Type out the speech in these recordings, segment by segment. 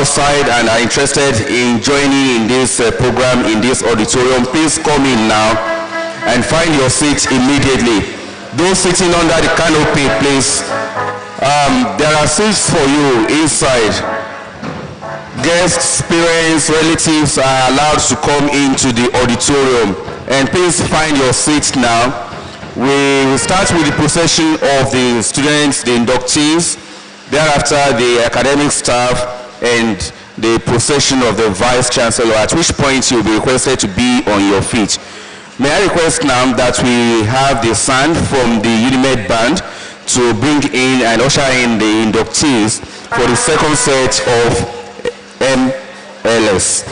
outside and are interested in joining in this program in this auditorium, please come in now and find your seat immediately. Those sitting under the canopy, please, there are seats for you inside. Guests, parents, relatives are allowed to come into the auditorium, and please find your seats now. We will start with the procession of the students, the inductees, thereafter the academic staff, and the procession of the Vice Chancellor, at which point you will be requested to be on your feet. May I request now that we have the sound from the Unimed Band to bring in and usher in the inductees for the second set of MLS.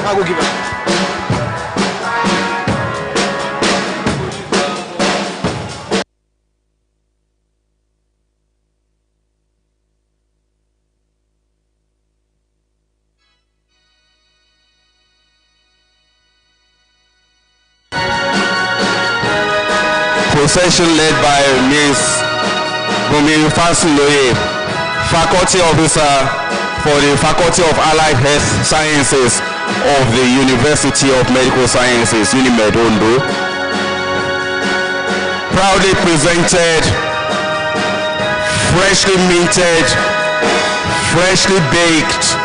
I will give it. Procession led by Ms. Bumi Fasuloye, Faculty Officer for the Faculty of Allied Health Sciences of the University of Medical Sciences, Unimed Ondo. Proudly presented, freshly minted, freshly baked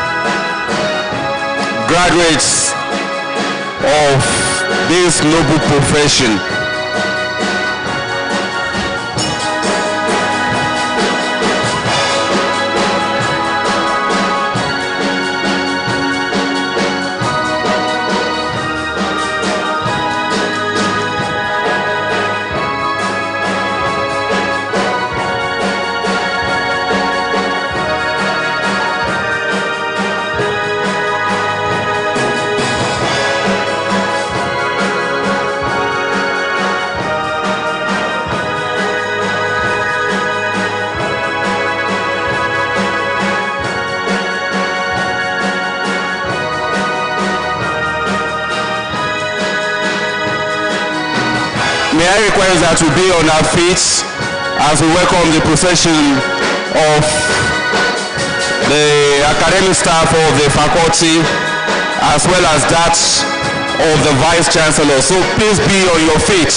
graduates of this noble profession. May I request that we be on our feet as we welcome the procession of the academic staff of the faculty as well as that of the Vice Chancellor. So please be on your feet.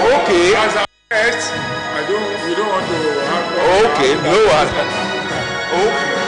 Okay. As a guest, we don't want to have. Okay, no one. Okay.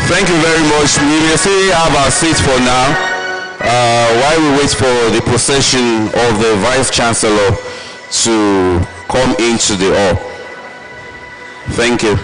Thank you very much. We will still have our seats for now while we wait for the procession of the Vice Chancellor to come into the hall. Thank you.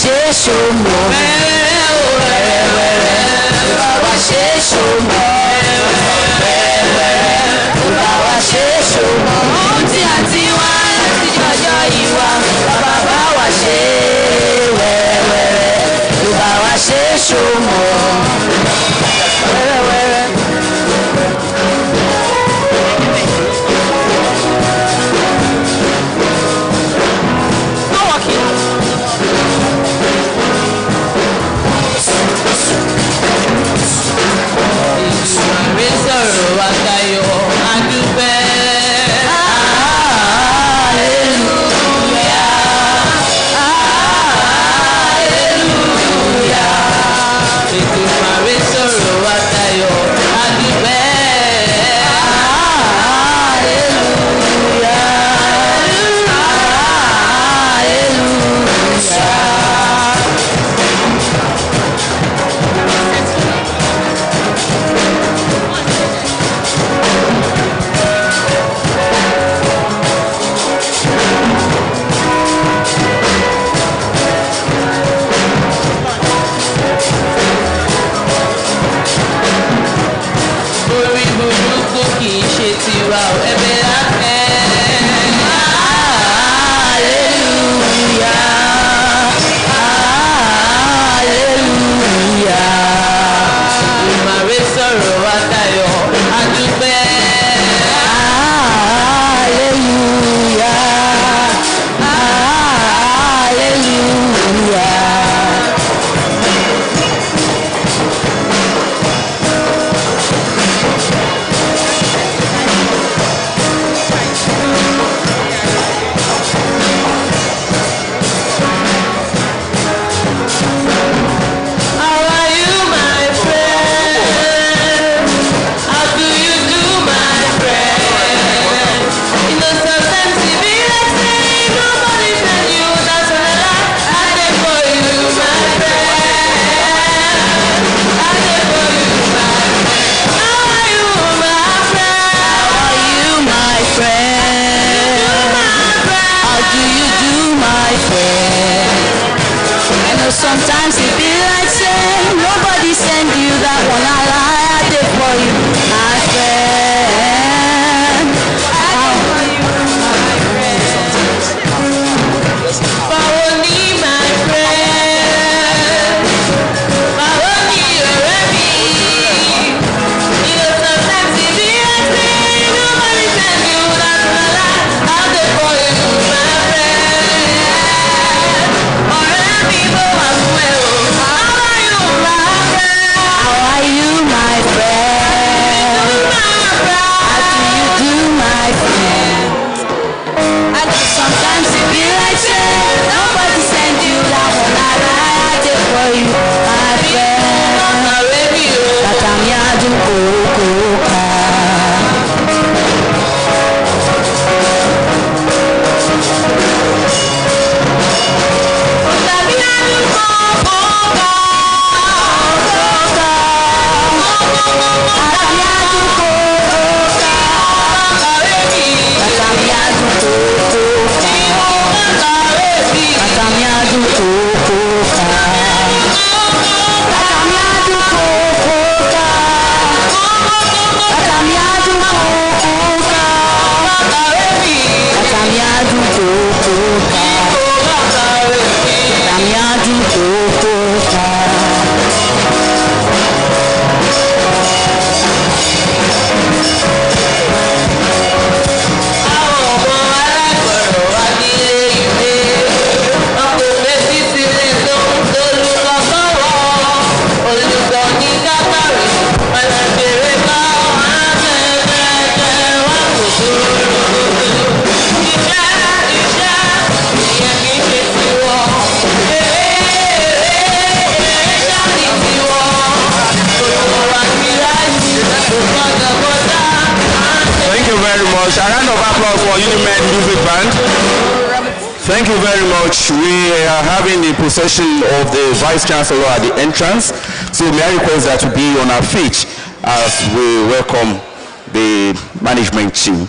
ṣe ṣòmò. Olúwa wa ṣe ṣòmò. Olúwa wa ṣe ṣòmò. Ohun tí a ti wá láti jọjọ́ ìwà bàbá bá wa ṣe wẹ́rẹ́wẹ́rẹ́. Olúwa wa ṣe ṣòmò. Wẹ́rẹ́wẹ́rẹ́. Sọ̀rọ̀ wa tayọ̀ adúpẹ́. Hallelujah. Hallelujah. Ètùmàrè sọ̀rọ̀ wa tayọ̀ adúpẹ́. Hallelujah. Orí burúkú kì í ṣe tiwa ò ẹ̀bẹ̀ láfẹ́. Hallelujah. Hallelujah. Ìmàrè sọ̀rọ̀ wa tayọ̀ adúpẹ́. Hallelujah. Hallelujah. How are you, my friend? How do you do, my friend? You know sometimes it be like saying nobody tell you that's what I did for you, my friend. I did for you, my friend. How are you, my friend? How are you, my friend? How do you do, my friend? I know sometimes it be like saying nobody send you that one I did for you, my friend. How are you, my friend? Follow me, my friend. Follow me, ọ̀rẹ́ mi. You know sometimes it be like saying nobody send you that one I did for you, my friend. Ọ̀rẹ́ mi bó wà fún ẹ o. How are you, my friend? How are you, my friend? How do you do, my friend? I know sometimes it be like saying nobody send you that one I did for you, my friend. Bàtà mi á dún kòókòó ká. much. A round of applause for Unimed Music Band. Thank you very much. We are having the procession of the Vice Chancellor at the entrance. So may I request that to be on our feet as we welcome the management team.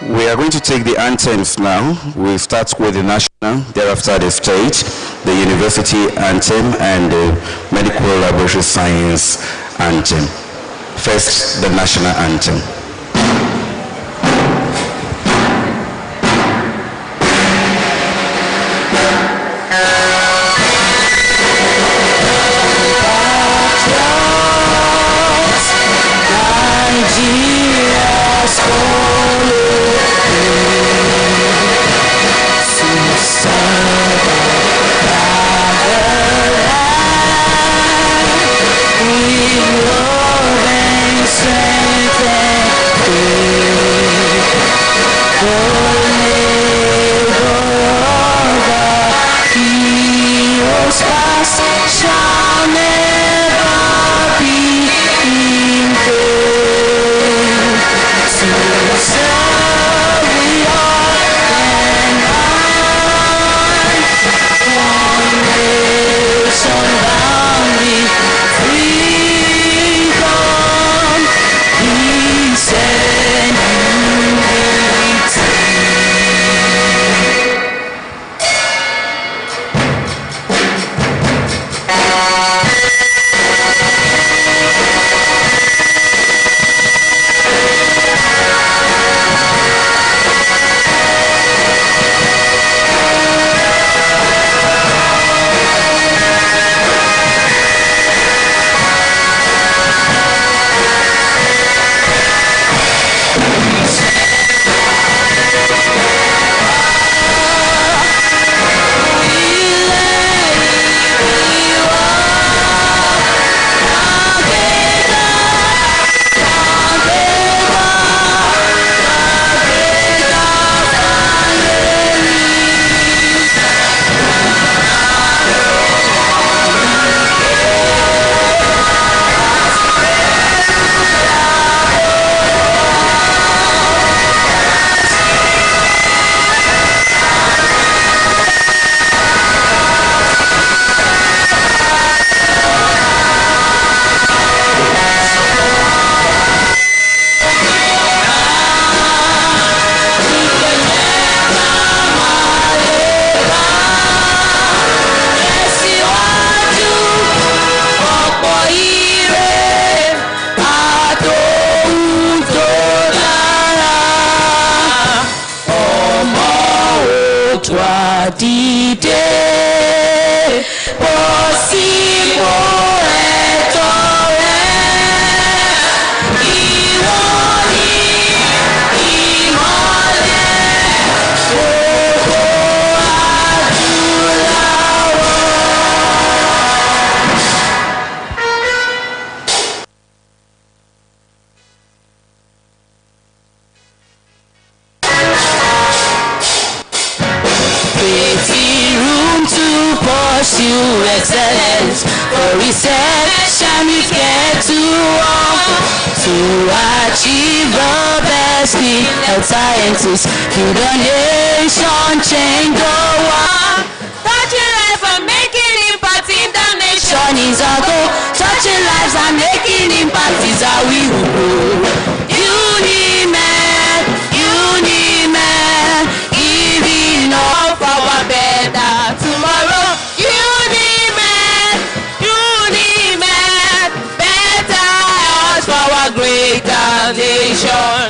We are going to take the anthems now. We'll start with the national, thereafter the state, the university anthem, and the medical laboratory science anthem. First, the national anthem. Scientists, to the nation, change the world. Touching lives and making impact in the nation is our goal. Touching lives and making impact is how we will go. Unimed, Unimed, giving up for a better tomorrow. Unimed, Unimed, better health for a greater nation.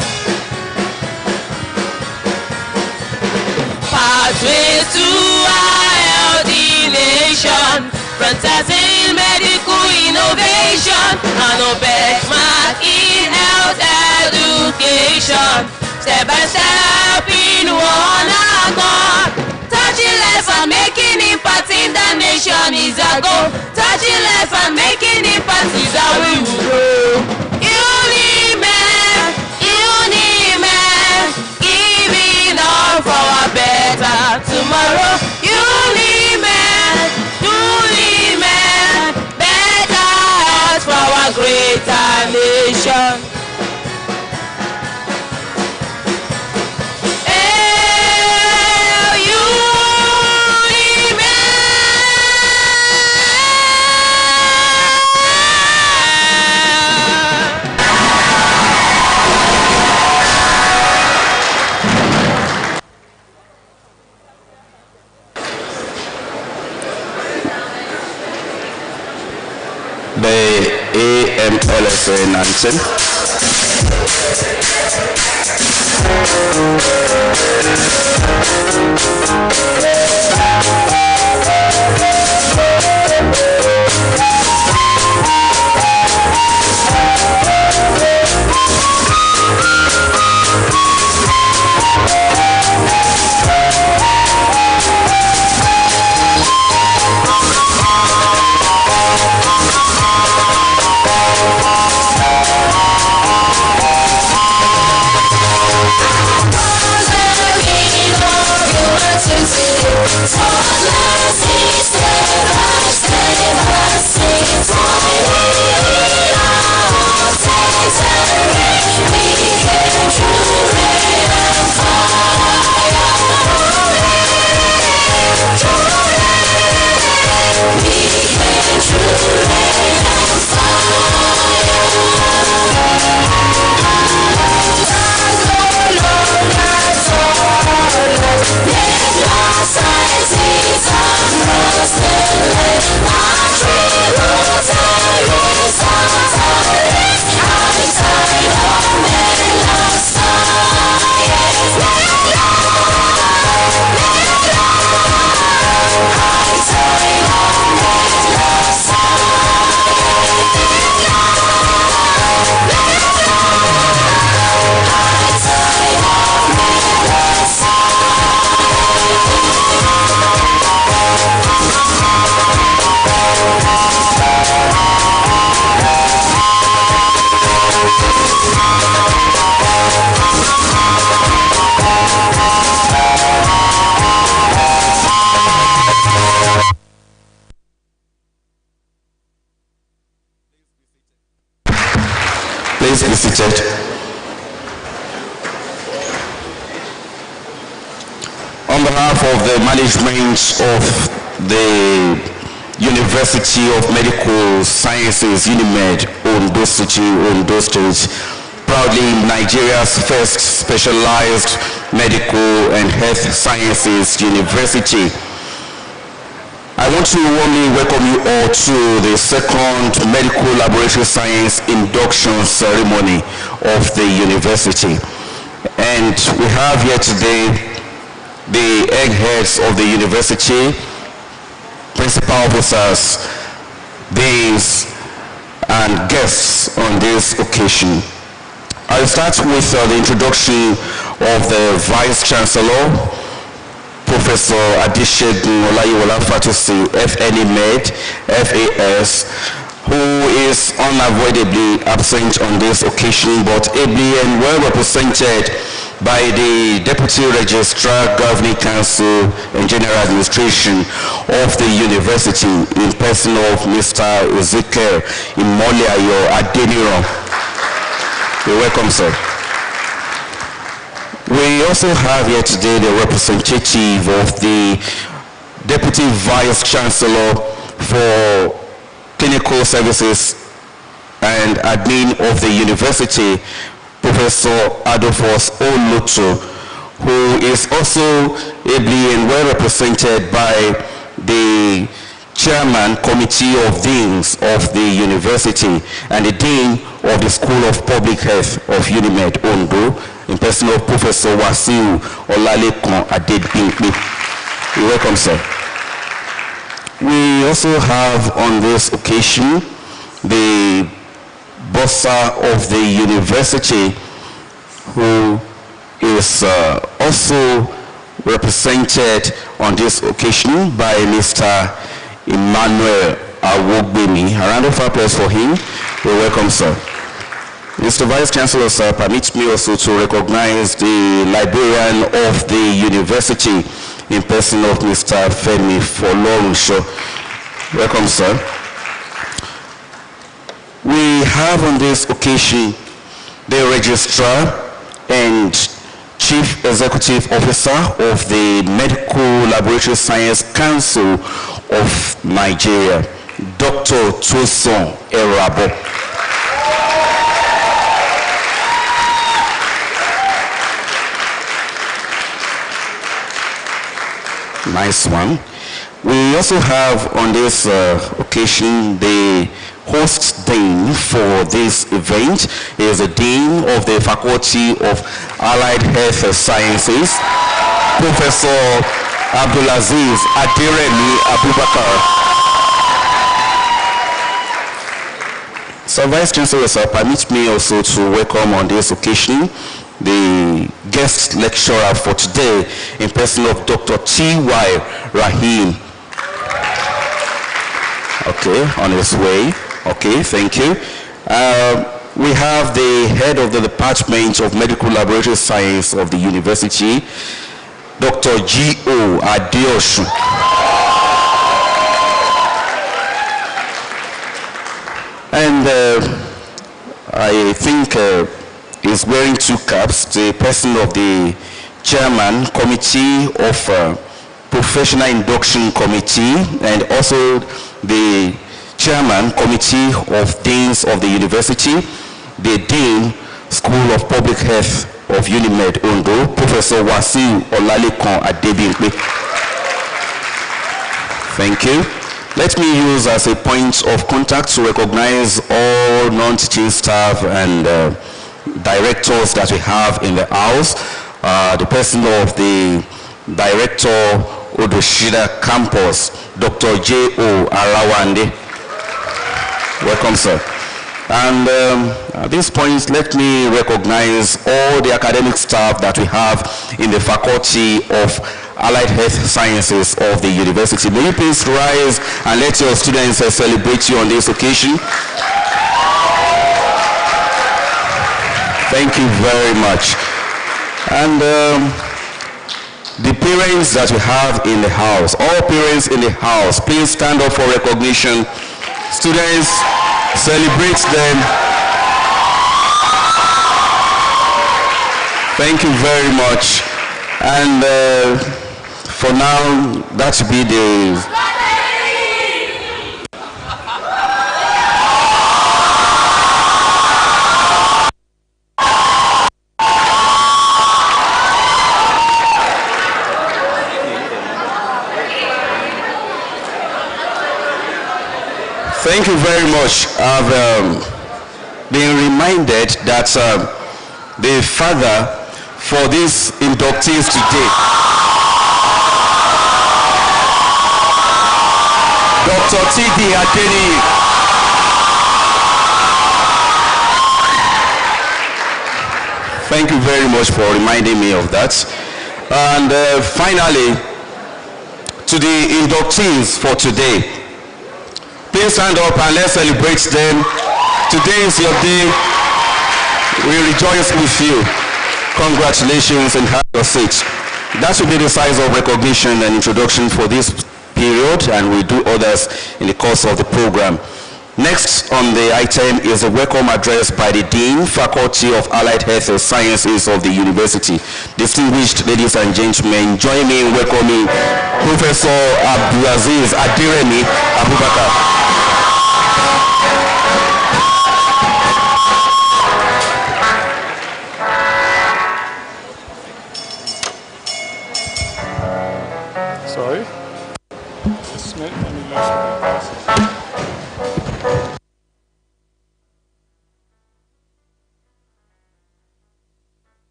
Pathways to a healthy nation, frontiers in medical innovation, and a benchmark in health education. Step by step in one accord, touching lives and making impact in the nation is our goal. Touching lives and making impact is how we will grow. Unimed, Unimed, giving all for a better tomorrow. Unimed, Unimed, better health for a greater nation. MLSN anthem. Please be seated. On behalf of the management of the University of Medical Sciences, UNIMED, Ondo City, Ondo State, proudly Nigeria's first specialized medical and health sciences university, I want to warmly welcome you all to the second Medical Laboratory Science Induction ceremony of the university. And we have here today the eggheads of the university, principal officers, deans, and guests on this occasion. I'll start with the introduction of the Vice Chancellor, Professor Adishegun Olayiwola Fatosi, FNE Med, FAS, who is unavoidably absent on this occasion, but ably and well represented by the Deputy Registrar, Governing Council, and General Administration of the University in person of Mr. Ezekiel Imoliayo Adeniran. You're welcome, sir. We also have here today the representative of the Deputy Vice Chancellor for Clinical Services and Admin of the University, Professor Adolphus Oloto, who is also ably and well represented by the Chairman Committee of Deans of the University and the Dean of the School of Public Health of UNIMED, Ondo, in person of Professor Wasiu Olalekon Adebimpe. You're welcome, sir. We also have on this occasion the bursar of the university, who is also represented on this occasion by Mr. Emmanuel Awogbemi. A round of applause for him. You're welcome, sir. Mr. Vice Chancellor, sir, permit me also to recognize the librarian of the university in person of Mr. Femi Folorunsho. Welcome, sir. We have on this occasion the Registrar and Chief Executive Officer of the Medical Laboratory Science Council of Nigeria, Dr. Toson Erabo. Nice one. We also have on this occasion the host dean for this event is the Dean of the Faculty of Allied Health Sciences, Professor Abdulaziz Adiremi Abubakar. So Vice Chancellor, sir, permit me also to welcome on this occasion the guest lecturer for today in person of Dr. T.Y. Rahim. Okay, on his way. Okay, thank you. We have the head of the Department of Medical Laboratory Science of the University, Dr. G.O. Adeosun. And I think is wearing two caps, the person of the Chairman Committee of Professional Induction Committee and also the Chairman Committee of Deans of the University, the Dean School of Public Health of Unimed Ondo, Professor Wasiu Olalekan Adebimpe. Thank you. Let me use as a point of contact to recognize all non-teaching staff and directors that we have in the house. The person of the Director Odoshida Campus, Dr. J.O. Arawande. Welcome, sir. And at this point, let me recognize all the academic staff that we have in the Faculty of Allied Health Sciences of the University. May you please rise and let your students celebrate you on this occasion. Thank you very much. And the parents that we have in the house, all parents in the house, please stand up for recognition. Students, celebrate them. Thank you very much. And for now, that should be the... Thank you very much. I've been reminded that the father for these inductees today, Dr. T.D. Adeni. Thank you very much for reminding me of that. And finally, to the inductees for today, please stand up and let's celebrate them. Today is your day. We rejoice with you. Congratulations and have your seats. That should be the size of recognition and introduction for this period, and we do others in the course of the program. Next on the item is a welcome address by the Dean, Faculty of Allied Health Sciences of the University. Distinguished ladies and gentlemen, join me in welcoming Professor Abdulaziz Adiremi Abubakar. Sorry. Just a minute, let me lose my glasses.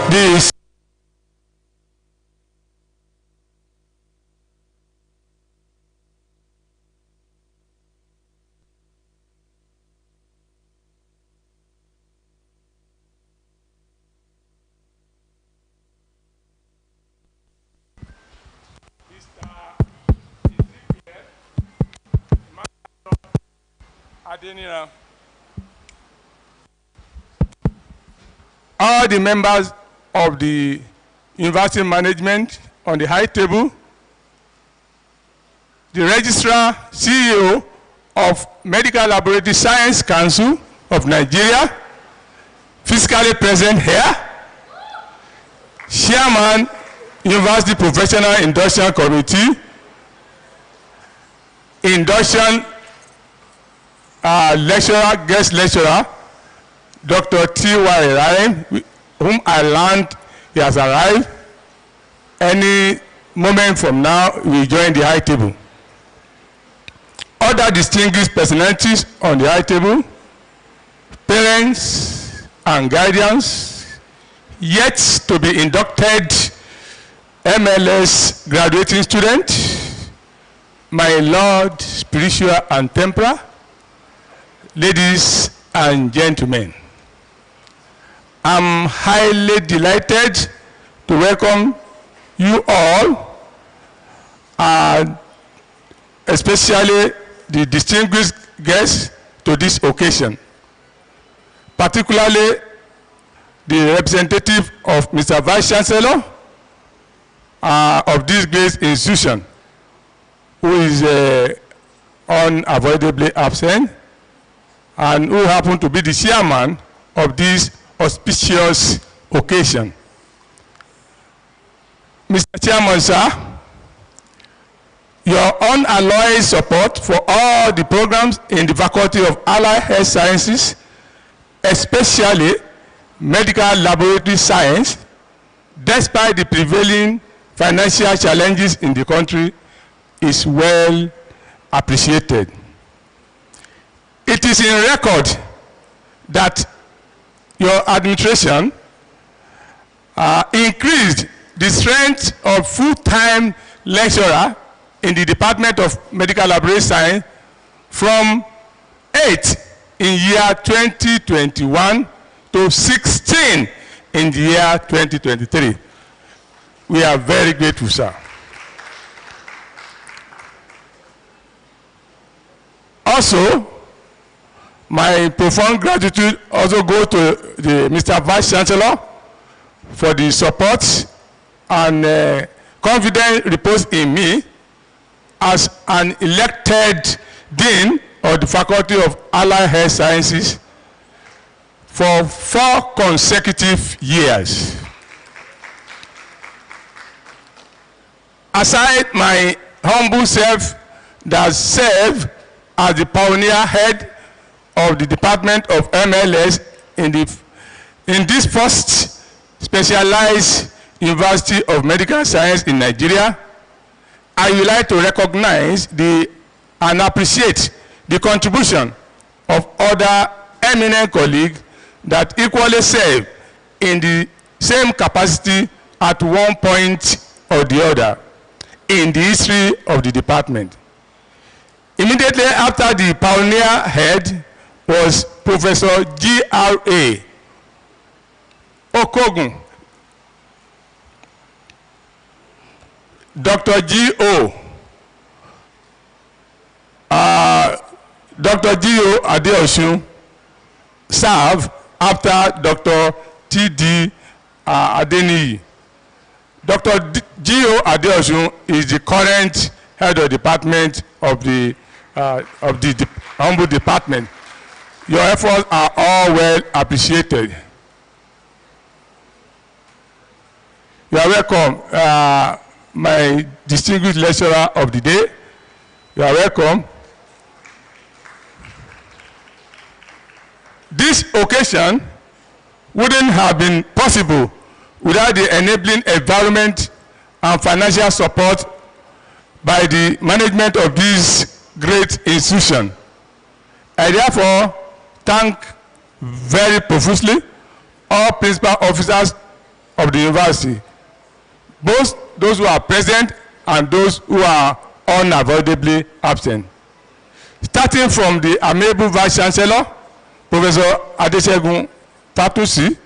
This all the members of the university management on the high table, the Registrar CEO of Medical Laboratory Science Council of Nigeria, physically present here, Chairman, University Professional Induction Committee, Induction lecturer, guest lecturer, Dr. T.Y. Ryan, whom I learned he has arrived. Any moment from now, we will join the high table. Other distinguished personalities on the high table, parents and guardians, yet to be inducted MLS graduating student, my Lord, spiritual and temporal, ladies and gentlemen, I'm highly delighted to welcome you all, especially the distinguished guests to this occasion, particularly the representative of Mr. Vice Chancellor of this great institution, who is unavoidably absent, and who happened to be the chairman of this auspicious occasion. Mr. Chairman, sir, your unalloyed support for all the programs in the Faculty of Allied Health Sciences, especially Medical Laboratory Science, despite the prevailing financial challenges in the country, is well appreciated. It is in record that your administration increased the strength of full-time lecturer in the Department of Medical Laboratory Science from 8 in year 2021 to 16 in the year 2023. We are very grateful, sir. Also, my profound gratitude also goes to the Mr. Vice Chancellor for the support and confidence reposed in me as an elected Dean of the Faculty of Allied Health Sciences for 4 consecutive years. Aside my humble self that served as the pioneer head of the Department of MLS in this first specialized University of Medical Science in Nigeria, I would like to recognize and appreciate the contribution of other eminent colleagues that equally serve in the same capacity at one point or the other in the history of the department. Immediately after the pioneer head was Professor G.R.A. Okogun, Dr. G.O. Dr. G.O. Adeosun served after Dr. T.D. Adeniyi. Dr. G.O. Adeosun is the current head of department of the humble department. Your efforts are all well appreciated. You are welcome, my distinguished lecturer of the day. You are welcome. This occasion wouldn't have been possible without the enabling environment and financial support by the management of this great institution. I therefore thank very profusely all principal officers of the university, both those who are present and those who are unavoidably absent. Starting from the amiable Vice Chancellor, Professor Adesegun Fatusi,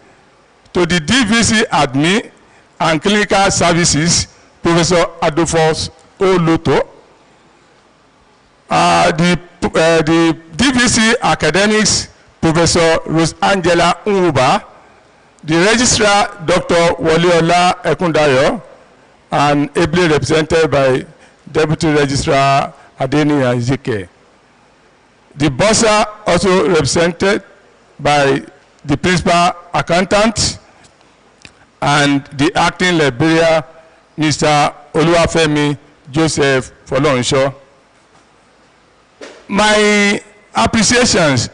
to the DVC Admin and Clinical Services, Professor Adolphus Oloto, the DVC Academics, Professor Rosangela Nwuba, the Registrar, Dr. Waliola Ekundayo, and ably represented by Deputy Registrar Adeni and Zike. The bursar also represented by the principal accountant and the acting librarian, Mr. Oluwafemi Joseph Folonsho. My appreciations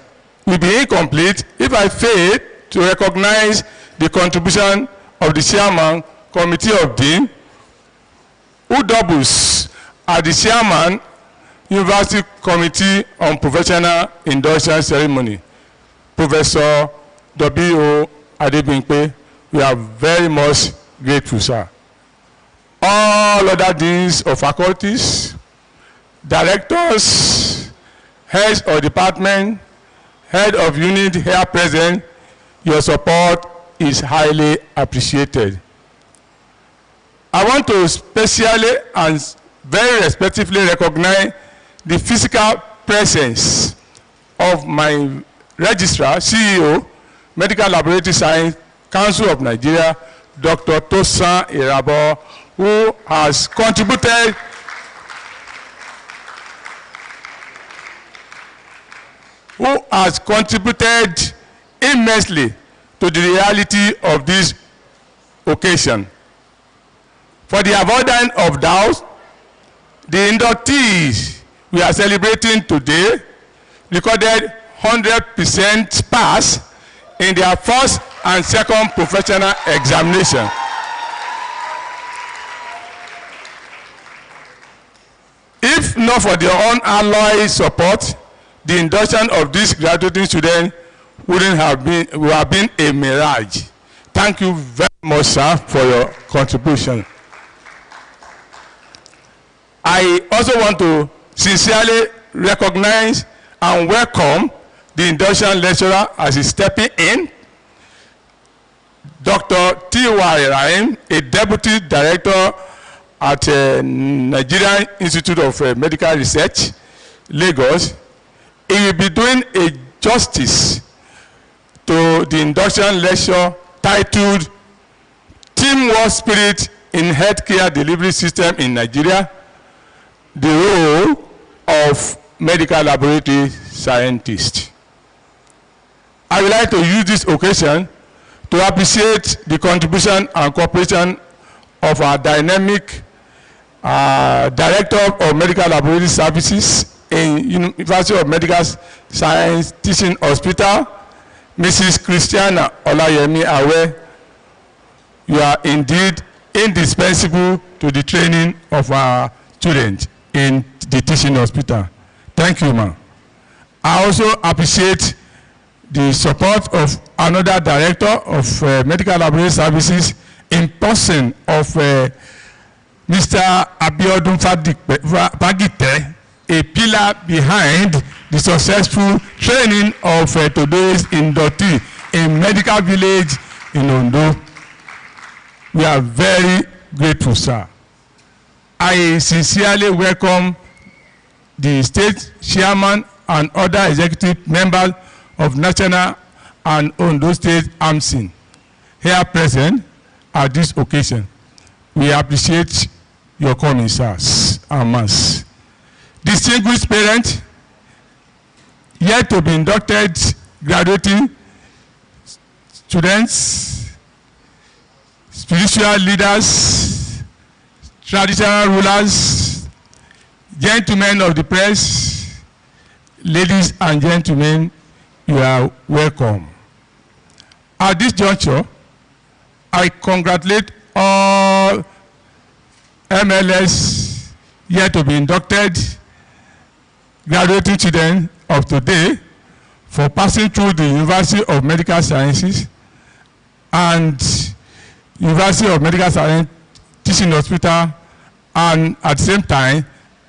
will be incomplete if I fail to recognize the contribution of the chairman, Committee of Dean, who doubles as the chairman, University Committee on Professional Induction Ceremony, Professor W.O. Adebimpe. We are very much grateful, sir. All other deans of faculties, directors, heads of department, head of unit here present, your support is highly appreciated. I want to specially and very respectfully recognize the physical presence of my registrar, CEO, Medical Laboratory Science Council of Nigeria, Dr. Tosan Irabo, who has contributed immensely to the reality of this occasion. For the avoidance of doubt, the inductees we are celebrating today recorded 100% pass in their first and second professional examination. If not for their unalloyed support, the induction of these graduating students would have been a mirage. Thank you very much, sir, for your contribution. I also want to sincerely recognize and welcome the induction lecturer as he's stepping in, Dr. T.Y. Rahim, a deputy director at Nigerian Institute of Medical Research, Lagos. He will be doing a justice to the induction lecture titled Teamwork Spirit in Healthcare Delivery System in Nigeria, the Role of Medical Laboratory Scientists. I would like to use this occasion to appreciate the contribution and cooperation of our dynamic Director of Medical Laboratory Services in University of Medical Science Teaching Hospital, Mrs. Christiana Olayemi Awe. You are indeed indispensable to the training of our students in the teaching hospital. Thank you, ma'am. I also appreciate the support of another director of Medical Laboratory Services in person of Mr. Abiodun Fagite, a pillar behind the successful training of today's inductee in Medical Village in Ondo. We are very grateful, sir. I sincerely welcome the state chairman and other executive members of National and Ondo State AMSIN here present at this occasion. We appreciate your coming, sirs and ma'ams. Distinguished parents, yet to be inducted, graduating students, spiritual leaders, traditional rulers, gentlemen of the press, ladies and gentlemen, you are welcome. At this juncture, I congratulate all MLS yet to be inducted graduating students of today for passing through the University of Medical Sciences and University of Medical Science Teaching Hospital, and at the same time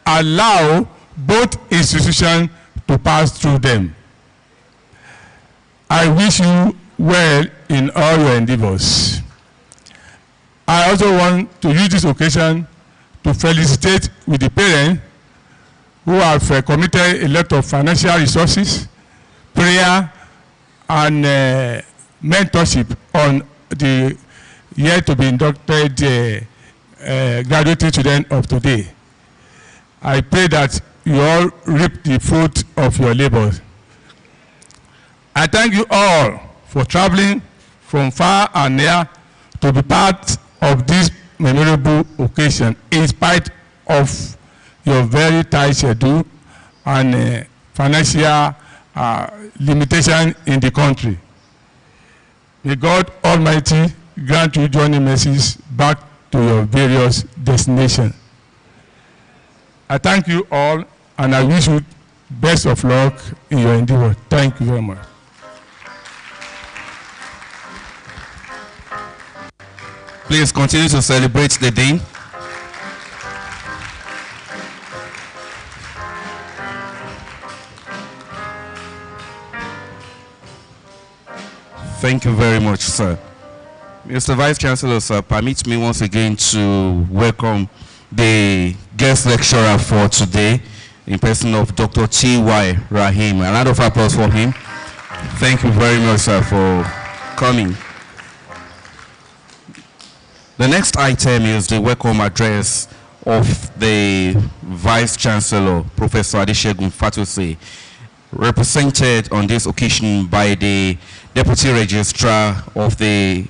allow both institutions to pass through them. I wish you well in all your endeavors. I also want to use this occasion to felicitate with the parents who have committed a lot of financial resources, prayer, and mentorship on the yet to be inducted graduating student of today. I pray that you all reap the fruit of your labors. I thank you all for traveling from far and near to be part of this memorable occasion in spite of your very tight schedule and financial limitation in the country. May God Almighty grant you journey mercies back to your various destinations. I thank you all and I wish you best of luck in your endeavor. Thank you very much. Please continue to celebrate the day. Thank you very much, sir. Mr. Vice Chancellor, sir, permit me once again to welcome the guest lecturer for today in person of Dr. T.Y. Rahim. A round of applause for him. Thank you very much, sir, for coming. The next item is the welcome address of the Vice Chancellor, Professor Adesegun Fatosi, represented on this occasion by the Deputy Registrar of the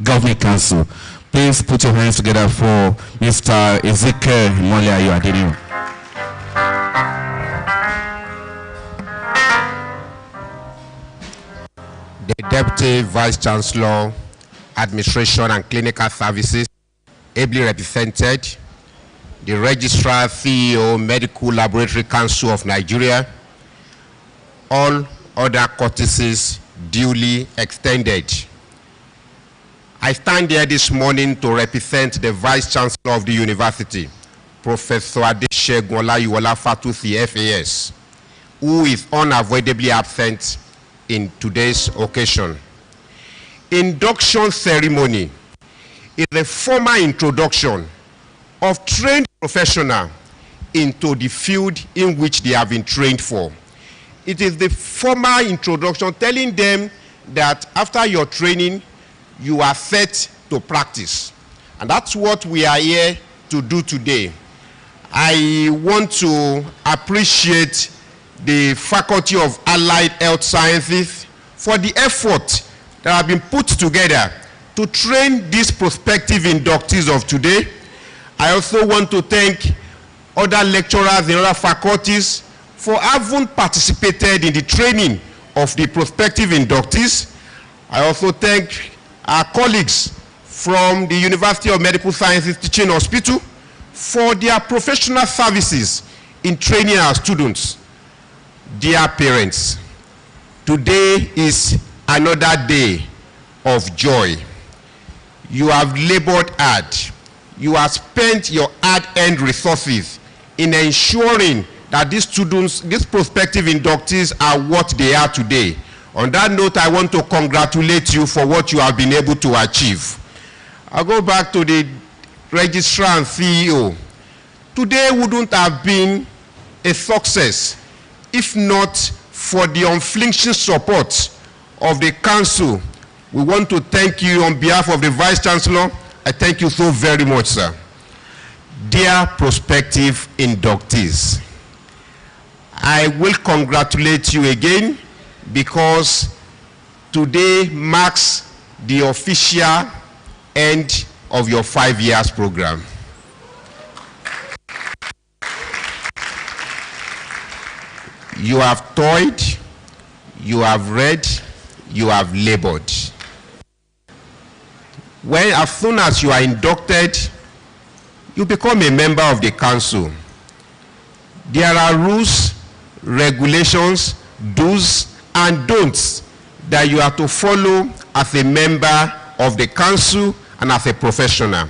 Governing Council. Please put your hands together for Mr. Ezekiel Imoliayo Adenio. The Deputy Vice Chancellor, Administration and Clinical Services, ably represented, the Registrar, CEO, Medical Laboratory Council of Nigeria, all other courtesies duly extended. I stand here this morning to represent the Vice Chancellor of the University, Professor Adesegun Olayiwola Fatosi, FAS, who is unavoidably absent in today's occasion. Induction ceremony is a formal introduction of trained professionals into the field in which they have been trained for. It is the formal introduction telling them that after your training, you are set to practice. And that's what we are here to do today. I want to appreciate the Faculty of Allied Health Sciences for the effort that have been put together to train these prospective inductees of today. I also want to thank other lecturers in other faculties for having participated in the training of the prospective inductees. I also thank our colleagues from the University of Medical Sciences Teaching Hospital for their professional services in training our students. Dear parents, today is another day of joy. You have labored hard. You have spent your hard-earned resources in ensuring that these students, these prospective inductees, are what they are today. On that note, I want to congratulate you for what you have been able to achieve. I'll go back to the Registrar and CEO. Today wouldn't have been a success if not for the unflinching support of the Council. We want to thank you on behalf of the Vice Chancellor. I thank you so very much, sir. Dear prospective inductees, I will congratulate you again because today marks the official end of your 5 years program. You have toiled, you have read, you have labored. When, as soon as you are inducted, you become a member of the council. There are rules, regulations, do's and don'ts that you have to follow as a member of the council and as a professional.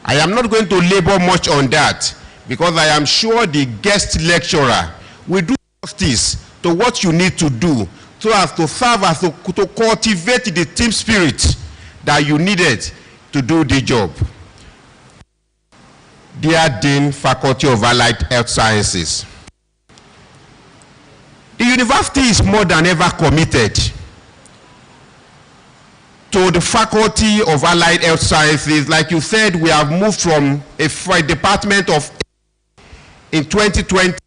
I am not going to labor much on that because I am sure the guest lecturer will do justice to what you need to do so as to serve as to cultivate the team spirit that you needed to do the job. Dear Dean, Faculty of Allied Health Sciences, the university is more than ever committed to the Faculty of Allied Health Sciences. Like you said, we have moved from a department of in 2020,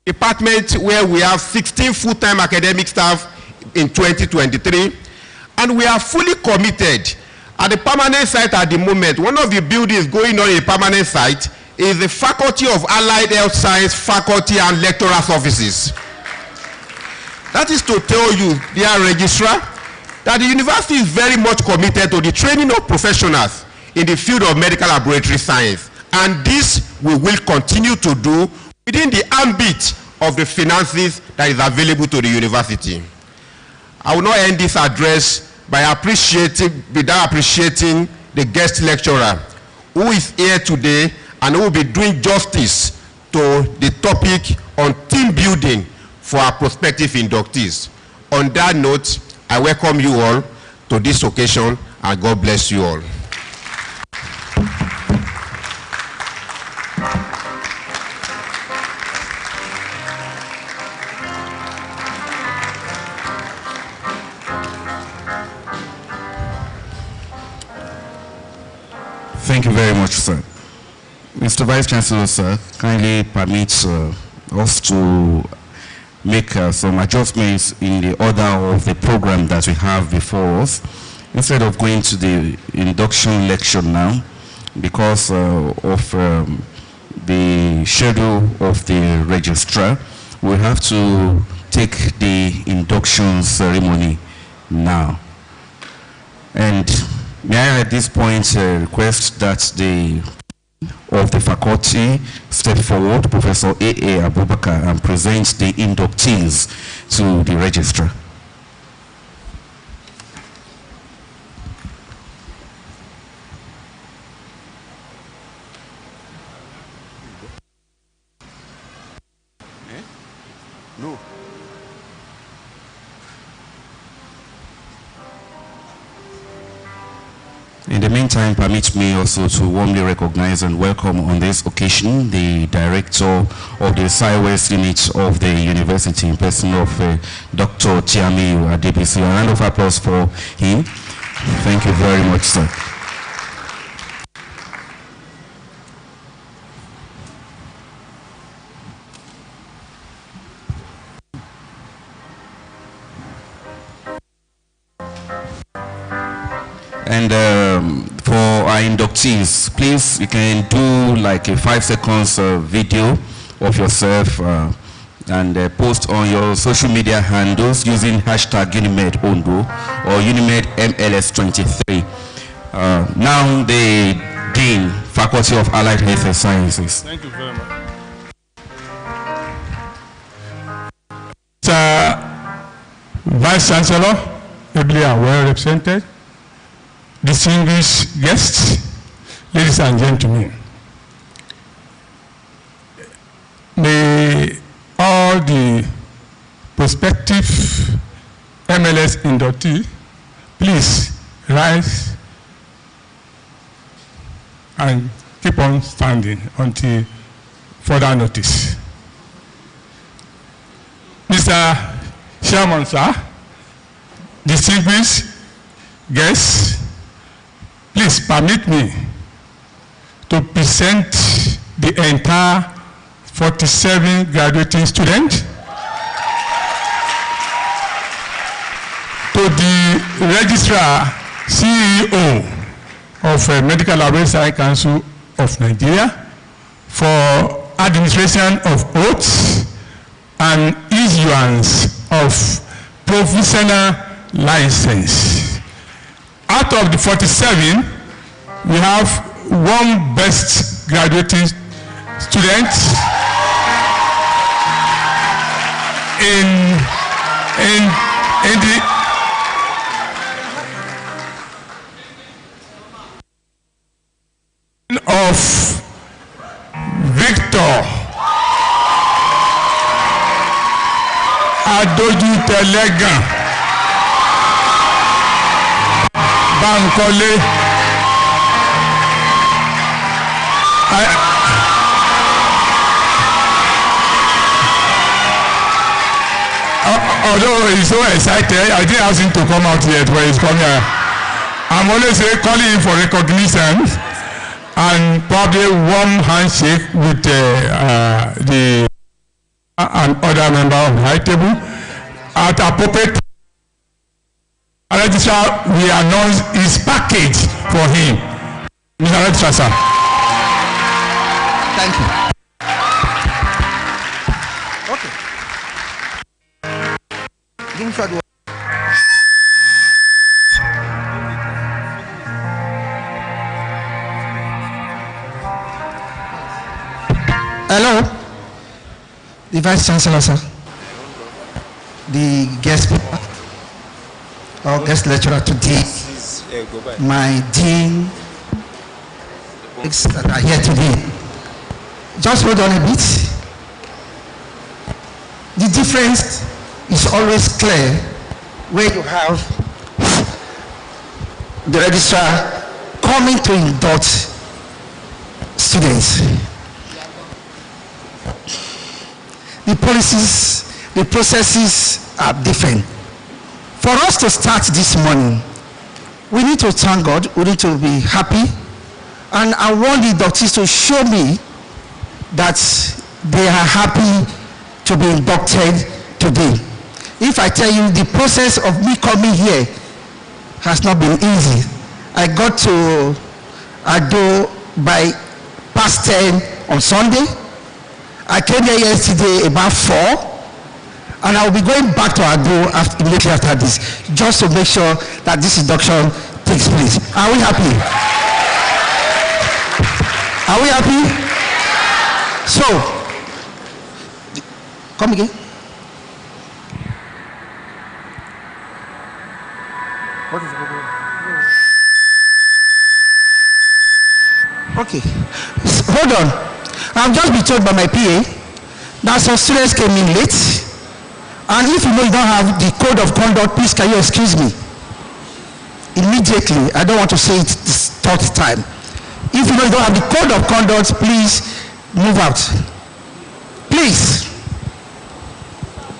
department where we have 16 full-time academic staff in 2023, and we are fully committed. At the permanent site at the moment, one of the buildings going on a permanent site is the Faculty of Allied Health Science faculty and lecturers' offices. That is to tell you, dear registrar, that the university is very much committed to the training of professionals in the field of medical laboratory science, and this we will continue to do within the ambit of the finances that is available to the university. I will not end this address without appreciating the guest lecturer who is here today and who will be doing justice to the topic on team building for our prospective inductees. On that note, I welcome you all to this occasion, and God bless you all. Thank you very much, sir. Mr. Vice Chancellor, sir, kindly permit us to make some adjustments in the order of the program that we have before us. Instead of going to the induction lecture now, because of the schedule of the registrar, we have to take the induction ceremony now. And may I at this point request that the faculty step forward, Professor A.A. Abubakar, and present the inductees to the registrar. No. In the meantime, permit me also to warmly recognize and welcome on this occasion the Director of the Southwest Unit of the University in person of Dr. Tiamiyu Adebisi. A round of applause for him. Thank you very much, sir. And for our inductees, please, you can do like a 5 seconds video of yourself and post on your social media handles using hashtag Unimed Ondo or Unimed MLS23. Now the Dean, Faculty of Allied Health and Sciences. Thank you very much. Mr. Vice Chancellor, ably and well represented, distinguished guests, ladies and gentlemen, may all the prospective MLS inductees please rise and keep on standing until further notice. Mr. Chairman, sir, distinguished guests, please permit me to present the entire 47 graduating students to the Registrar CEO of Medical Laboratory Science Council of Nigeria for administration of oaths and issuance of provisional license. Out of the 47, we have one best graduating student in the of Victor Adojutelegan Bankole. Although he's so excited, I didn't ask him to come out yet when he's coming here. I'm always calling him for recognition. and probably a warm handshake with the and other member of the high table. At appropriate registrar, we announce his package for him. Mr. Registrar, sir. Thank you. Okay. Give me that. Hello, the Vice Chancellor, sir, the guest speaker, or guest lecturer today, my dean that are here today. Just hold on a bit. The difference is always clear where you have the registrar coming to induct students. The policies, the processes are different. For us to start this morning, we need to thank God, we need to be happy, and I want the doctors to show me that they are happy to be inducted today. If I tell you the process of me coming here has not been easy. I got to Ondo by past 10 on Sunday. I came here yesterday about 4, and I will be going back to Ondo immediately after this, just to make sure that this induction takes place. Are we happy? Are we happy? So, come again. What is the Okay, hold on. I've just been told by my PA that some students came in late, and if you know you don't have the code of conduct, please can you excuse me? Immediately, I don't want to say it this third time. If you know you don't have the code of conduct, please move out. Please.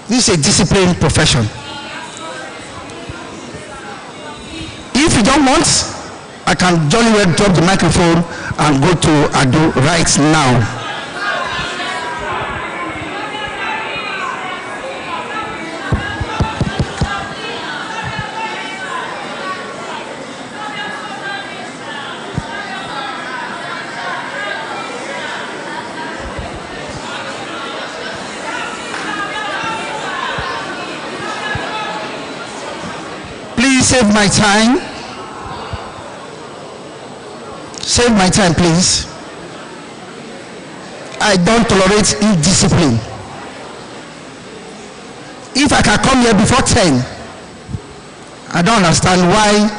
This is a disciplined profession. If you don't want, I can jolly well drop the microphone and go to Ondo right now. Please save my time. Save my time, please. I don't tolerate indiscipline. If I can come here before 10, I don't understand why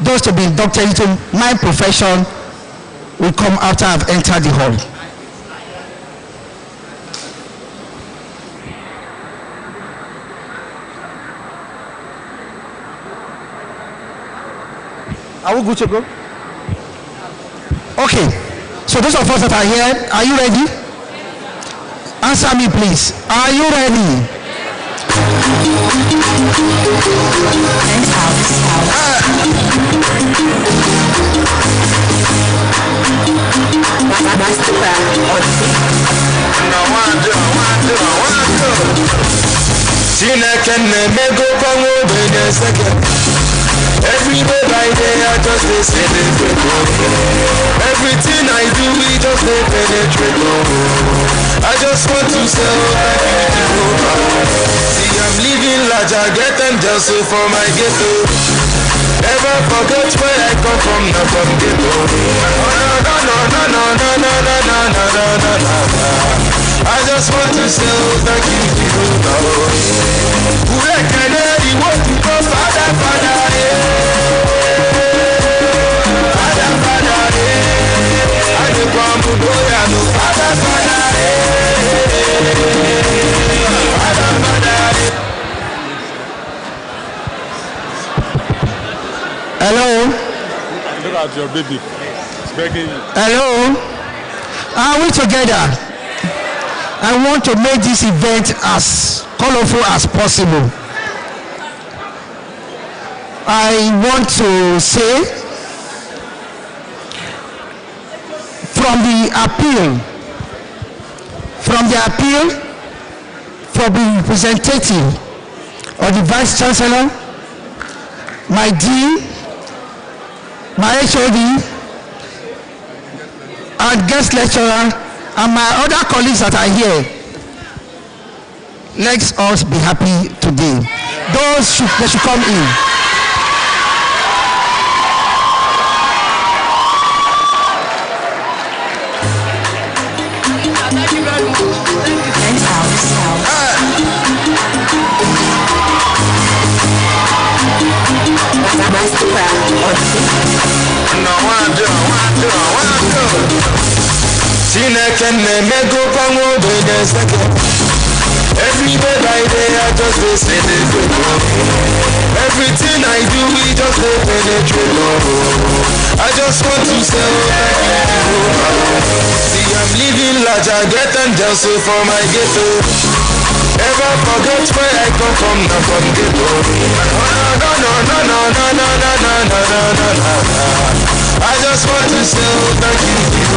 those to be inducted into my profession will come after I've entered the hall. Are we good to go? Okay, so those of us that are here, are you ready? Answer me, please. Are you ready? Every day by day I just dey celebrate. Everything I do we just dey penetrate. I just want to say thank you Jehovah. See I'm living large, I get angels so for my ghetto. Never forget where I come from, not from ghetto. I just want to say thank you Jehovah. Who can I want to go Father, Father? Hello? Look at your baby. It's begging you. Hello? Are we together? I want to make this event as colorful as possible. I want to say from the appeal for the representative of the Vice Chancellor, my Dean, my HOD, and guest lecturer, and my other colleagues that are here. Let us be happy today. They should come in. Thank you very much. Thank you. Every day by day I just dey celebrate. Everything I do we just dey penetrate. I just want to say see I'm living large, I get angels so for my ghetto. Ever forget where I come from, not from ghetto. No. I just want to say thank you to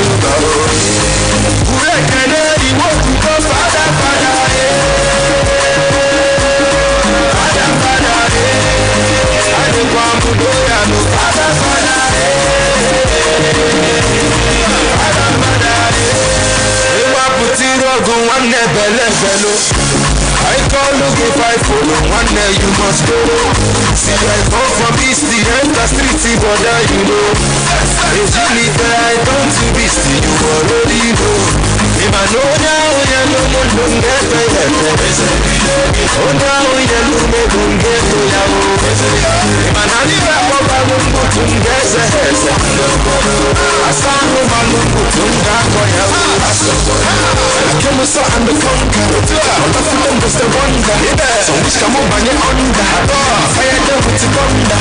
I call look if I follow one day you must go. See I come from East, the enter street, brother, you know. It's really fair, I come to Beast, you already know. If I know now, you know, don't get me. Oh, now you know me, don't get me. If I not even up, I won't go to get the head. I stand with my look, don't get me. I came with something to conquer. The wonder, so which come over your under. Fire them with the thunder.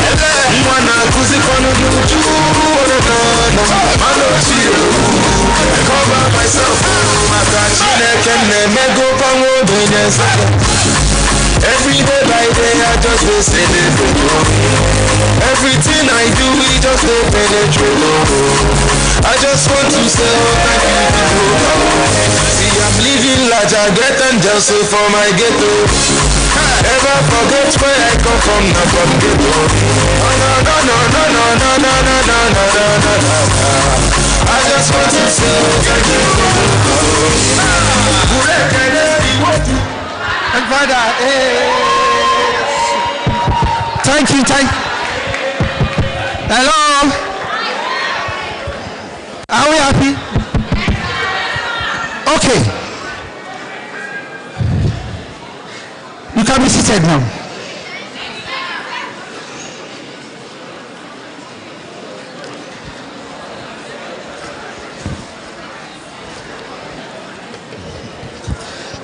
Wanna cause it gonna do you. I cover myself. My grandchildren can make go from obedience. Every day by day I just dey celebrate. Everything I do we just dey penetrate. I just want to say thank you. See I'm living large, I get angels so for my ghetto. Ever forget where I come from, not from ghetto. No. I just want to say thank you. And Father, thank you. Hello? Are we happy? Okay. You can be seated now.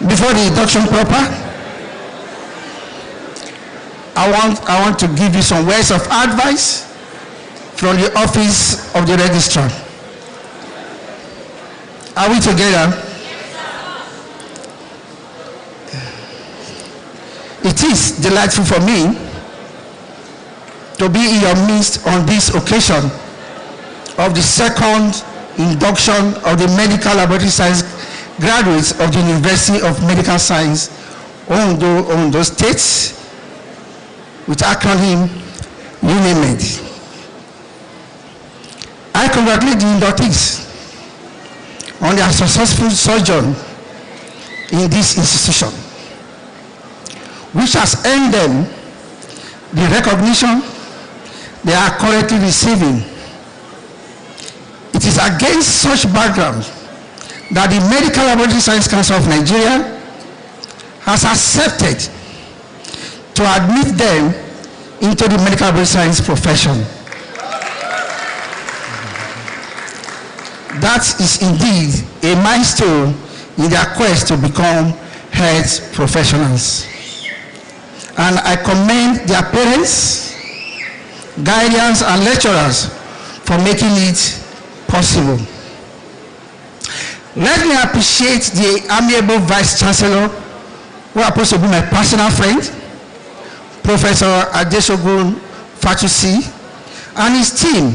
Before the induction proper, I want to give you some words of advice from the office of the registrar. Are we together? It is delightful for me to be in your midst on this occasion of the second induction of the Medical Laboratory Science graduates of the University of Medical Science, Ondo State, with acronym UNIMED. I congratulate the inductees on their successful sojourn in this institution, which has earned them the recognition they are currently receiving. It is against such background that the Medical Laboratory Science Council of Nigeria has accepted to admit them into the medical laboratory science profession. That is indeed a milestone in their quest to become health professionals. And I commend their parents, guardians, and lecturers for making it possible. Let me appreciate the amiable Vice Chancellor, who happens to be my personal friend, Professor Adesogun Fatusi, and his team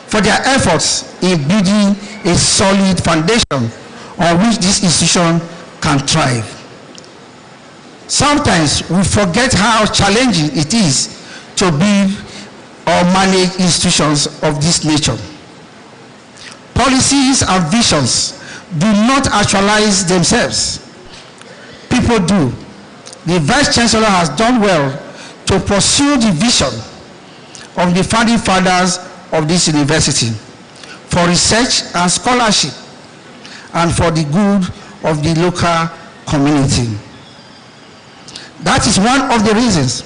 for their efforts in building a solid foundation on which this institution can thrive. Sometimes we forget how challenging it is to build or manage institutions of this nature. Policies and visions do not actualize themselves. People do. The Vice Chancellor has done well to pursue the vision of the founding fathers of this university for research and scholarship and for the good of the local community. That is one of the reasons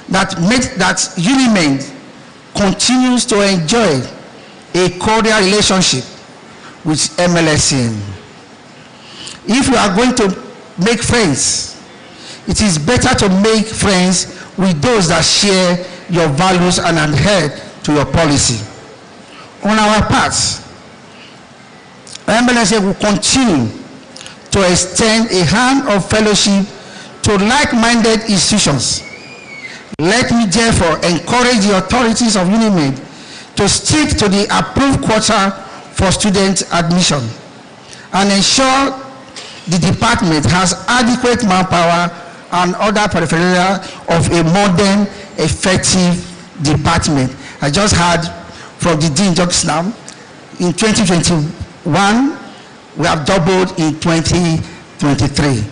that UNIMED continues to enjoy a cordial relationship with MLSCN. If you are going to make friends, it is better to make friends with those that share your values and adhere to your policy. On our part, MLSCN will continue to extend a hand of fellowship to like-minded institutions. Let me therefore encourage the authorities of UNIMED to stick to the approved quota for student admission and ensure the department has adequate manpower and other paraphernalia of a modern, effective department. I just heard from the Dean just now, in 2021, we have doubled in 2023.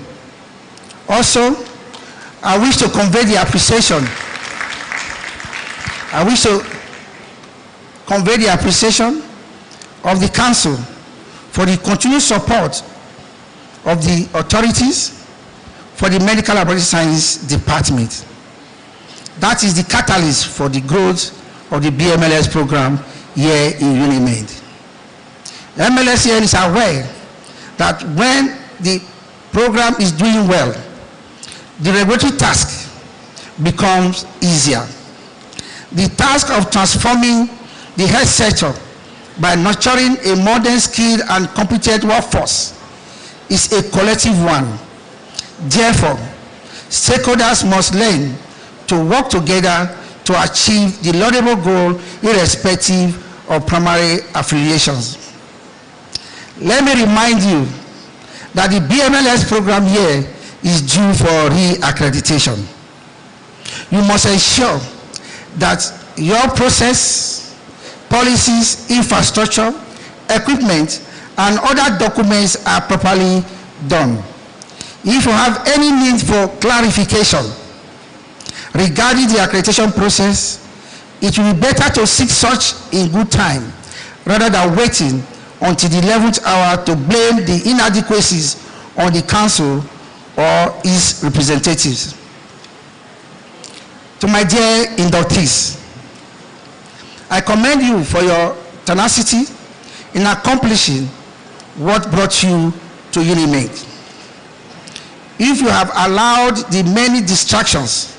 Also, I wish to convey the appreciation. I wish to convey the appreciation of the Council for the continued support of the authorities for the Medical Laboratory Science Department. That is the catalyst for the growth of the BMLS program here in UNIMED. MLSCN is aware that when the program is doing well, the regulatory task becomes easier. The task of transforming the health sector by nurturing a modern, skilled, and competent workforce is a collective one. Therefore, stakeholders must learn to work together to achieve the laudable goal irrespective of primary affiliations. Let me remind you that the BMLS program here is due for re-accreditation. You must ensure that your process, policies, infrastructure, equipment, and other documents are properly done. If you have any need for clarification regarding the accreditation process, it will be better to seek such in good time rather than waiting until the 11th hour to blame the inadequacies on the council or its representatives. To my dear inductees, I commend you for your tenacity in accomplishing what brought you to UNIMED. If you have allowed the many distractions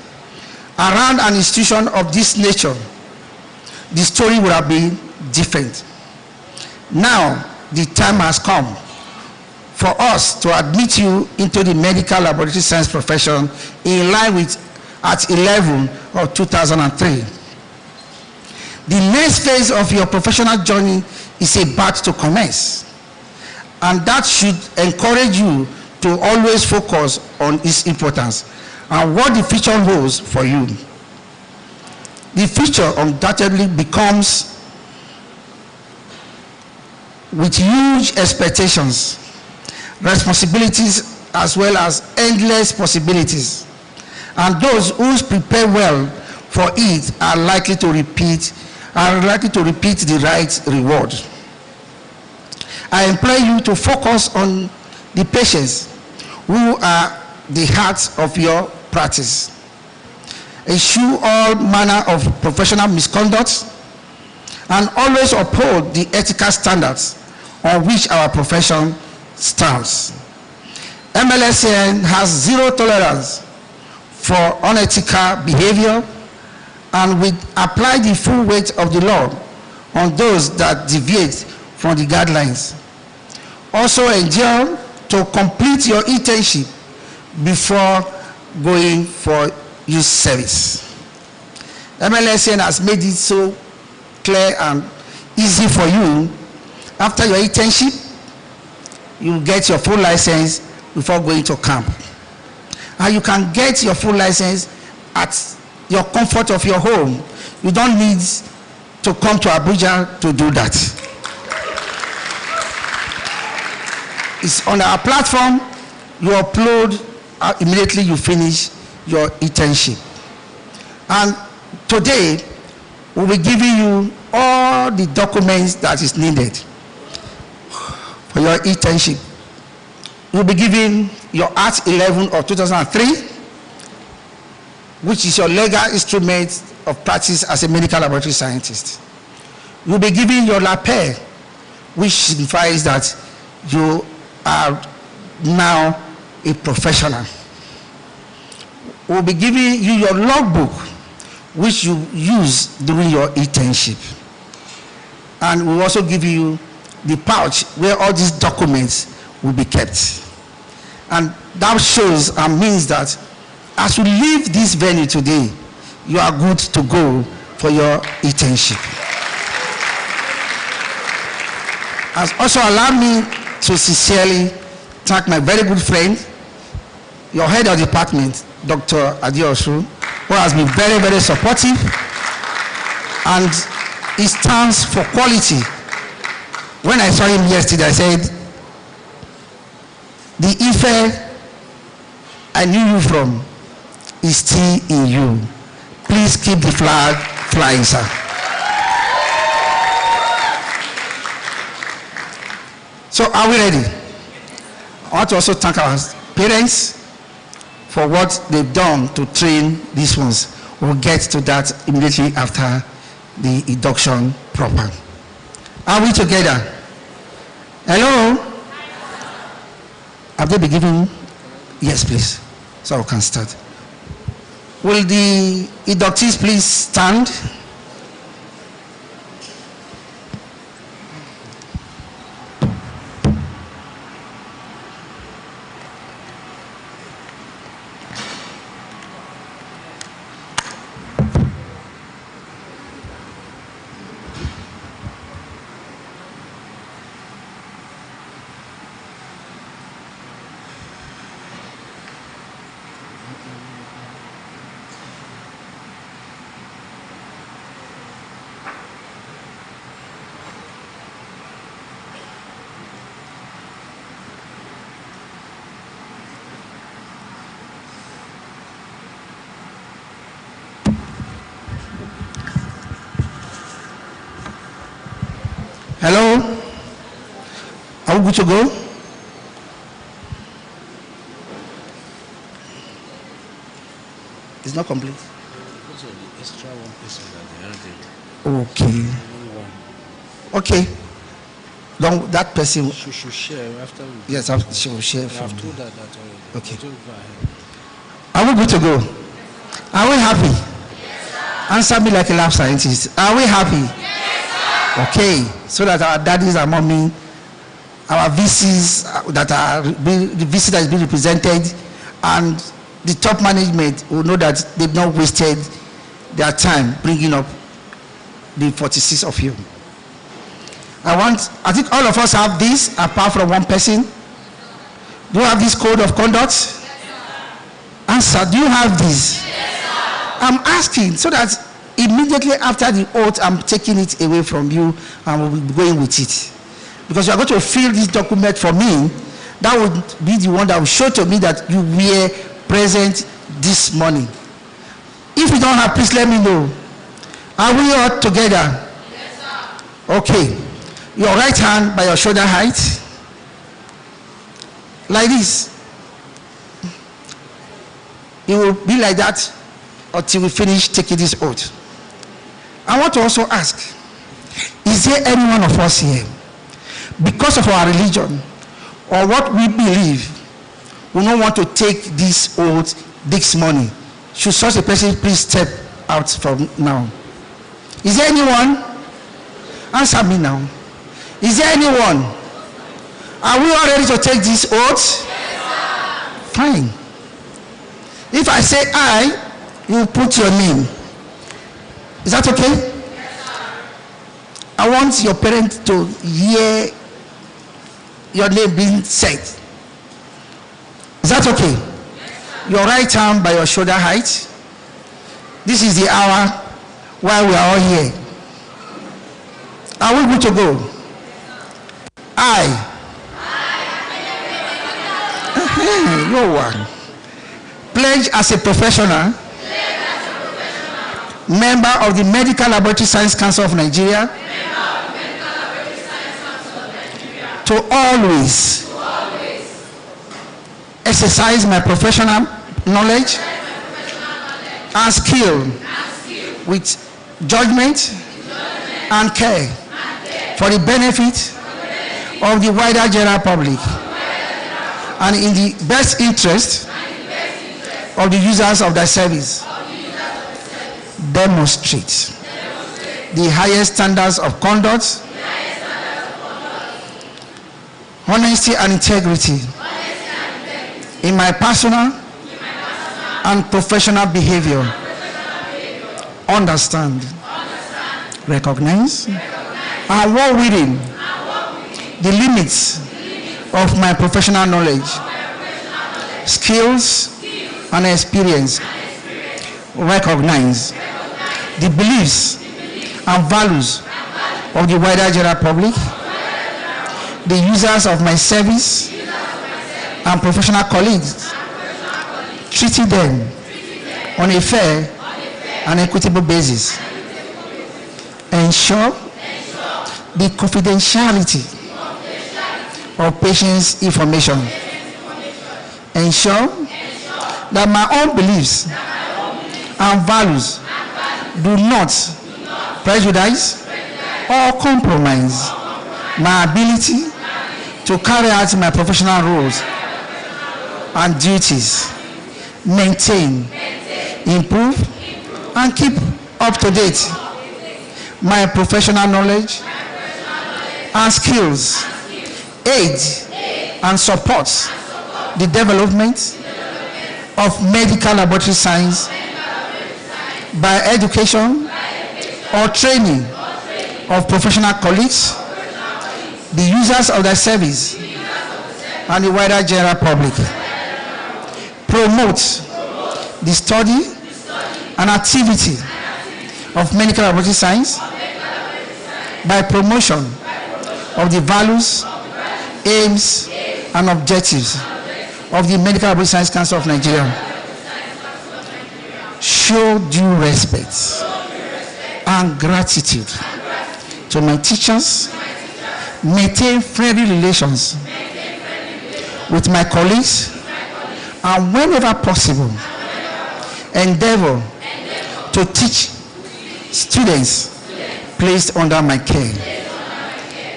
around an institution of this nature, the story would have been different. Now, the time has come for us to admit you into the medical laboratory science profession in line with Act 11 of 2003. The next phase of your professional journey is about to commence, and that should encourage you to always focus on its importance and what the future holds for you. The future undoubtedly becomes with huge expectations, responsibilities, as well as endless possibilities. And those who prepare well for it are likely to repeat the right reward. I implore you to focus on the patients who are the heart of your practice. Eschew all manner of professional misconduct and always uphold the ethical standards on which our profession stands. MLSCN has zero tolerance for unethical behavior and will apply the full weight of the law on those that deviate from the guidelines. Also endure to complete your internship before going for youth service. MLSCN has made it so clear and easy for you After your internship, you get your full license before going to camp. And you can get your full license at your comfort of your home. You don't need to come to Abuja to do that. It's on our platform. You upload immediately you finish your internship. And today, we'll be giving you all the documents that is needed for your internship. You'll be given your Act 11 of 2003, which is your legal instrument of practice as a medical laboratory scientist. You'll be given your LAPER, which signifies that you are now a professional. We'll be giving you your logbook, which you use during your internship. And we'll also give you the pouch where all these documents will be kept. And that shows and means that as you leave this venue today, you are good to go for your internship. As also allow me to sincerely thank my very good friend, your head of department, Dr. Adiosu, who has been very, very supportive, and he stands for quality. When I saw him yesterday, I said, the Ife I knew you from is still in you. Please keep the flag flying, sir. So are we ready? I want to also thank our parents for what they've done to train these ones. We'll get to that immediately after the induction proper. Are we together? Hello? Have they been given? Yes, please. So we can start. Will the inductees please stand? Hello? Are we good to go? It's not complete. Okay. Okay. Then that person. She should share after we. Yes, she will share. I've told her that already. Okay. Are we good to go? Are we happy? Yes, sir. Answer me like a lab scientist. Are we happy? Yes, sir. Okay. So that our daddies and mommy, our VCs that are the VC that is being represented, and the top management will know that they've not wasted their time bringing up the 46 of you. I think all of us have this, apart from one person. Do you have this code of conduct? Yes, answer, do you have this? Yes, I'm asking so that immediately after the oath, I'm taking it away from you and we'll be going with it. Because you are going to fill this document for me, that would be the one that will show to me that you were present this morning. If you don't have, please let me know. Are we all together? Yes, sir. Okay. Your right hand by your shoulder height. Like this. It will be like that until we finish taking this oath. I want to also ask, is there any one of us here, because of our religion or what we believe, we don't want to take this oath this morning? Should such a person please step out from now? Is there anyone? Answer me now. Is there anyone? Are we all ready to take this oath? Yes, fine. If I say I, you put your name. Is that okay? Yes, I I want your parents to hear your name being said. Is that okay? Your right arm by your shoulder height. This is the hour while we are all here. Are we good to go? I. No one. Pledge as a professional, member of the Medical Laboratory Science Council of Nigeria, to always exercise my professional knowledge and skill with judgment and care for the benefit of the wider general public and in the best interest of the users of the service. Demonstrate the highest standards of conduct, honesty and integrity in my personal and professional behavior. Understand, recognize, and work within the limits of my professional knowledge, skills, and experience. Recognize the beliefs and values of the wider general public, the users of my service, and professional colleagues, treating them on a fair and equitable basis. Ensure the confidentiality of patients' information. Ensure that my own beliefs and values do not prejudice or compromise my ability to carry out my professional roles and duties. Maintain, improve, and keep up to date my professional knowledge and skills. Aid and support the development of medical laboratory science by education or training of professional colleagues, the users of the service, and the wider general public. Promote the study and activity of medical laboratory science by promotion of the values, aims, and objectives of the Medical Laboratory Science Council of Nigeria. Show due respect and gratitude to my teachers. Maintain friendly relations with my colleagues, and whenever possible, endeavor to teach students placed under my care.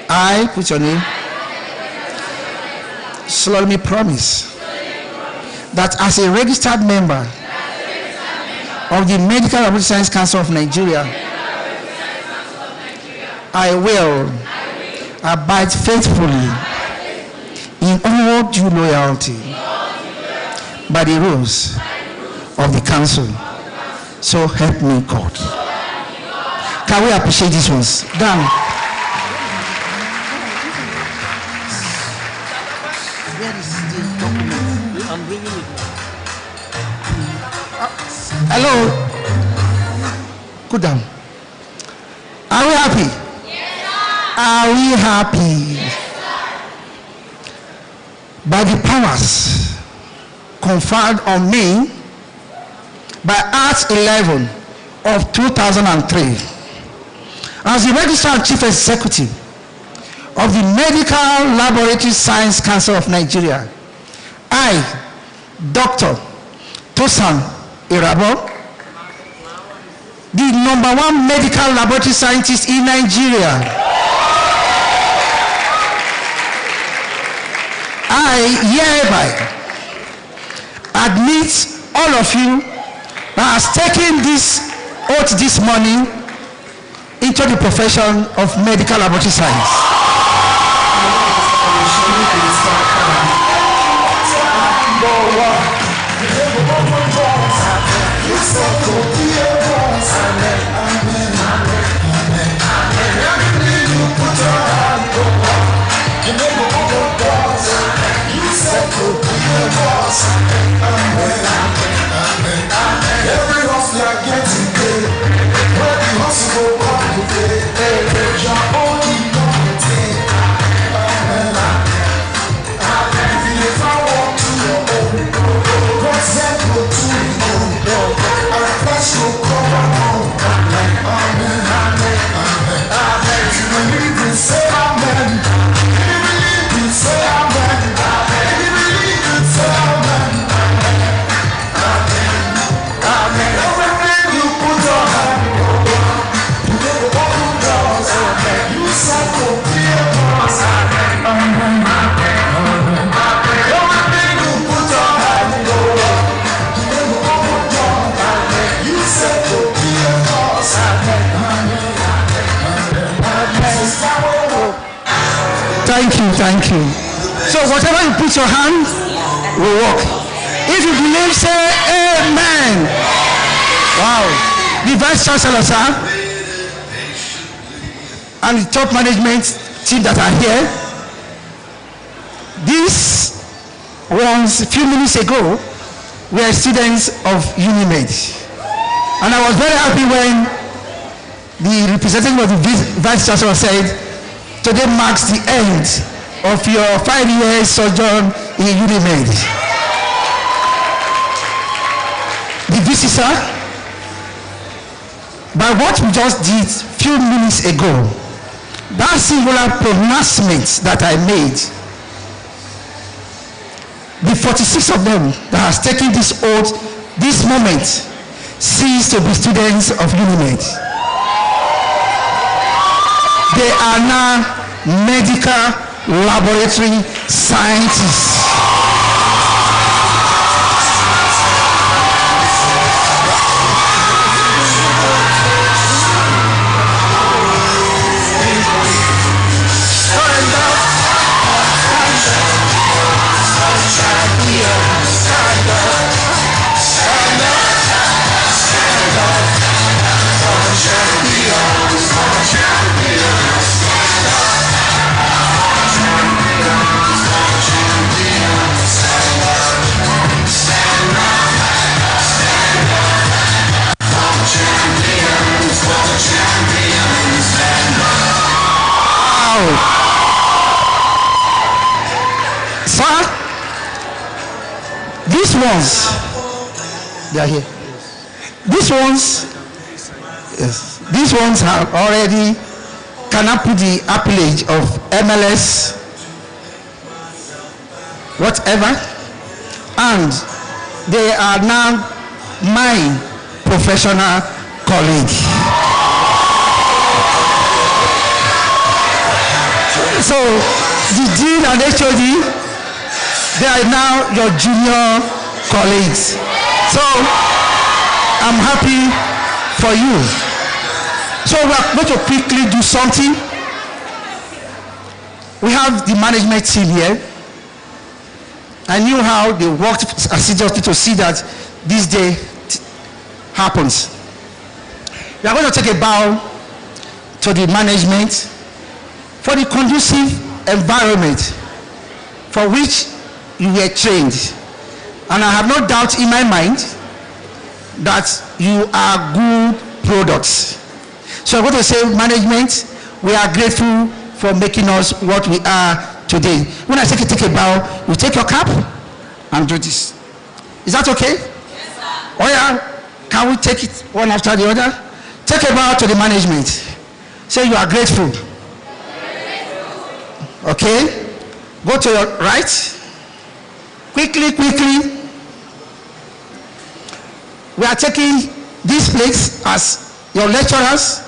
I, put your name, solemnly promise that as a registered member of the Medical Laboratory Science Council of Nigeria, I will abide faithfully in all due loyalty by the rules of the council. So help me God. Can we appreciate these ones? Done. Where is the document? I'm bringing it. Hello. Go down. Are we happy? Yes, sir. Are we happy? Yes, sir. By the powers conferred on me by Act 11 of 2003, as the Registrar and Chief Executive of the Medical Laboratory Science Council of Nigeria, I, Dr. Tosan Irabo, the #1 medical laboratory scientist in Nigeria, I hereby admit all of you that has taken this oath this morning into the profession of medical laboratory science. Thank you. So whatever you put your hand will work. If you believe, say amen. Wow. The Vice Chancellor, sir, and the top management team that are here, these ones a few minutes ago were students of UNIMED. And I was very happy when the representative of the Vice Chancellor said, today marks the end of your 5-year sojourn in UNIMED. The visitor, by what we just did few minutes ago, that singular pronouncement that I made, the 46 of them that has taken this oath, this moment, cease to be students of UNIMED. They are now medical laboratory scientists. Sir, these ones, they are here. These ones, yes, these ones have already cannot put the appellage of MLS, whatever, and they are now my professional colleague. So the dean and HOD, they are now your junior colleagues. So I'm happy for you. So we are going to quickly do something. We have the management team here. I knew how they worked assiduously to see that this day happens. We are going to take a bow to the management for the conducive environment for which you were trained. And I have no doubt in my mind that you are good products. So I'm going to say, management, we are grateful for making us what we are today. When I say take a bow, you take your cap and do this. Is that okay? Yes, sir. Oh yeah, can we take it one after the other? Take a bow to the management. Say you are grateful. Okay? Go to your right. Quickly. We are taking this place as your lecturers,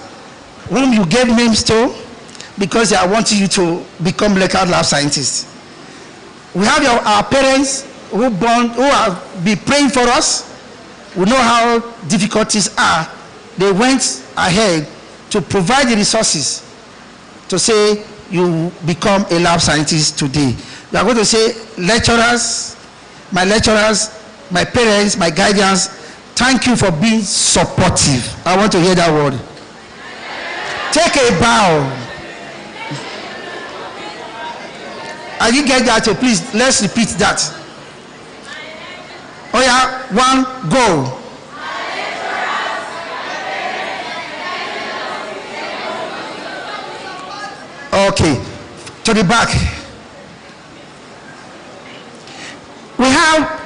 whom you gave names to, because they are wanting you to become molecular lab scientists. We have our parents who have been praying for us. We know how difficulties are. They went ahead to provide the resources to say you become a lab scientist today. We are going to say, lecturers, my parents, my guardians, thank you for being supportive. I want to hear that word. Take a bow. I didn't get that, so please, let's repeat that. Oh yeah, 1, go. Okay, to the back. We have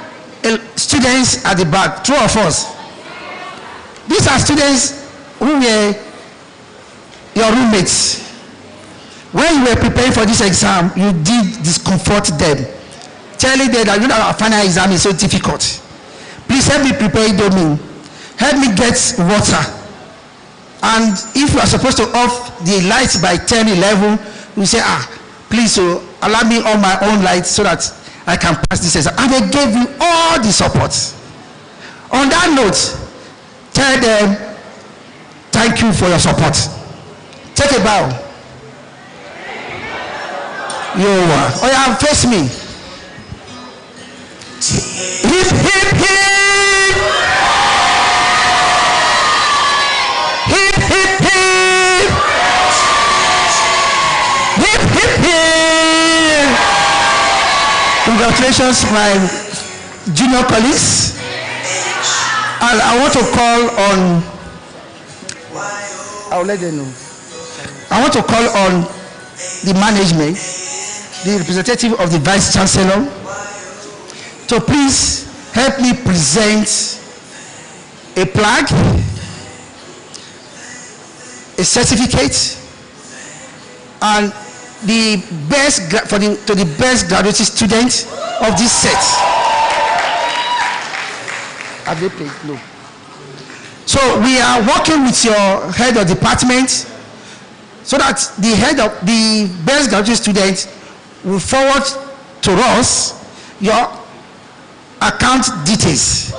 students at the back, 2 of us. These are students who were your roommates. When you were preparing for this exam, you did discomfort them, telling them that you know our final exam is so difficult. Please help me prepare Indomie. Help me get water. And if you are supposed to off the lights by 10, 11, you say, please allow me on my own light so that I can pass this exam. And they gave you all the support. On that note, tell them, thank you for your support. Take a bow. Oh yeah, face me. Hip, hip, hip. Hip, hip, hip. Hip, hip, hip. Congratulations, my junior colleagues. And I want to call on, I'll let them know. I want to call on the management, the representative of the Vice Chancellor, to please help me present a plaque, a certificate, and the best to the best graduate student of this set. Have they paid? No. So we are working with your head of department so that the head of the best graduate student will forward to us your account details.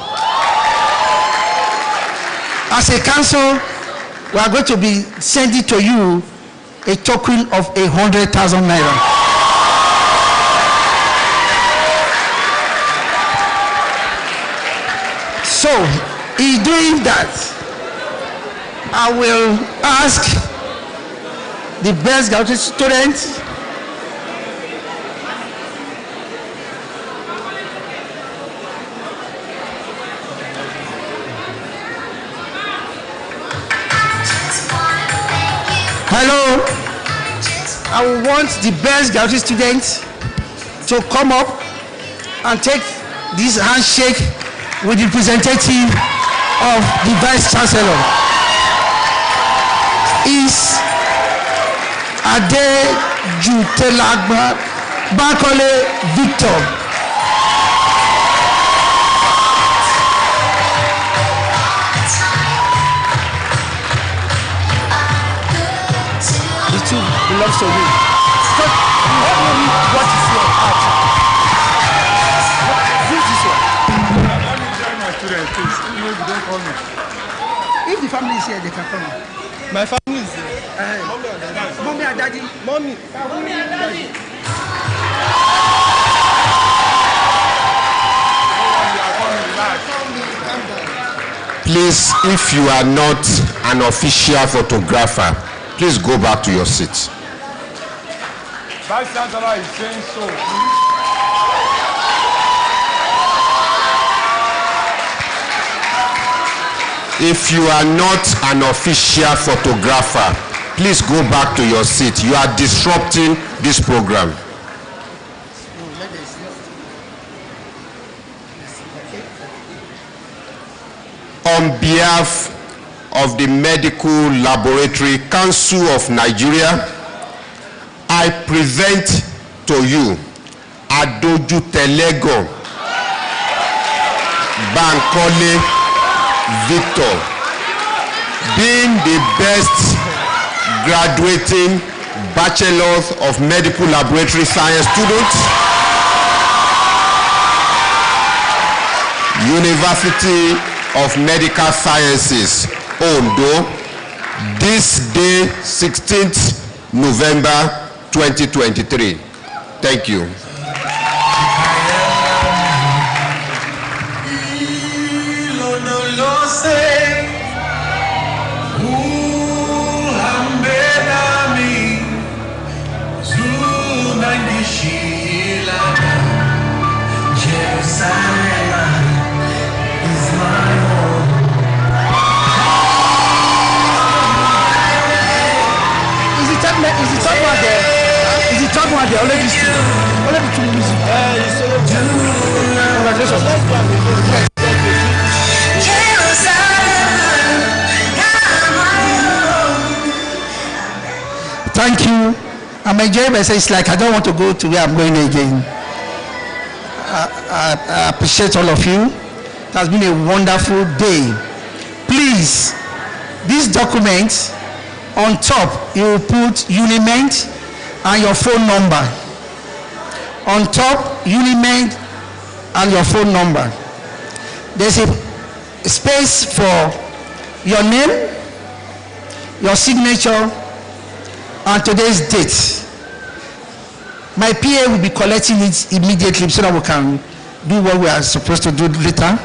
As a council, we are going to be sending to you a token of 100,000 naira. So, in doing that, I will ask the best graduate students hello, I will want the best graduate students to come up and take this handshake with the representative of the Vice Chancellor. Is Adejutelagba Bankole Victor. The two belongs to you. So, what is your heart? Who's this one? Please, don't call me. If the family is here, they can come. My family is here. Mommy and daddy. Mommy. Mommy and daddy. Please, if you are not an official photographer, please go back to your seat. Vice Chancellor is saying so. If you are not an official photographer, please go back to your seat. You are disrupting this program. On behalf of the Medical Laboratory Council of Nigeria, I present to you Adejutelagba Bankole Victor, being the best graduating Bachelor of Medical Laboratory Science student, University of Medical Sciences, Ondo, this day, 16th November 2023. Thank you. Is the third one there? Only these two. Only the two music. Thank you. I'm enjoying myself. It's like I don't want to go to where I'm going again. I appreciate all of you. It has been a wonderful day. Please, this document, on top, you will put Uniment and your phone number. On top, Uniment and your phone number. There's a space for your name, your signature, and today's date. My PA will be collecting it immediately so that we can do what we are supposed to do later.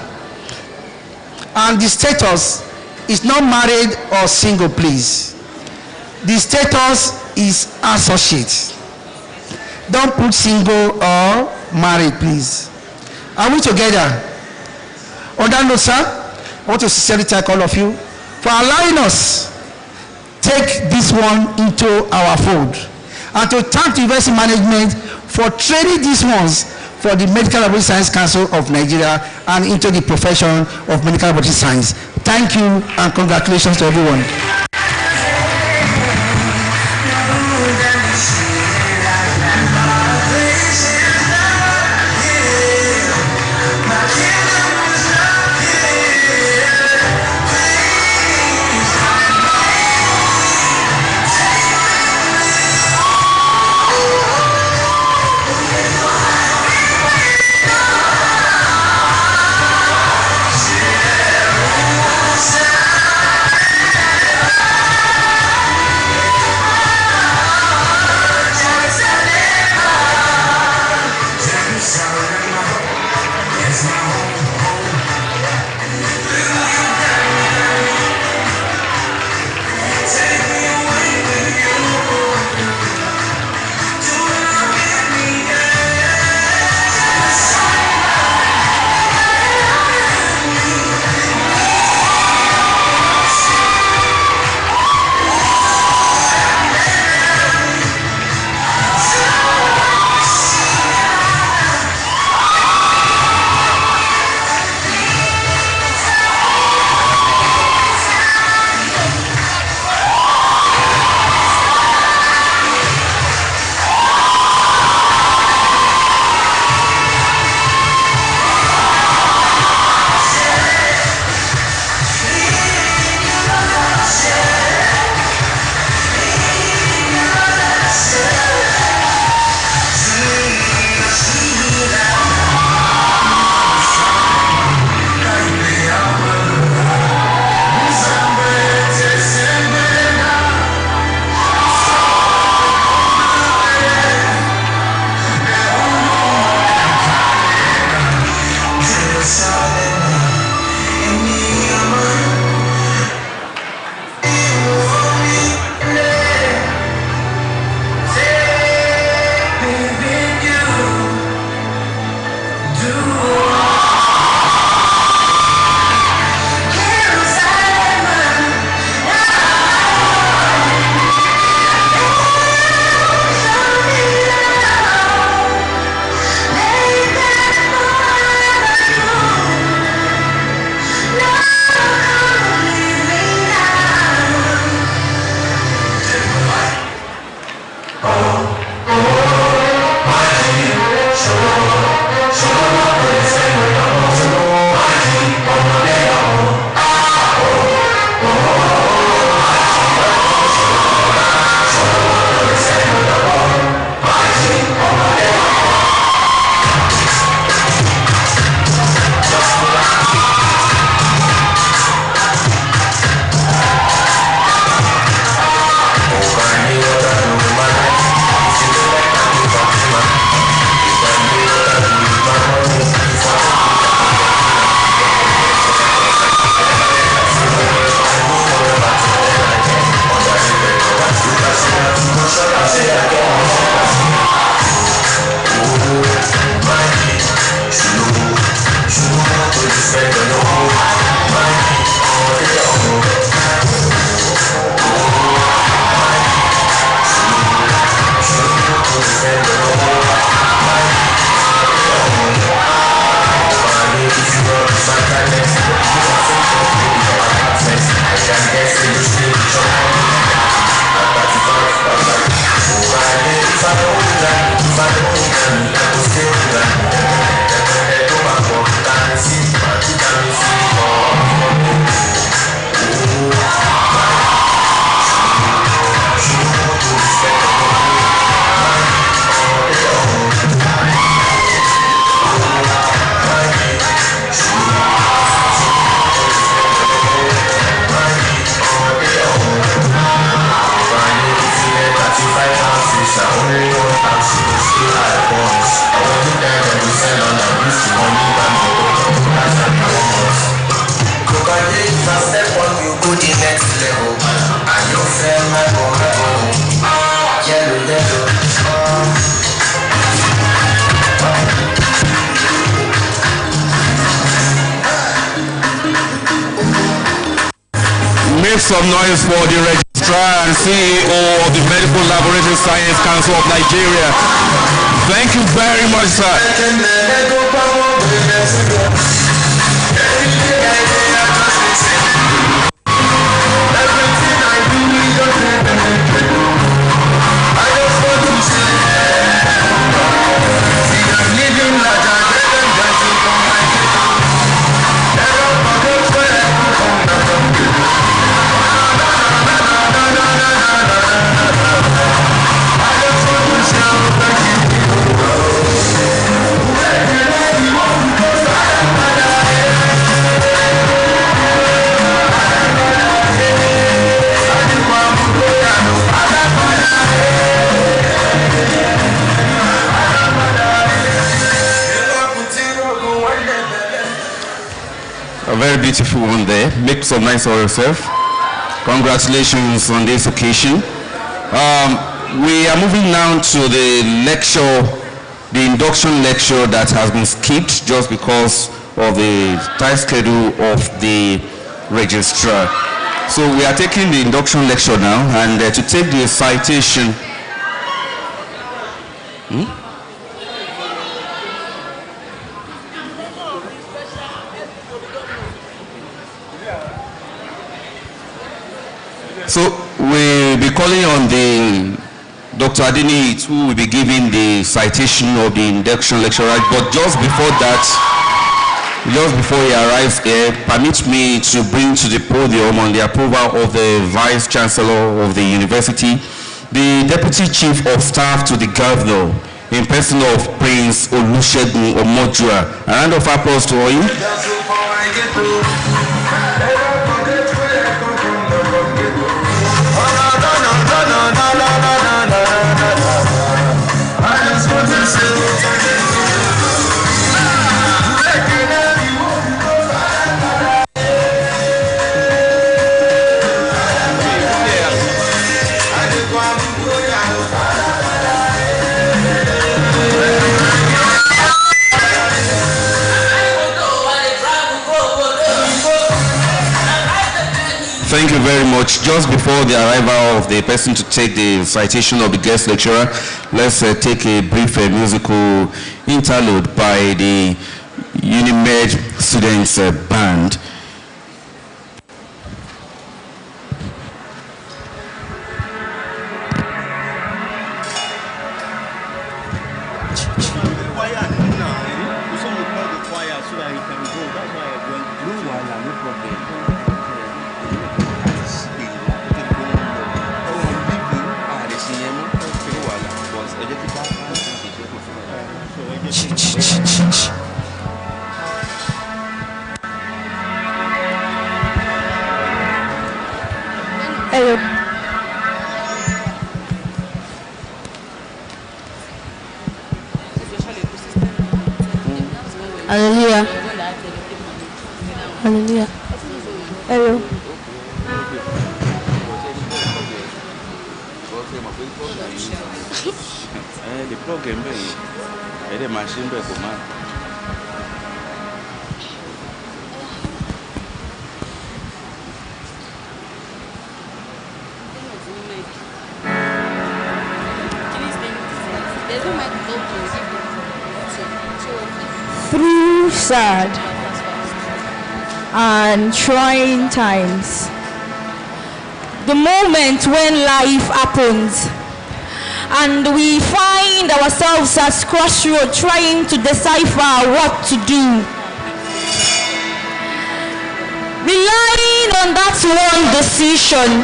And the status is not married or single, please. The status is associate. Don't put single or married, please. Are we together? On that note, sir, I want to sincerely thank all of you for allowing us take this one into our fold, and to thank the university management for training these ones for the Medical Laboratory Science Council of Nigeria and into the profession of medical laboratory science. Thank you and congratulations to everyone. some noise for the Registrar and CEO of the Medical Laboratory Science Council of Nigeria. Thank you very much, sir. A very beautiful one there. Make some nice for yourself. Congratulations on this occasion. We are moving now to the lecture, the induction lecture that has been skipped just because of the tight schedule of the registrar. So we are taking the induction lecture now, and to take the citation. So we'll be calling on the Dr. Adini, who will be giving the citation of the induction lecturer. But just before that, just before he arrives here, permit me to bring to the podium, on the approval of the Vice Chancellor of the University, the Deputy Chief of Staff to the Governor, in person of Prince Olusegun Omojua. A round of applause to him. Thank you very much. Just before the arrival of the person to take the citation of the guest lecturer, let's take a brief musical interlude by the Unimed Students Band. Hallelujah. Hallelujah. Hello. The program the machine Through sad and trying times, the moment when life happens and we find ourselves at crossroads trying to decipher what to do, relying on that one decision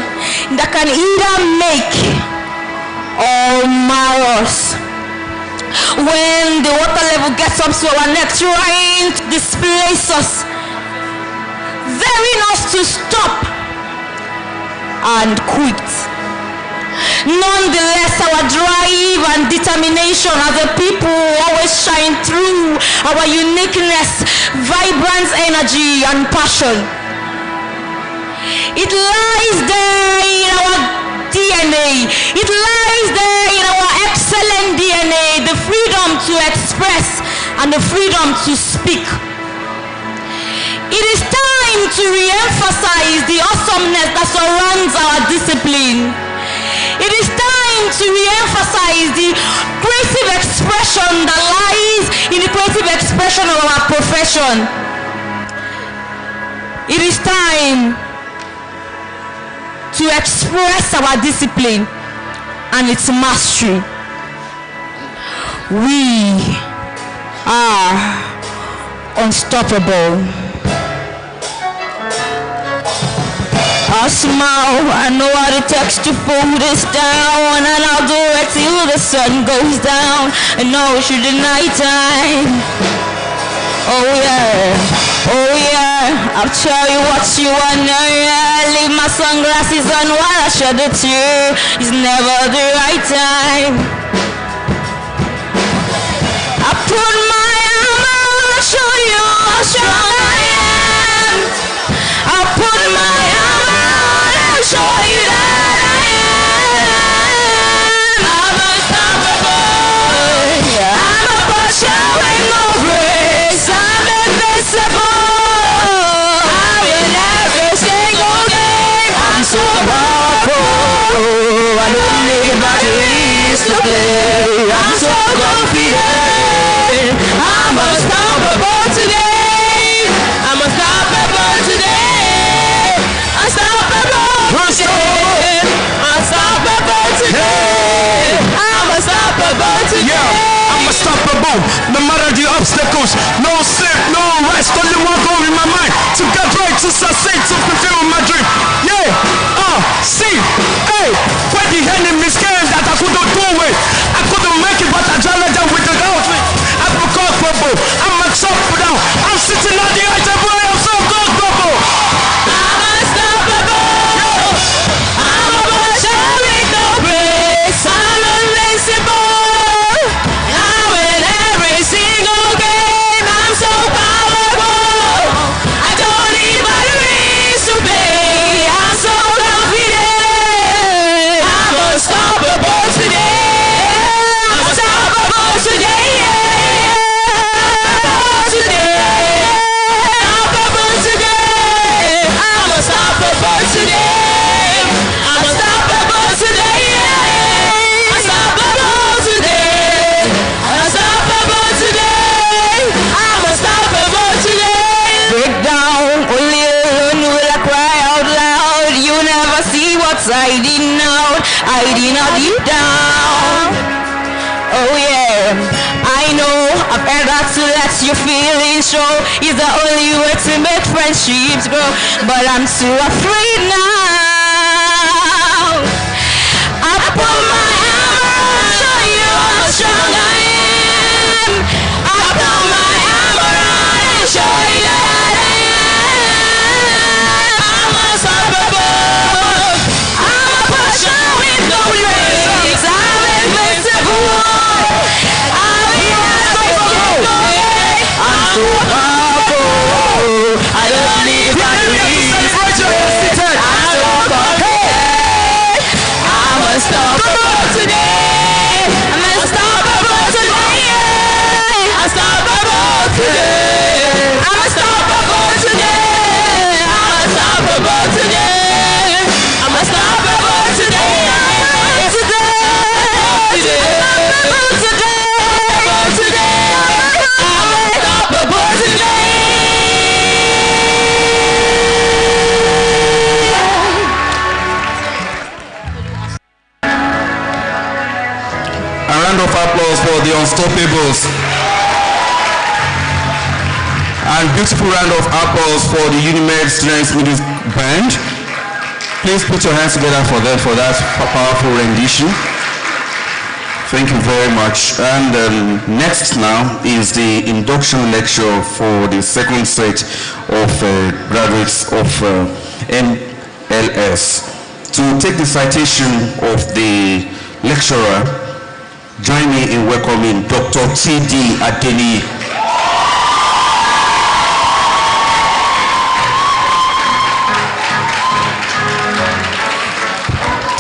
that can either make or mar us. When the water level gets up to our neck, trying to displace us, daring us to stop and quit. Nonetheless, our drive and determination as a people always shine through our uniqueness, vibrant energy and passion. It lies there in our DNA. It lies there in our excellent DNA, the freedom to express and the freedom to speak. It is time time to re-emphasize the awesomeness that surrounds our discipline. It is time to re-emphasize the creative expression that lies in the creative expression of our profession. It is time to express our discipline and its mastery. We are unstoppable. I'll smile, I know what it takes to pull this down, and I'll do it till the sun goes down, and no, it should be night time. Oh yeah, I'll tell you what you wanna hear. Leave my sunglasses on while I shed a tear. It's never the right time. I put my arm out, I'll show you how strong I am. I'll put my arm out, I'll show you that I am. I'm unstoppable. I'm a Bachelor with no grace. I'm invincible. I win every single game. I'm so powerful. I don't need batteries to play. I'm so confident. I'm unstoppable today. I'm unstoppable today. Unstoppable today. Unstoppable today. I'm unstoppable today. Yeah, I'm unstoppable. No matter the obstacles, no sleep, no rest. Only one goal in my mind: to get right, to succeed, to fulfill my dream. Yeah, see, hey, when the enemy scared that I couldn't do it, I couldn't make it, but I challenged them with the outfit. I'm unstoppable. I'm unstoppable. I'm sitting on the edge of where I'm so comfortable. I'm unstoppable. I'm a Bachelor with no grace. I'm invincible. I win every single game. I'm so powerful. I don't need batteries to play. I'm so confident. I'm unstoppable today. I'm unstoppable today. Hiding out deep down. Oh yeah, I know I've heard that to let your feelings show is the only way to make friendships grow, but I'm too afraid now. I put my hammer on, show you how strong I am. I put my hammer on and show you that I am. I'm unstoppable. I'm a Bachelor with no grace. I'm invincible. I'm so powerful. I don't need batteries. I'm so confident. I'm unstoppable today. I'm unstoppable today. Unstoppable today. I'm unstoppable today. I'm unstoppable today. I'm unstoppable today. A round of applause for the Unstoppables. And beautiful round of applause for the Unimed Students Music Band. Please put your hands together for them for that powerful rendition. Thank you very much. And next now is the induction lecture for the second set of graduates of NLS. To take the citation of the lecturer, join me in welcoming Dr. T.D. Adeni.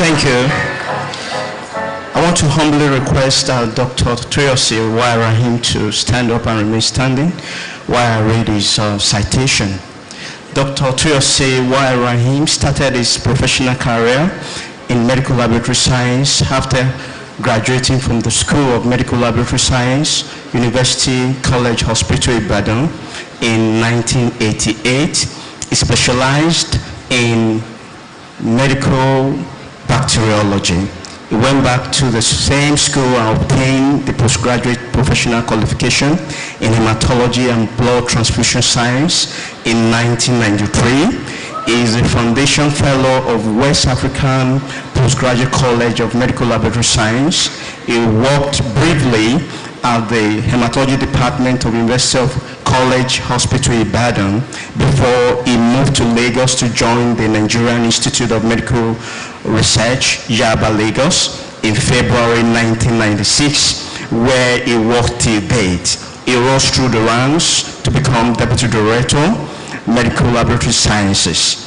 Thank you. I want to humbly request Dr. Toyosi Wairahim to stand up and remain standing while I read his citation. Dr. Tuyose Y. Rahim started his professional career in medical laboratory science after graduating from the School of Medical Laboratory Science, University College Hospital Ibadan in 1988. He specialized in medical bacteriology. He went back to the same school and obtained the postgraduate professional qualification in hematology and blood transfusion science in 1993. He is a Foundation Fellow of West African Postgraduate College of Medical Laboratory Science. He worked briefly at the Hematology Department of University of College Hospital Ibadan before he moved to Lagos to join the Nigerian Institute of Medical Research, Yaba, Lagos, in February 1996, where he worked till date. He rose through the ranks to become Deputy Director, Medical Laboratory Sciences.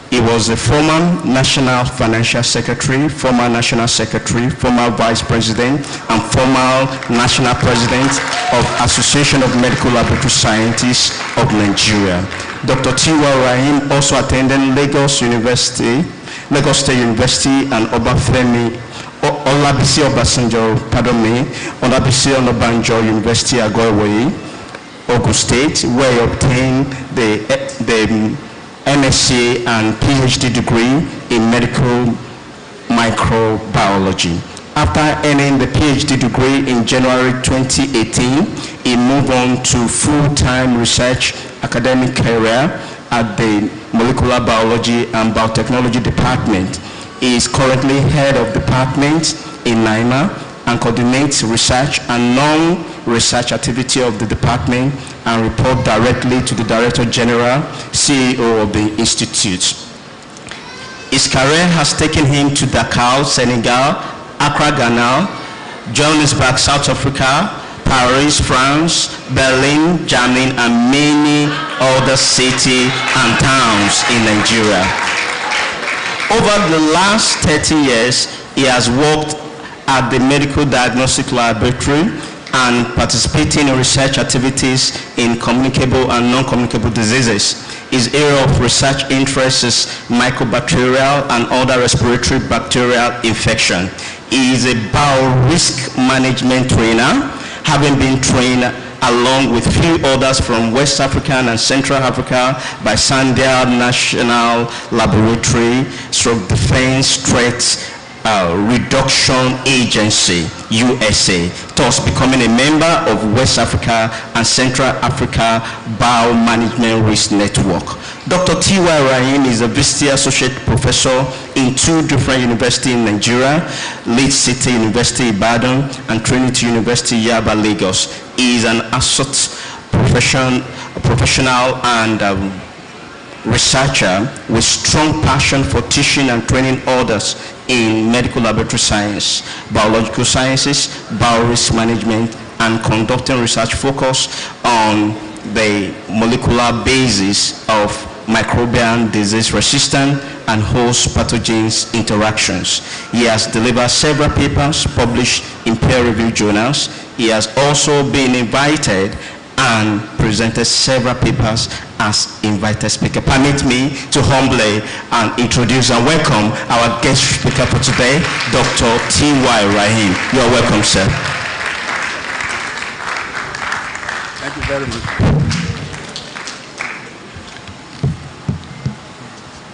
He was a former National Financial Secretary, former National Secretary, former Vice President, and former National President of Association of Medical Laboratory Scientists of Nigeria. Dr. T.Y. Rahim also attended Lagos State University and Olabisi Obasanjo, Olabisi Onabanjo University, Agoiwoye, Ogun State, where he obtained the MSc and PhD degree in medical microbiology. After earning the PhD degree in January 2018, he moved on to full-time research academic career at the Molecular Biology and Biotechnology Department. He is currently head of department in NIMA and coordinates research and non-research activity of the department and report directly to the Director General, CEO of the Institute. His career has taken him to Dakar, Senegal, Accra, Ghana, Johannesburg, South Africa, Paris, France, Berlin, Germany, and many other cities and towns in Nigeria. Over the last 30 years, he has worked at the Medical Diagnostic Laboratory and participating in research activities in communicable and non-communicable diseases. His area of research interest is mycobacterial and other respiratory bacterial infection. He is a bio-risk management trainer, having been trained along with few others from West African and Central Africa by Sandia National Laboratory, Defense Threats Reduction Agency, USA, thus becoming a member of West Africa and Central Africa Biomanagement Risk Network. Dr. T.Y. Rahim is a visiting associate professor in 2 different universities in Nigeria, Leeds City University, Ibadan, and Trinity University, Yaba, Lagos. He is an associate professional and researcher with strong passion for teaching and training others in medical laboratory science, biological sciences, biorisk management, and conducting research focused on the molecular basis of microbial disease resistant and host pathogens interactions. He has delivered several papers published in peer-reviewed journals. He has also been invited and presented several papers as invited speaker. Permit me to humbly introduce and welcome our guest speaker for today, Dr. T.Y. Rahim. You are welcome, sir. Thank you very much.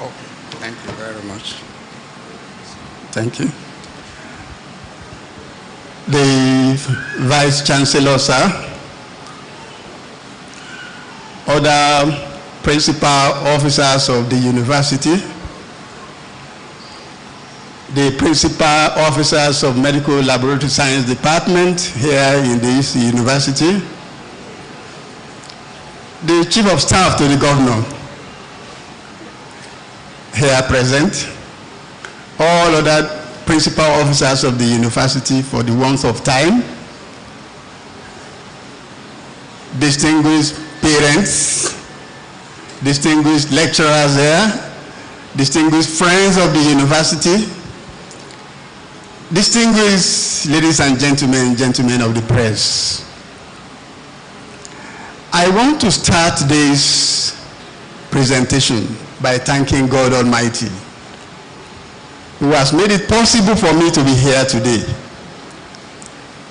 Okay, thank you very much. Thank you. The Vice Chancellor, sir, other principal officers of the university, the principal officers of Medical Laboratory Science Department here in this university, the Chief of Staff to the Governor here present, all other principal officers of the university for the warmth of time, distinguished parents, distinguished lecturers there, distinguished friends of the university, distinguished ladies and gentlemen of the press. I want to start this presentation by thanking God Almighty, who has made it possible for me to be here today.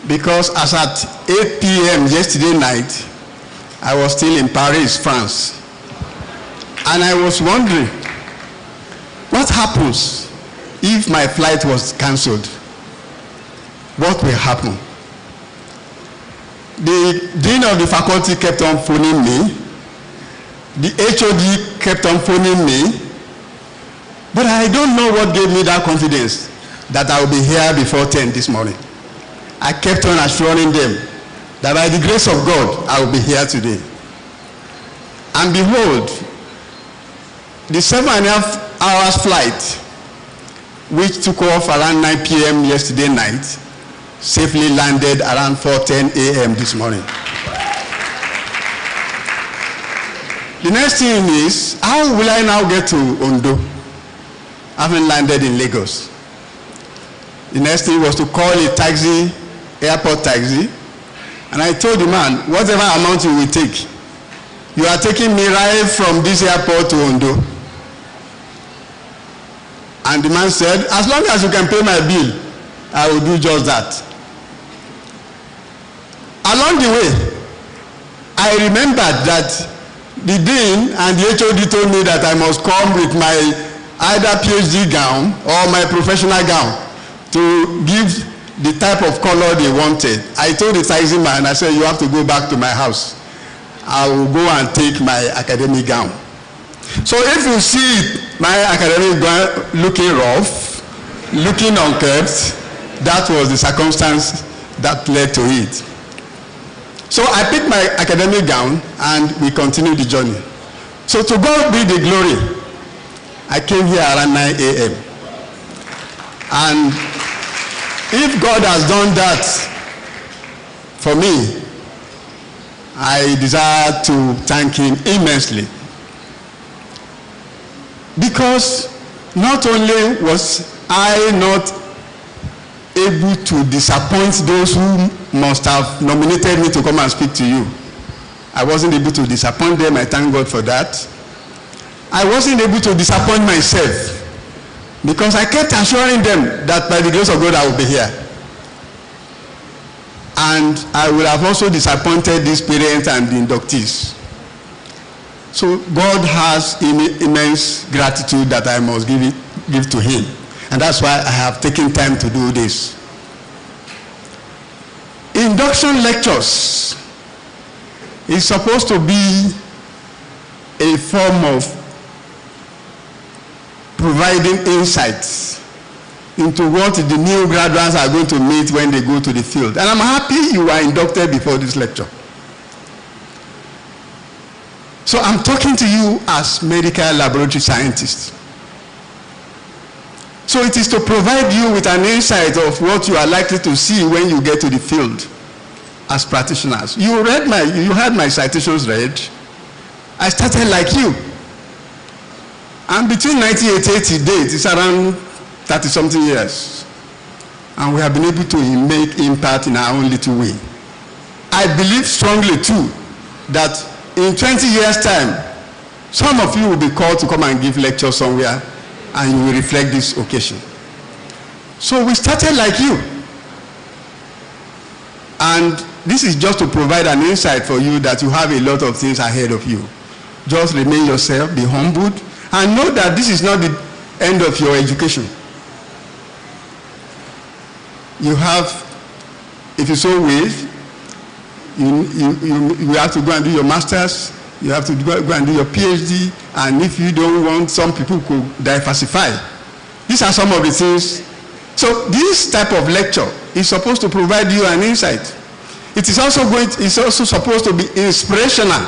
Because as at 8 p.m. yesterday night, I was still in Paris, France. And I was wondering, what happens if my flight was cancelled? What will happen? The dean of the faculty kept on phoning me. The HOD kept on phoning me. But I don't know what gave me that confidence that I will be here before 10 this morning. I kept on assuring them that by the grace of God, I will be here today. And behold, the 7.5 hours flight, which took off around 9 p.m. yesterday night, safely landed around 4:10 a.m. this morning. The next thing is, how will I now get to Ondo, having landed in Lagos? The next thing was to call a taxi, airport taxi, and I told the man, whatever amount you will take, you are taking me right from this airport to Ondo. And the man said, as long as you can pay my bill, I will do just that. Along the way, I remembered that the dean and the HOD told me that I must come with my either PhD gown or my professional gown to give the type of color they wanted. I told the taxi man, I said, you have to go back to my house. I will go and take my academic gown. So if you see my academic gown looking rough, looking unkempt, that was the circumstance that led to it. So I picked my academic gown and we continued the journey. So to God be the glory. I came here around 9 a.m. And if God has done that for me, I desire to thank him immensely. Because not only was I not able to disappoint those who must have nominated me to come and speak to you, I wasn't able to disappoint them. I thank God for that. I wasn't able to disappoint myself because I kept assuring them that by the grace of God I will be here. And I would have also disappointed these parents and the inductees. So God has immense gratitude that I must give to him. And that's why I have taken time to do this. Induction lectures is supposed to be a form of providing insights into what the new graduates are going to meet when they go to the field. And I'm happy you are inducted before this lecture. So I'm talking to you as medical laboratory scientists. So it is to provide you with an insight of what you are likely to see when you get to the field as practitioners. You had my citations read. I started like you. And between 1988 to date, it's around 30-something years. And we have been able to make impact in our own little way. I believe strongly too that in 20 years' time, some of you will be called to come and give lectures somewhere and you will reflect this occasion. So we started like you. And this is just to provide an insight for you that you have a lot of things ahead of you. Just remain yourself, be humbled, and know that this is not the end of your education. You have, if you so wish, you have to go and do your master's, you have to go and do your PhD, and if you don't want, some people could diversify. These are some of the things. So this type of lecture is supposed to provide you an insight. It is also supposed to be inspirational,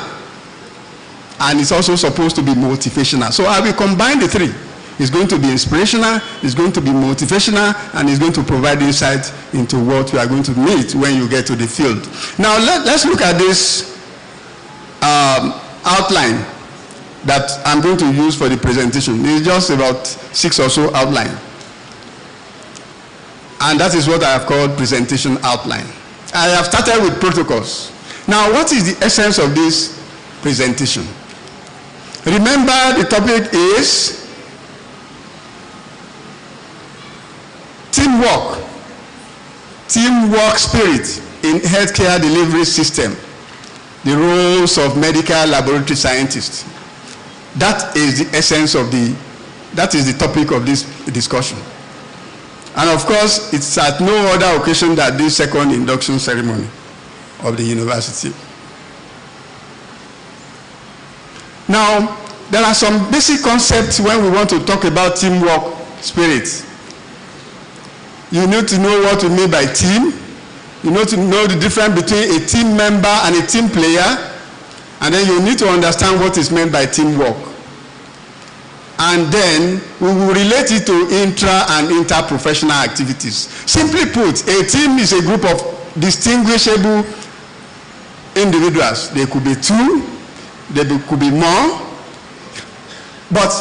and it's also supposed to be motivational. So I will combine the three. It's going to be inspirational, it's going to be motivational, and it's going to provide insight into what we are going to meet when you get to the field. Now let's look at this outline that I'm going to use for the presentation. It's just about 6 or so outline. And that is what I have called presentation outline. I have started with protocols. Now, what is the essence of this presentation? Remember, the topic is teamwork spirit in healthcare delivery system, the roles of medical laboratory scientists. That is the essence of that is the topic of this discussion. And of course, it's at no other occasion than this second induction ceremony of the university. Now, there are some basic concepts when we want to talk about teamwork spirit. You need to know what we mean by team. You need to know the difference between a team member and a team player. And then you need to understand what is meant by teamwork. And then we will relate it to intra and interprofessional activities. Simply put, a team is a group of distinguishable individuals. They could be two, they could be more, but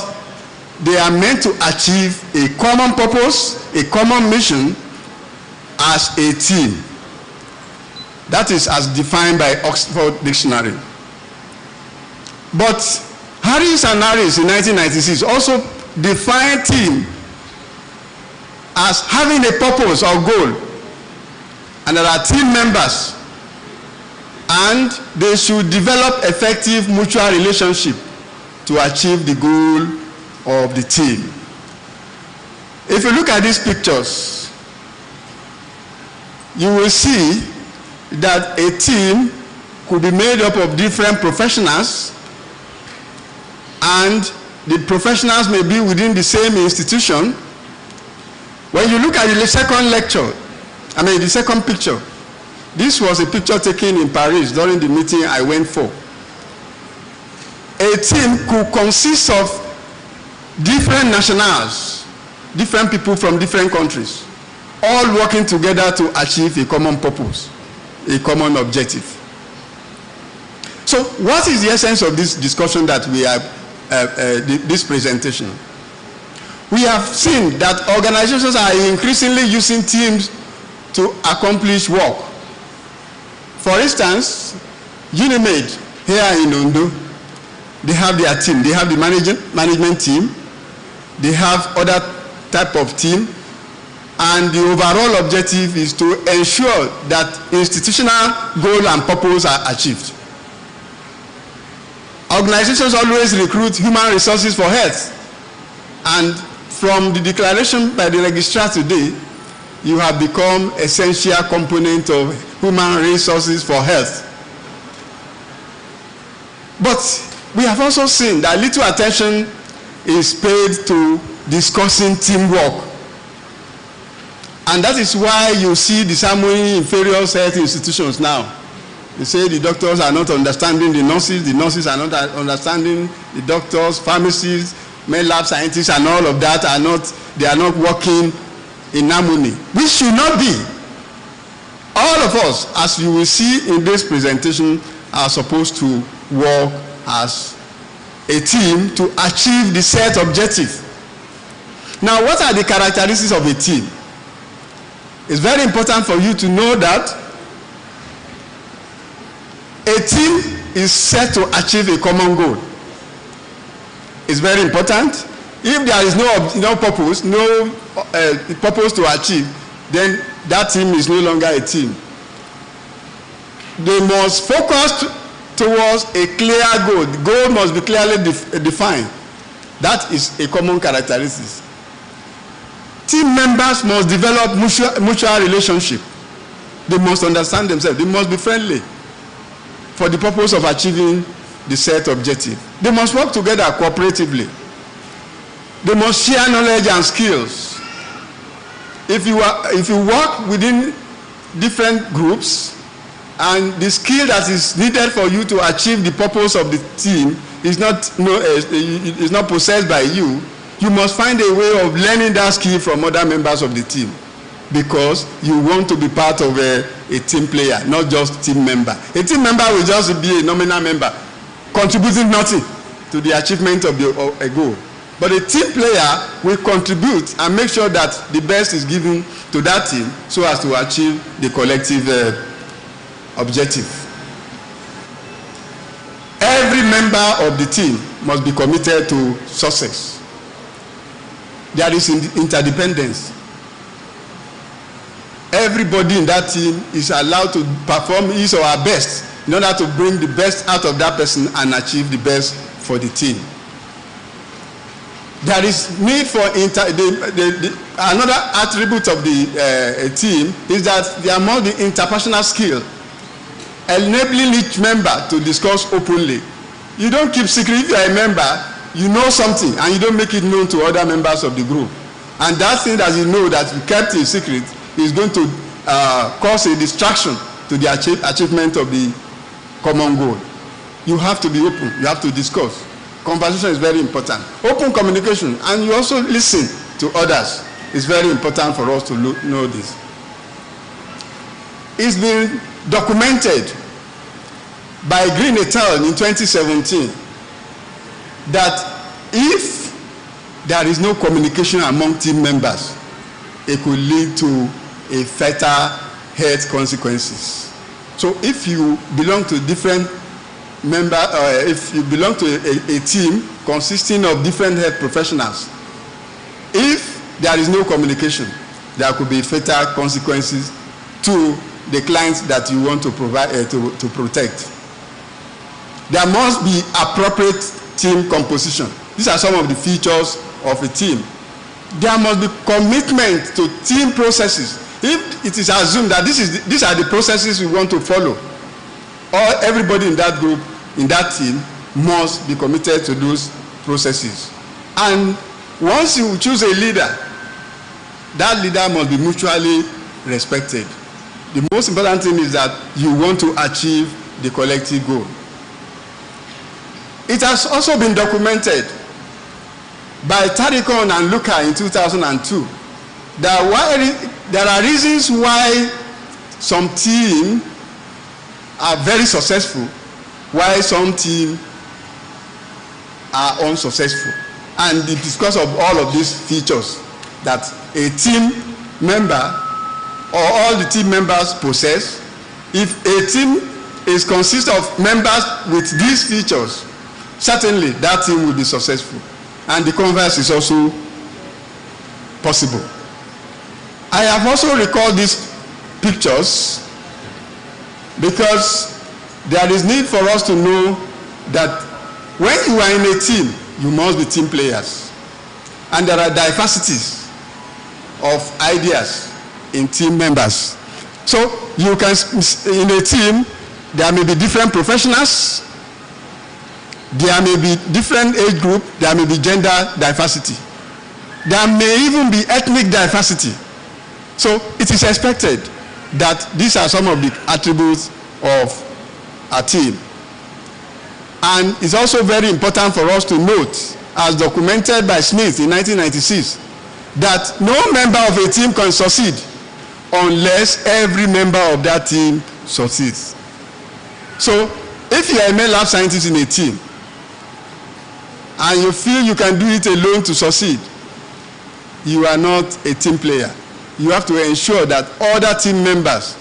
they are meant to achieve a common purpose, a common mission as a team. That is as defined by Oxford Dictionary. But Harris and Harris in 1996 also defined team as having a purpose or goal. And there are team members, and they should develop effective mutual relationship to achieve the goal of the team. If you look at these pictures, you will see that a team could be made up of different professionals, and the professionals may be within the same institution. When you look at the second picture, this was a picture taken in Paris during the meeting I went for. A team could consist of different nationals, different people from different countries, all working together to achieve a common purpose, a common objective. So what is the essence of this discussion that we have, this presentation? We have seen that organizations are increasingly using teams to accomplish work. For instance, Unimed here in Ondo, they have their team. They have the management team. They have other type of team. And the overall objective is to ensure that institutional goal and purpose are achieved. Organizations always recruit human resources for health. And from the declaration by the registrar today, you have become essential component of human resources for health. But we have also seen that little attention is paid to discussing teamwork. And that is why you see disharmony in various health institutions now. They say the doctors are not understanding the nurses are not understanding the doctors, pharmacists, med lab scientists, and all of that are not working in harmony. We should not be. All of us, as you will see in this presentation, are supposed to work as a team to achieve the set objective. Now, what are the characteristics of a team? It's very important for you to know that a team is set to achieve a common goal. It's very important. If there is no purpose, purpose to achieve, then that team is no longer a team. They must focus towards a clear goal. The goal must be clearly defined. That is a common characteristic. Team members must develop mutual relationship. They must understand themselves. They must be friendly for the purpose of achieving the set objective. They must work together cooperatively. They must share knowledge and skills. If you work within different groups and the skill that is needed for you to achieve the purpose of the team is not possessed by you, you must find a way of learning that skill from other members of the team, because you want to be part of a team player, not just team member. A team member will just be a nominal member, contributing nothing to the achievement of a goal. But a team player will contribute and make sure that the best is given to that team so as to achieve the collective objective. Every member of the team must be committed to success. There is interdependence. Everybody in that team is allowed to perform his or her best in order to bring the best out of that person and achieve the best for the team. There is need for another attribute of the team is that there must be interpersonal skill, enabling each member to discuss openly. You don't keep secret. If you are a member, you know something and you don't make it known to other members of the group. And that thing that you know that you kept in secret is going to cause a distraction to the achievement of the common goal. You have to be open. You have to discuss. Conversation is very important. Open communication, and you also listen to others. It's very important for us to know this. It's been documented by Green et al. In 2017 that if there is no communication among team members, it could lead to a fatal health consequences. So if you belong to different if you belong to a team consisting of different health professionals, if there is no communication, there could be fatal consequences to the clients that you want to provide to protect. There must be appropriate team composition. These are some of the features of a team. There must be commitment to team processes. If it is assumed that these are the processes we want to follow, or everybody in that group, in that team, must be committed to those processes. And once you choose a leader, that leader must be mutually respected. The most important thing is that you want to achieve the collective goal. It has also been documented by Tarikon and Luca in 2002 that there are reasons why some teams are very successful, while some teams are unsuccessful. And it is because of all of these features that a team member or all the team members possess. If a team consists of members with these features, certainly that team will be successful. And the converse is also possible. I have also recalled these pictures because there is need for us to know that when you are in a team, you must be team players. And there are diversities of ideas in team members. So you can, in a team, there may be different professionals, there may be different age group, there may be gender diversity. There may even be ethnic diversity. So it is expected that these are some of the attributes of a team. And it's also very important for us to note, as documented by Smith in 1996, that no member of a team can succeed unless every member of that team succeeds. So if you are a male lab scientist in a team and you feel you can do it alone to succeed, you are not a team player. You have to ensure that other team members,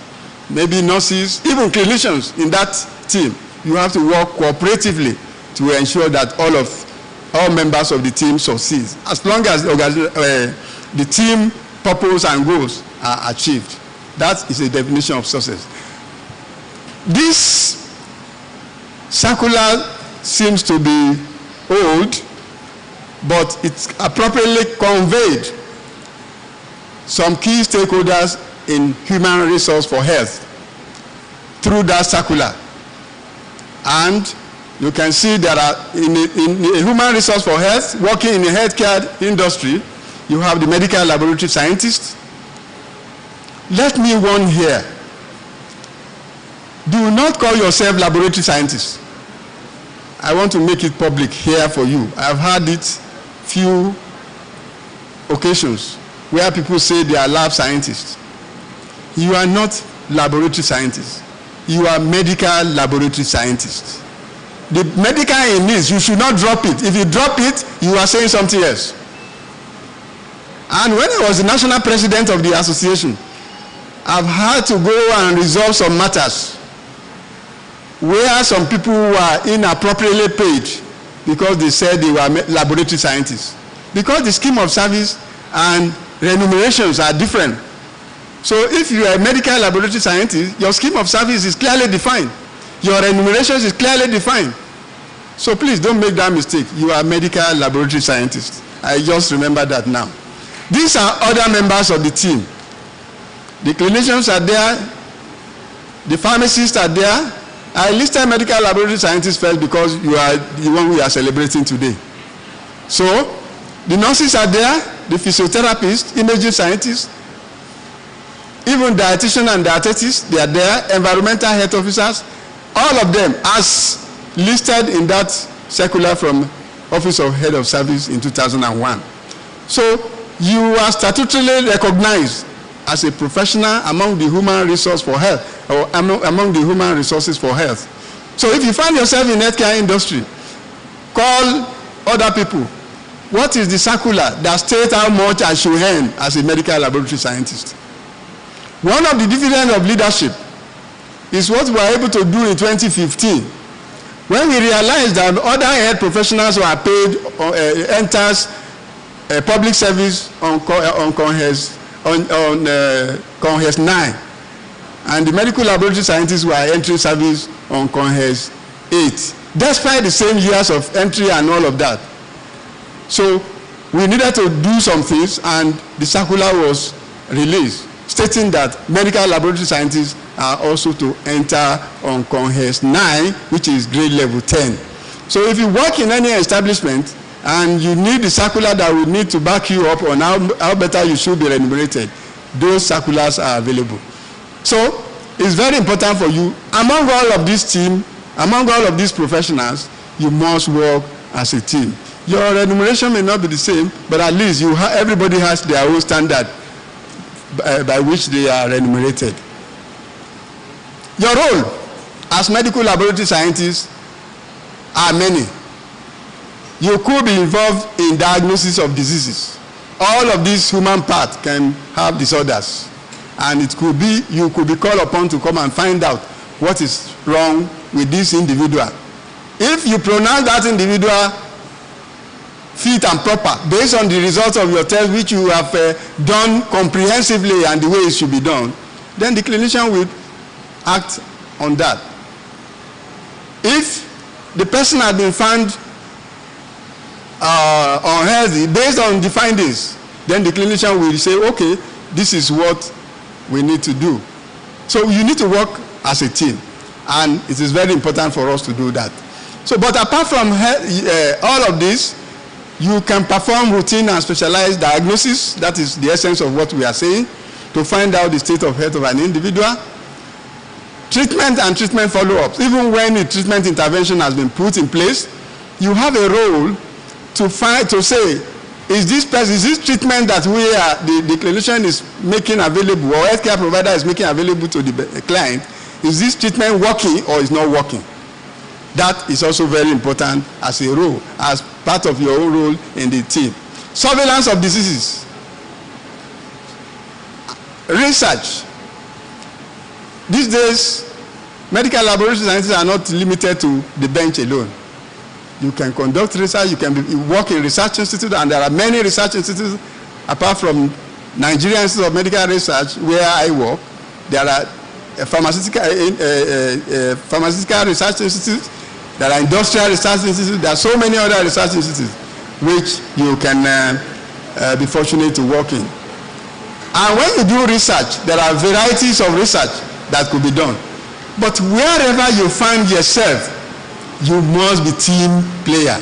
maybe nurses, even clinicians in that team, you have to work cooperatively to ensure that all members of the team succeed, as long as the team purpose and goals are achieved. That is a definition of success. This circular seems to be old, but it's appropriately conveyed some key stakeholders in human resource for health through that circular. And you can see there are in a human resource for health, working in the healthcare industry, you have the medical laboratory scientist. Let me warn here, do not call yourself laboratory scientist. I want to make it public here for you. I've had it few occasions where people say they are lab scientists. You are not laboratory scientists. You are medical laboratory scientists. The medical in this, you should not drop it. If you drop it, you are saying something else. And when I was the national president of the association, I've had to go and resolve some matters where some people who are inappropriately paid because they said they were laboratory scientists. Because the scheme of service and remunerations are different. So if you are a medical laboratory scientist, your scheme of service is clearly defined. Your remunerations is clearly defined. So please don't make that mistake. You are a medical laboratory scientist. I just remember that now. These are other members of the team. The clinicians are there. The pharmacists are there. I listed medical laboratory scientists first because you are the one we are celebrating today. So the nurses are there, the physiotherapists, imaging scientists, even dietitians and dietetists, they are there, environmental health officers, all of them as listed in that circular from Office of Head of Service in 2001. So you are statutorily recognized as a professional among the human resource for health, or among the human resources for health. So if you find yourself in the healthcare industry, call other people. What is the circular that states how much I should earn as a medical laboratory scientist? One of the dividends of leadership is what we were able to do in 2015, when we realized that other health professionals who are paid enters public service on Conhes 9, and the medical laboratory scientists were entering service on Conhes 8, despite the same years of entry and all of that. So we needed to do some things, and the circular was released, stating that medical laboratory scientists are also to enter on Conhes 9, which is grade level 10. So if you work in any establishment and you need the circular that will need to back you up on how better you should be remunerated, those circulars are available. So it's very important for you, among all of this team, among all of these professionals, you must work as a team. Your remuneration may not be the same, but at least everybody has their own standard by which they are remunerated. Your role as medical laboratory scientists are many. You could be involved in diagnosis of diseases. All of these human parts can have disorders, and it could be you could be called upon to come and find out what is wrong with this individual. If you pronounce that individual fit and proper based on the results of your test, which you have done comprehensively and the way it should be done, then the clinician will act on that. If the person has been found unhealthy based on the findings, then the clinician will say, okay, this is what we need to do. So you need to work as a team, and it is very important for us to do that. So, but apart from all of this, you can perform routine and specialized diagnosis. That is the essence of what we are saying, to find out the state of health of an individual. Treatment and treatment follow-ups. Even when a treatment intervention has been put in place, you have a role to say, is this treatment that the clinician is making available, or healthcare provider is making available to the client, is this treatment working or is not working? That is also very important as a role, as part of your own role in the team. Surveillance of diseases. Research. These days, medical laboratory scientists are not limited to the bench alone. You can conduct research, you can work in research institutes, and there are many research institutes apart from Nigerian Institute of Medical Research, where I work. There are pharmaceutical research institutes, there are industrial research institutes, there are so many other research institutes which you can be fortunate to work in. And when you do research, there are varieties of research that could be done. But wherever you find yourself, you must be team player.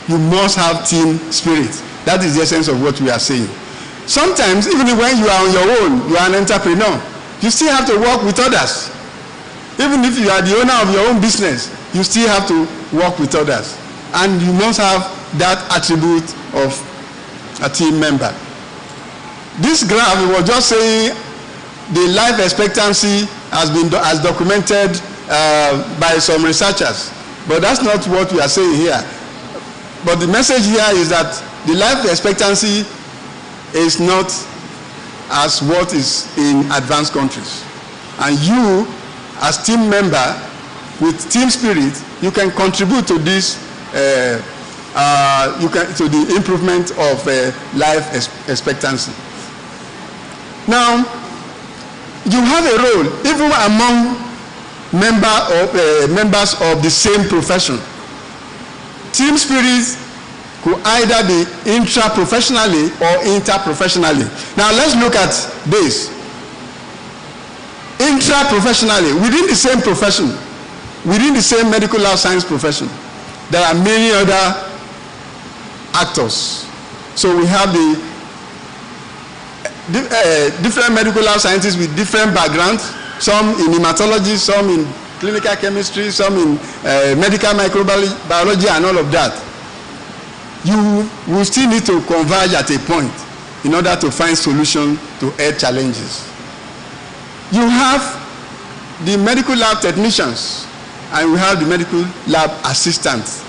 You must have team spirit. That is the essence of what we are saying. Sometimes, even when you are on your own, you are an entrepreneur, you still have to work with others. Even if you are the owner of your own business, you still have to work with others. And you must have that attribute of a team member. This graph was just saying the life expectancy has been documented by some researchers. But that's not what we are saying here. But the message here is that the life expectancy is not as what is in advanced countries. And you, as team member, with team spirit, you can contribute to this to the improvement of life expectancy. Now, you have a role even among members of the same profession. Team spirit could either be intra-professionally or inter-professionally. Now let's look at this. Intra-professionally, within the same profession, within the same medical life science profession, there are many other actors. So we have the different medical life scientists with different backgrounds, some in hematology, some in clinical chemistry, some in medical microbiology and all of that. You will still need to converge at a point in order to find solutions to health challenges. You have the medical lab technicians and we have the medical lab assistants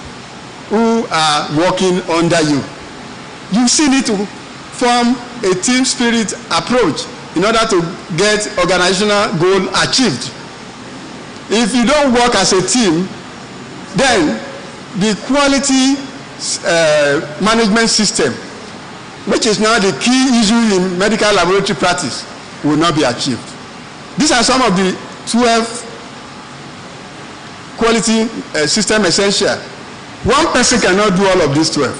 who are working under you. You still need to form a team spirit approach in order to get organizational goal achieved. If you don't work as a team, then the quality management system, which is now the key issue in medical laboratory practice, will not be achieved. These are some of the 12 quality system essential. One person cannot do all of these 12.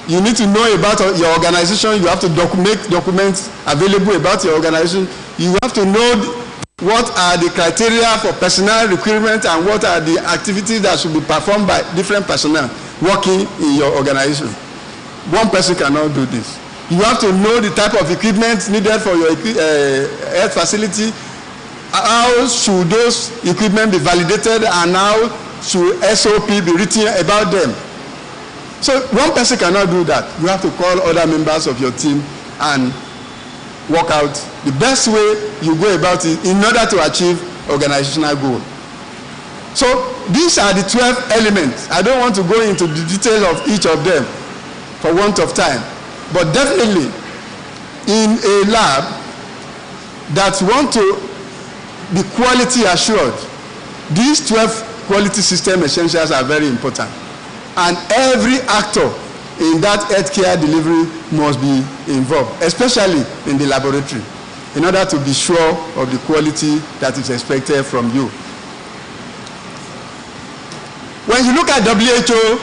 You need to know about your organization. You have to make documents available about your organization. You have to know what are the criteria for personnel recruitment and what are the activities that should be performed by different personnel working in your organization. One person cannot do this. You have to know the type of equipment needed for your health facility. How should those equipment be validated and how should SOP be written about them? So one person cannot do that. You have to call other members of your team and work out the best way you go about it in order to achieve organizational goal. So these are the 12 elements. I don't want to go into the details of each of them for want of time. But definitely in a lab that want to be quality assured, these 12 quality system essentials are very important. And every actor in that healthcare delivery must be involved, especially in the laboratory, in order to be sure of the quality that is expected from you. When you look at WHO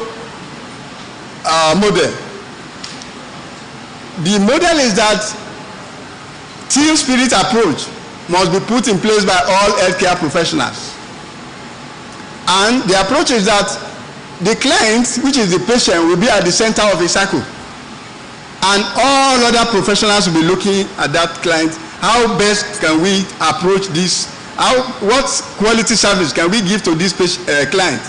model, the model is that team spirit approach must be put in place by all healthcare professionals. And the approach is that the client, which is the patient, will be at the center of a circle. And all other professionals will be looking at that client. How best can we approach this? What quality service can we give to this client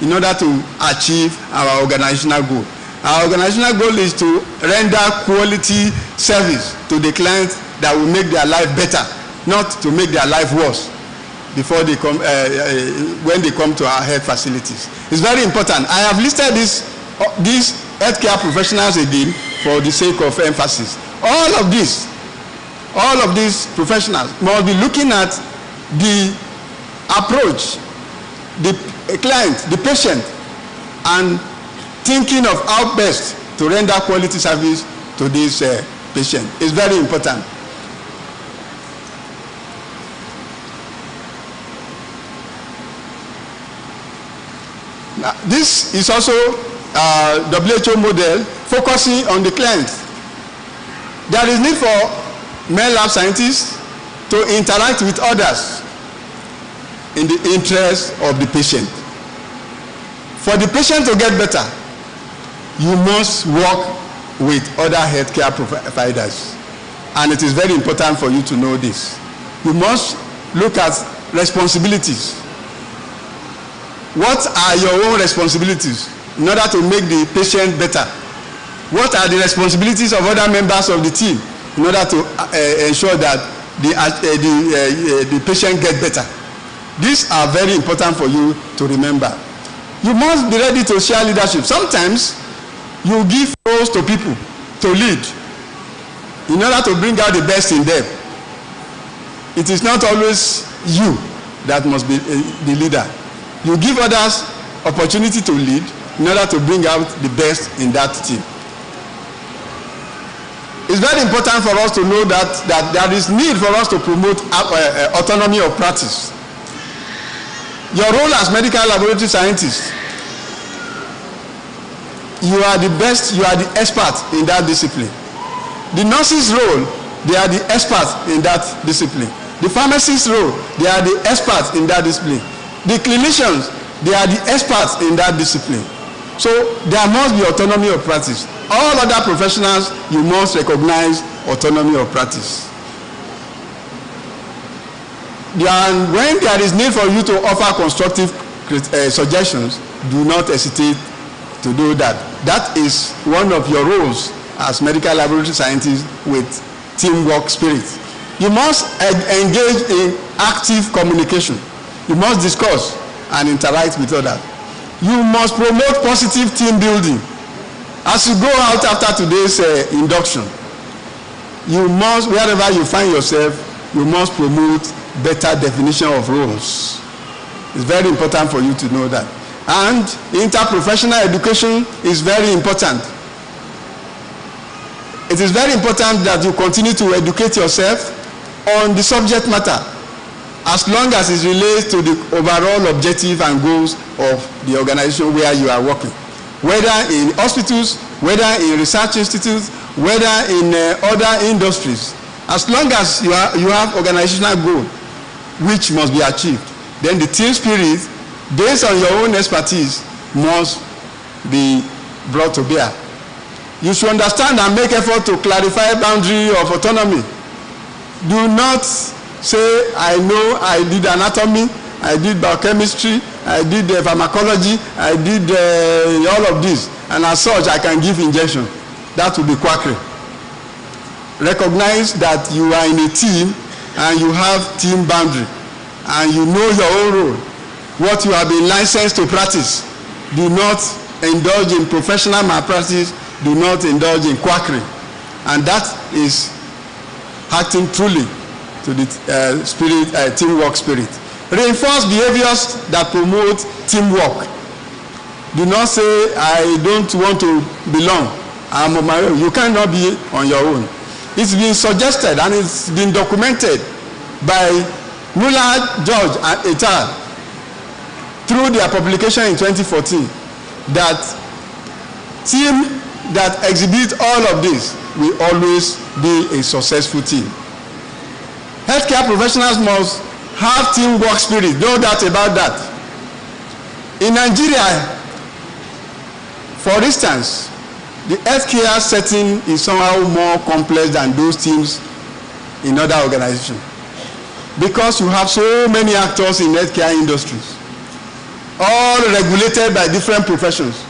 in order to achieve our organizational goal? Our organizational goal is to render quality service to the client that will make their life better, not to make their life worse before they come, when they come to our health facilities. It's very important. I have listed these healthcare professionals again for the sake of emphasis. All of these professionals must be looking at the approach, the client, the patient, and thinking of how best to render quality service to this patient. It's very important. Now, this is also WHO model focusing on the client. There is need for male lab scientists to interact with others in the interest of the patient. For the patient to get better, you must work with other healthcare providers. And it is very important for you to know this. You must look at responsibilities. What are your own responsibilities in order to make the patient better? What are the responsibilities of other members of the team in order to ensure that the patient gets better? These are very important for you to remember. You must be ready to share leadership. Sometimes you give roles to people to lead in order to bring out the best in them. It is not always you that must be the leader. You give others opportunity to lead in order to bring out the best in that team. It's very important for us to know that there is need for us to promote autonomy of practice. Your role as medical laboratory scientist, you are the best, you are the expert in that discipline. The nurse's role, they are the experts in that discipline. The pharmacist's role, they are the experts in that discipline. The clinicians, they are the experts in that discipline. So there must be autonomy of practice. All other professionals, you must recognize autonomy of practice. And when there is need for you to offer constructive suggestions, do not hesitate to do that. That is one of your roles as medical laboratory scientists with teamwork spirit. You must engage in active communication. You must discuss and interact with others. You must promote positive team building. As you go out after today's induction, you must, wherever you find yourself, you must promote better definition of roles. It's very important for you to know that. And interprofessional education is very important. It is very important that you continue to educate yourself on the subject matter, as long as it relates to the overall objective and goals of the organization where you are working. Whether in hospitals, whether in research institutes, whether in other industries. As long as you have organizational goal which must be achieved, then the team spirit, based on your own expertise, must be brought to bear. You should understand and make effort to clarify boundary of autonomy. Do not say, I know I did anatomy, I did biochemistry, I did pharmacology, I did all of this, and as such I can give injection. That will be quackery. Recognize that you are in a team and you have team boundary and you know your own role, what you have been licensed to practice. Do not indulge in professional malpractice, do not indulge in quackery, and that is acting truly to the teamwork spirit. Reinforce behaviors that promote teamwork. Do not say, I don't want to belong, I'm on my own. You cannot be on your own. It's been suggested and it's been documented by Muller, George, and et al. Through their publication in 2014 that team that exhibit all of this will always be a successful team. Healthcare professionals must have teamwork spirit, no doubt about that. In Nigeria, for instance, the healthcare setting is somehow more complex than those teams in other organizations, because you have so many actors in healthcare industries, all regulated by different professions.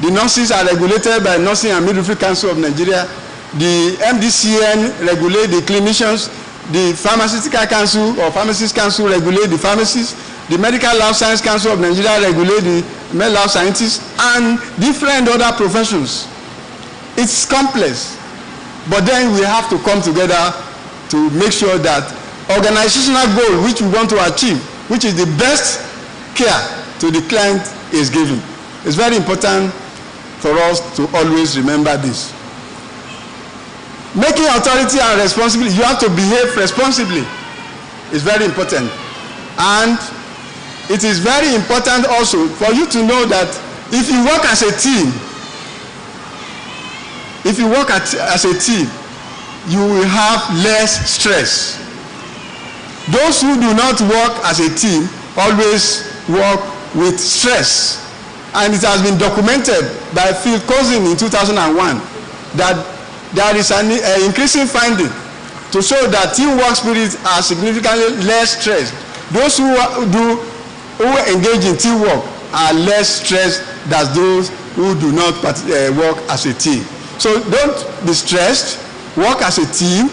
The nurses are regulated by Nursing and Midwifery Council of Nigeria. The MDCN regulate the clinicians. The Pharmaceutical Council or Pharmacist Council regulate the pharmacists. The Medical Lab Science Council of Nigeria regulate the medical lab scientists and different other professions. It's complex, but then we have to come together to make sure that organizational goal which we want to achieve, which is the best care to the client, is given. It's very important for us to always remember this. Making authority and responsibility, you have to behave responsibly. It's very important. And it is very important also for you to know that if you work as a team, you will have less stress. Those who do not work as a team always work with stress. And it has been documented by Phil Cousin in 2001 that there is an increasing finding to show that teamwork spirits are significantly less stressed. Those who engage in teamwork are less stressed than those who do not work as a team. So don't be stressed, work as a team,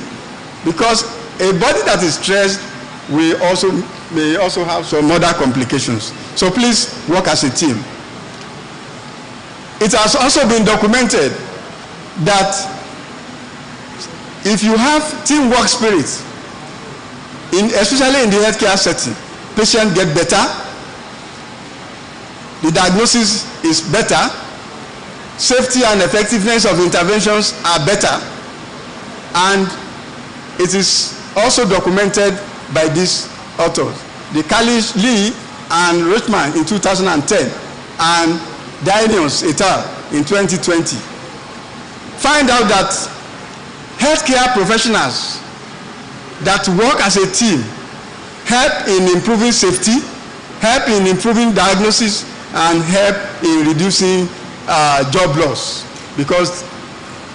because a body that is stressed may also have some other complications. So please work as a team. It has also been documented that if you have teamwork spirit, especially in the healthcare setting, patients get better, the diagnosis is better, safety and effectiveness of interventions are better, and it is also documented by these authors, the Kalish, Lee, and Richman in 2010, and Daniels et al. In 2020. Find out that healthcare professionals that work as a team help in improving safety, help in improving diagnosis, and help in reducing job loss, because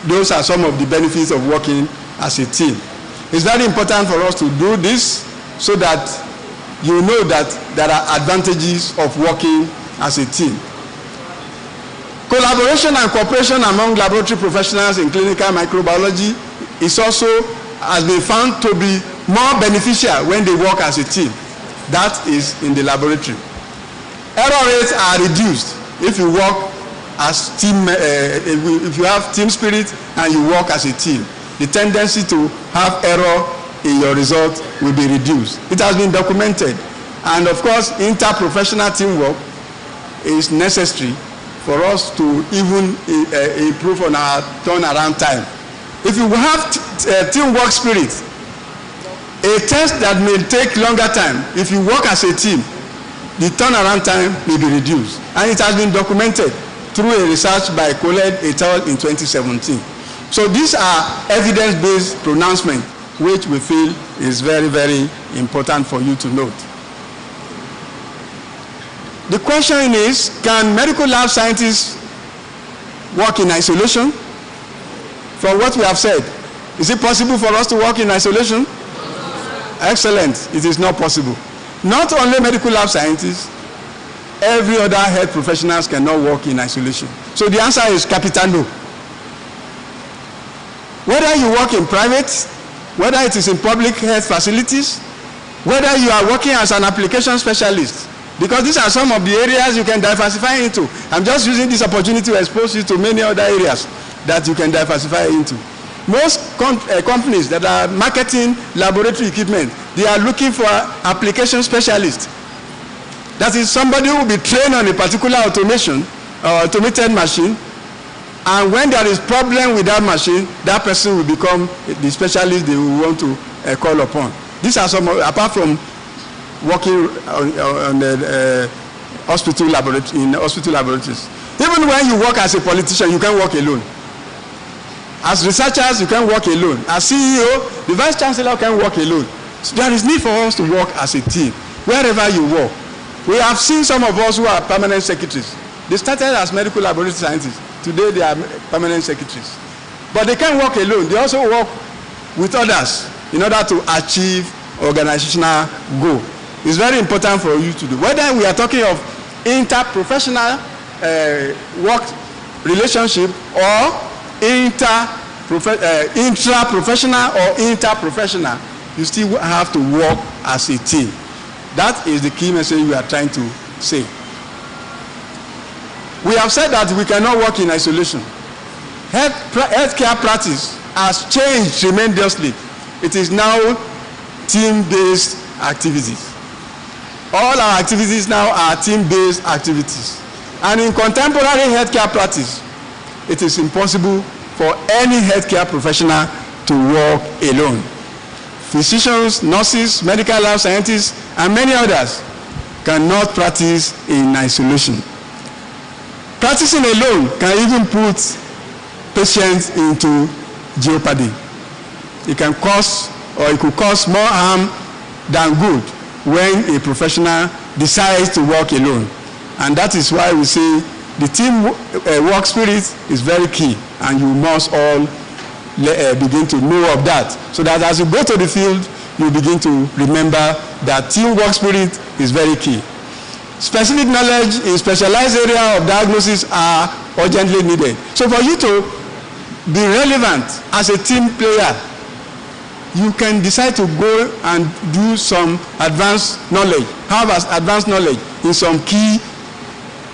those are some of the benefits of working as a team. It's very important for us to do this so that you know that there are advantages of working as a team. Collaboration and cooperation among laboratory professionals in clinical microbiology is also has been found to be more beneficial when they work as a team. That is in the laboratory. Error rates are reduced if you work as team, if you have team spirit and you work as a team. The tendency to have error in your result will be reduced. It has been documented. And of course, interprofessional teamwork is necessary for us to even improve on our turnaround time. If you have teamwork spirit, a test that may take longer time, if you work as a team, the turnaround time may be reduced. And it has been documented through a research by Khaled et al. In 2017. So these are evidence-based pronouncements which we feel is very, very important for you to note. The question is, can medical lab scientists work in isolation? From what we have said, is it possible for us to work in isolation? Excellent. It is not possible. Not only medical lab scientists, every other health professionals cannot work in isolation. So the answer is capital no. Whether you work in private, whether it is in public health facilities, whether you are working as an application specialist, because these are some of the areas you can diversify into. I'm just using this opportunity to expose you to many other areas that you can diversify into. Most companies that are marketing laboratory equipment, they are looking for application specialists. That is somebody who will be trained on a particular automation or automated machine, and when there is problem with that machine, that person will become the specialist they will want to call upon. These are some, apart from working on the hospital laboratory, in hospital laboratories. Even when you work as a politician, you can work alone. As researchers, you can work alone. As CEO, the vice chancellor can work alone. So there is need for us to work as a team, wherever you work. We have seen some of us who are permanent secretaries. They started as medical laboratory scientists. Today they are permanent secretaries. But they can't work alone. They also work with others in order to achieve organizational goal. It's very important for you to do. Whether we are talking of interprofessional work relationship or intraprofessional or interprofessional, you still have to work as a team. That is the key message we are trying to say. We have said that we cannot work in isolation. Healthcare practice has changed tremendously. It is now team-based activities. All our activities now are team-based activities. And in contemporary healthcare practice, it is impossible for any healthcare professional to work alone. Physicians, nurses, medical lab scientists, and many others cannot practice in isolation. Practicing alone can even put patients into jeopardy. It can cause, or it could cause more harm than good when a professional decides to work alone. And that is why we say the team work spirit is very key, and you must all begin to know of that, so that as you go to the field, you begin to remember that teamwork spirit is very key. Specific knowledge in specialized area of diagnosis are urgently needed. So for you to be relevant as a team player, you can decide to go and do some advanced knowledge, have advanced knowledge in some key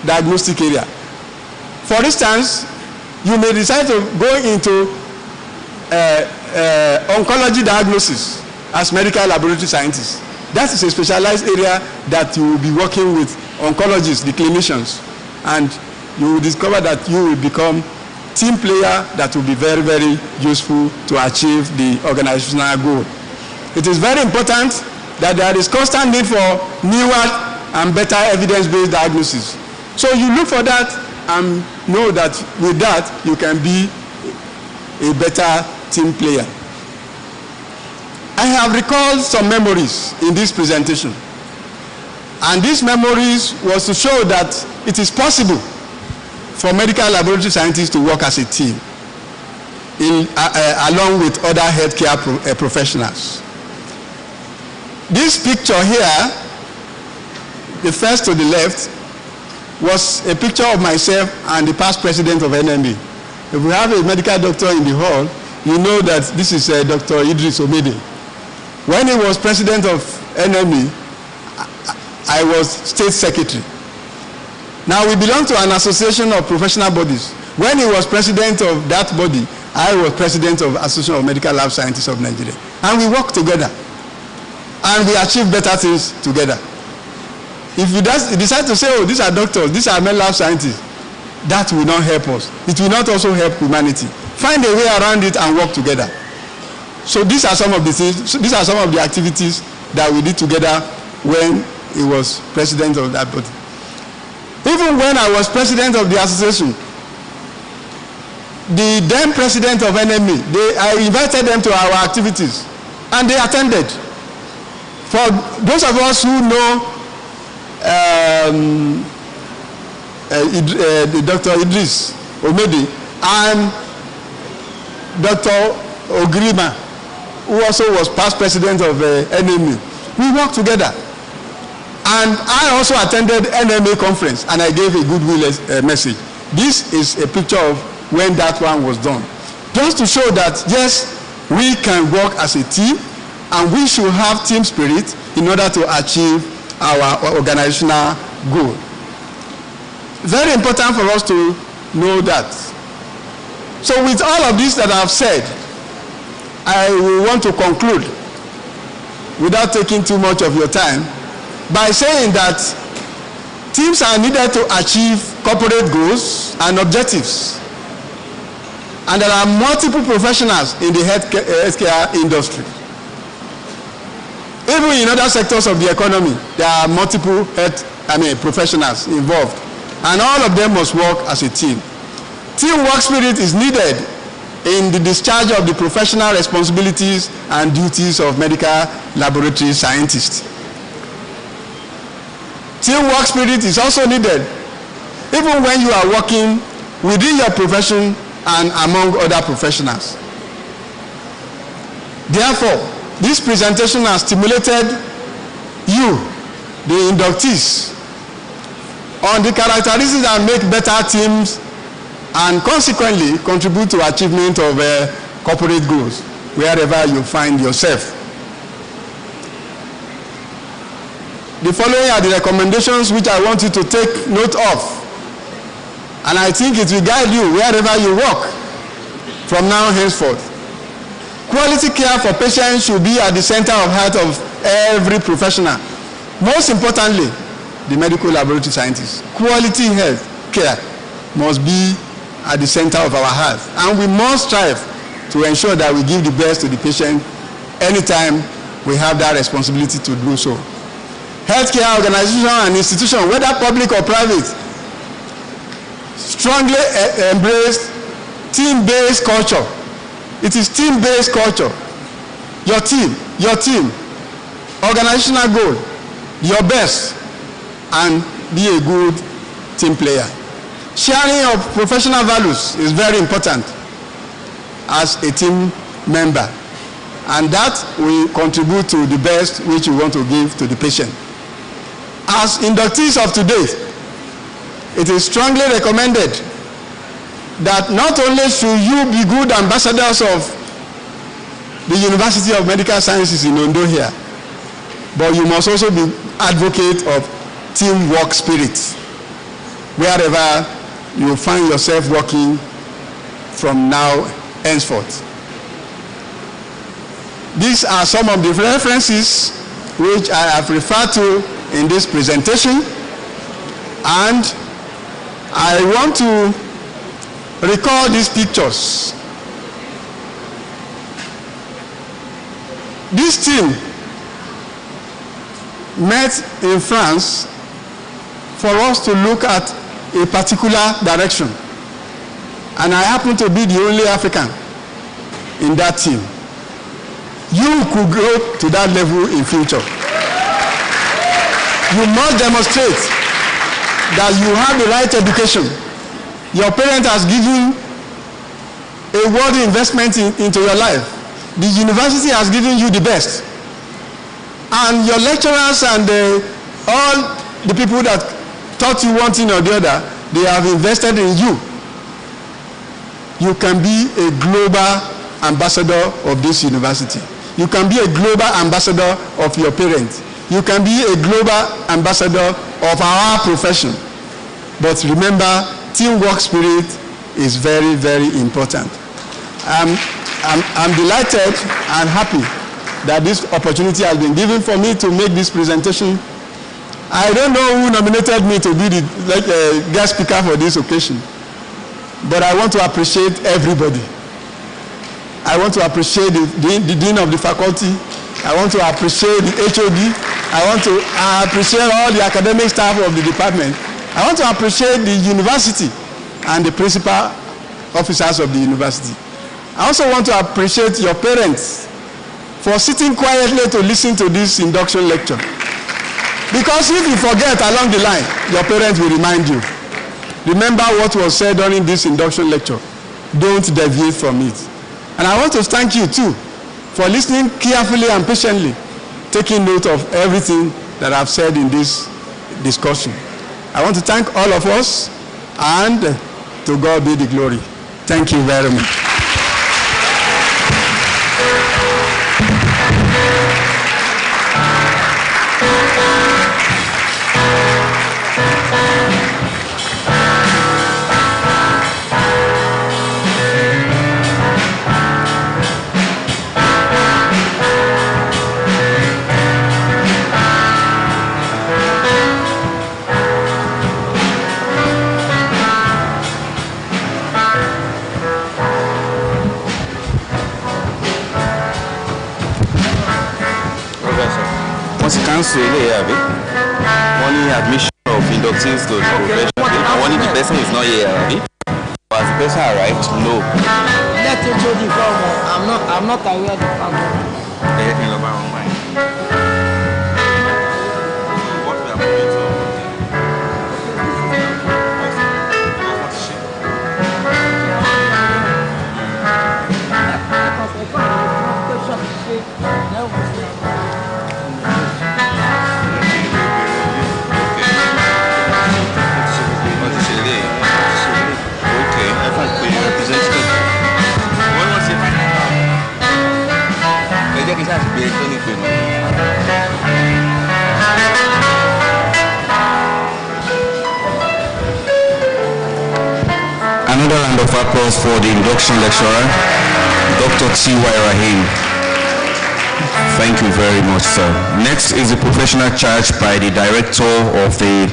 diagnostic area. For instance, you may decide to go into oncology diagnosis as medical laboratory scientist. That is a specialized area that you will be working with oncologists, the clinicians, and you will discover that you will become team player that will be very, very useful to achieve the organizational goal. It is very important that there is constant need for newer and better evidence-based diagnosis. So you look for that and know that with that you can be a better team player. I have recalled some memories in this presentation. And these memories was to show that it is possible for medical laboratory scientists to work as a team along with other healthcare professionals. This picture here, the first to the left, was a picture of myself and the past president of NMA. If we have a medical doctor in the hall, you know that this is Dr. Idris Omede. When he was president of NMA, I was state secretary. Now we belong to an association of professional bodies. When he was president of that body, I was president of Association of Medical Lab Scientists of Nigeria. And we worked together. And we achieved better things together. If you decide to say, oh, these are doctors, these are medical lab scientists, that will not help us. It will not also help humanity. Find a way around it and work together. So these are some of the things, these are some of the activities that we did together when he was president of that body. Even when I was president of the association, the then president of NME, I invited them to our activities and they attended. For those of us who know Dr. Idris Omede and Dr. Ogrima, who also was past president of NME, we worked together. And I also attended NMA conference and I gave a goodwill message. This is a picture of when that one was done. Just to show that, yes, we can work as a team and we should have team spirit in order to achieve our organizational goal. Very important for us to know that. So with all of this that I've said, I will want to conclude without taking too much of your time by saying that teams are needed to achieve corporate goals and objectives. And there are multiple professionals in the healthcare industry. Even in other sectors of the economy, there are multiple professionals involved. And all of them must work as a team. Teamwork spirit is needed in the discharge of the professional responsibilities and duties of medical laboratory scientists. Teamwork spirit is also needed even when you are working within your profession and among other professionals. Therefore, this presentation has stimulated you, the inductees, on the characteristics that make better teams and consequently contribute to achievement of corporate goals wherever you find yourself. The following are the recommendations which I want you to take note of. And I think it will guide you wherever you work from now henceforth. Quality care for patients should be at the center of heart of every professional. Most importantly, the medical laboratory scientists. Quality health care must be at the center of our heart. And we must strive to ensure that we give the best to the patient anytime we have that responsibility to do so. Healthcare organization and institution, whether public or private, strongly embrace team-based culture. It is team-based culture. Your team, organizational goal, your best, and be a good team player. Sharing of professional values is very important as a team member, and that will contribute to the best which you want to give to the patient. As inductees of today, it is strongly recommended that not only should you be good ambassadors of the University of Medical Sciences in Ondo here, but you must also be advocate of teamwork spirit wherever you find yourself working from now henceforth. These are some of the references which I have referred to in this presentation. And I want to recall these pictures. This team met in France for us to look at a particular direction. And I happen to be the only African in that team. You could go to that level in future. You must demonstrate that you have the right education. Your parent has given a worthy investment into your life. The university has given you the best. And your lecturers and all the people that taught you one thing or the other, they have invested in you. You can be a global ambassador of this university. You can be a global ambassador of your parents. You can be a global ambassador of our profession. But remember, teamwork spirit is very, very important. I'm delighted and happy that this opportunity has been given for me to make this presentation. I don't know who nominated me to be the guest speaker for this occasion, but I want to appreciate everybody. I want to appreciate the dean of the faculty. I want to appreciate the HOD. I want to appreciate all the academic staff of the department. I want to appreciate the university and the principal officers of the university. I also want to appreciate your parents for sitting quietly to listen to this induction lecture. Because if you forget along the line, your parents will remind you. Remember what was said during this induction lecture. Don't deviate from it. And I want to thank you too for listening carefully and patiently, taking note of everything that I've said in this discussion. I want to thank all of us, and to God be the glory. Thank you very much. Council only admission of inductees to the profession. Only the person is not here, but as the person arrived, no. Let HOD come. I'm not aware of the family. What we are moving to. Another round of applause for the induction lecturer, Dr. T.Y. Rahim. Thank you very much, sir. Next is a professional charge by the Director of the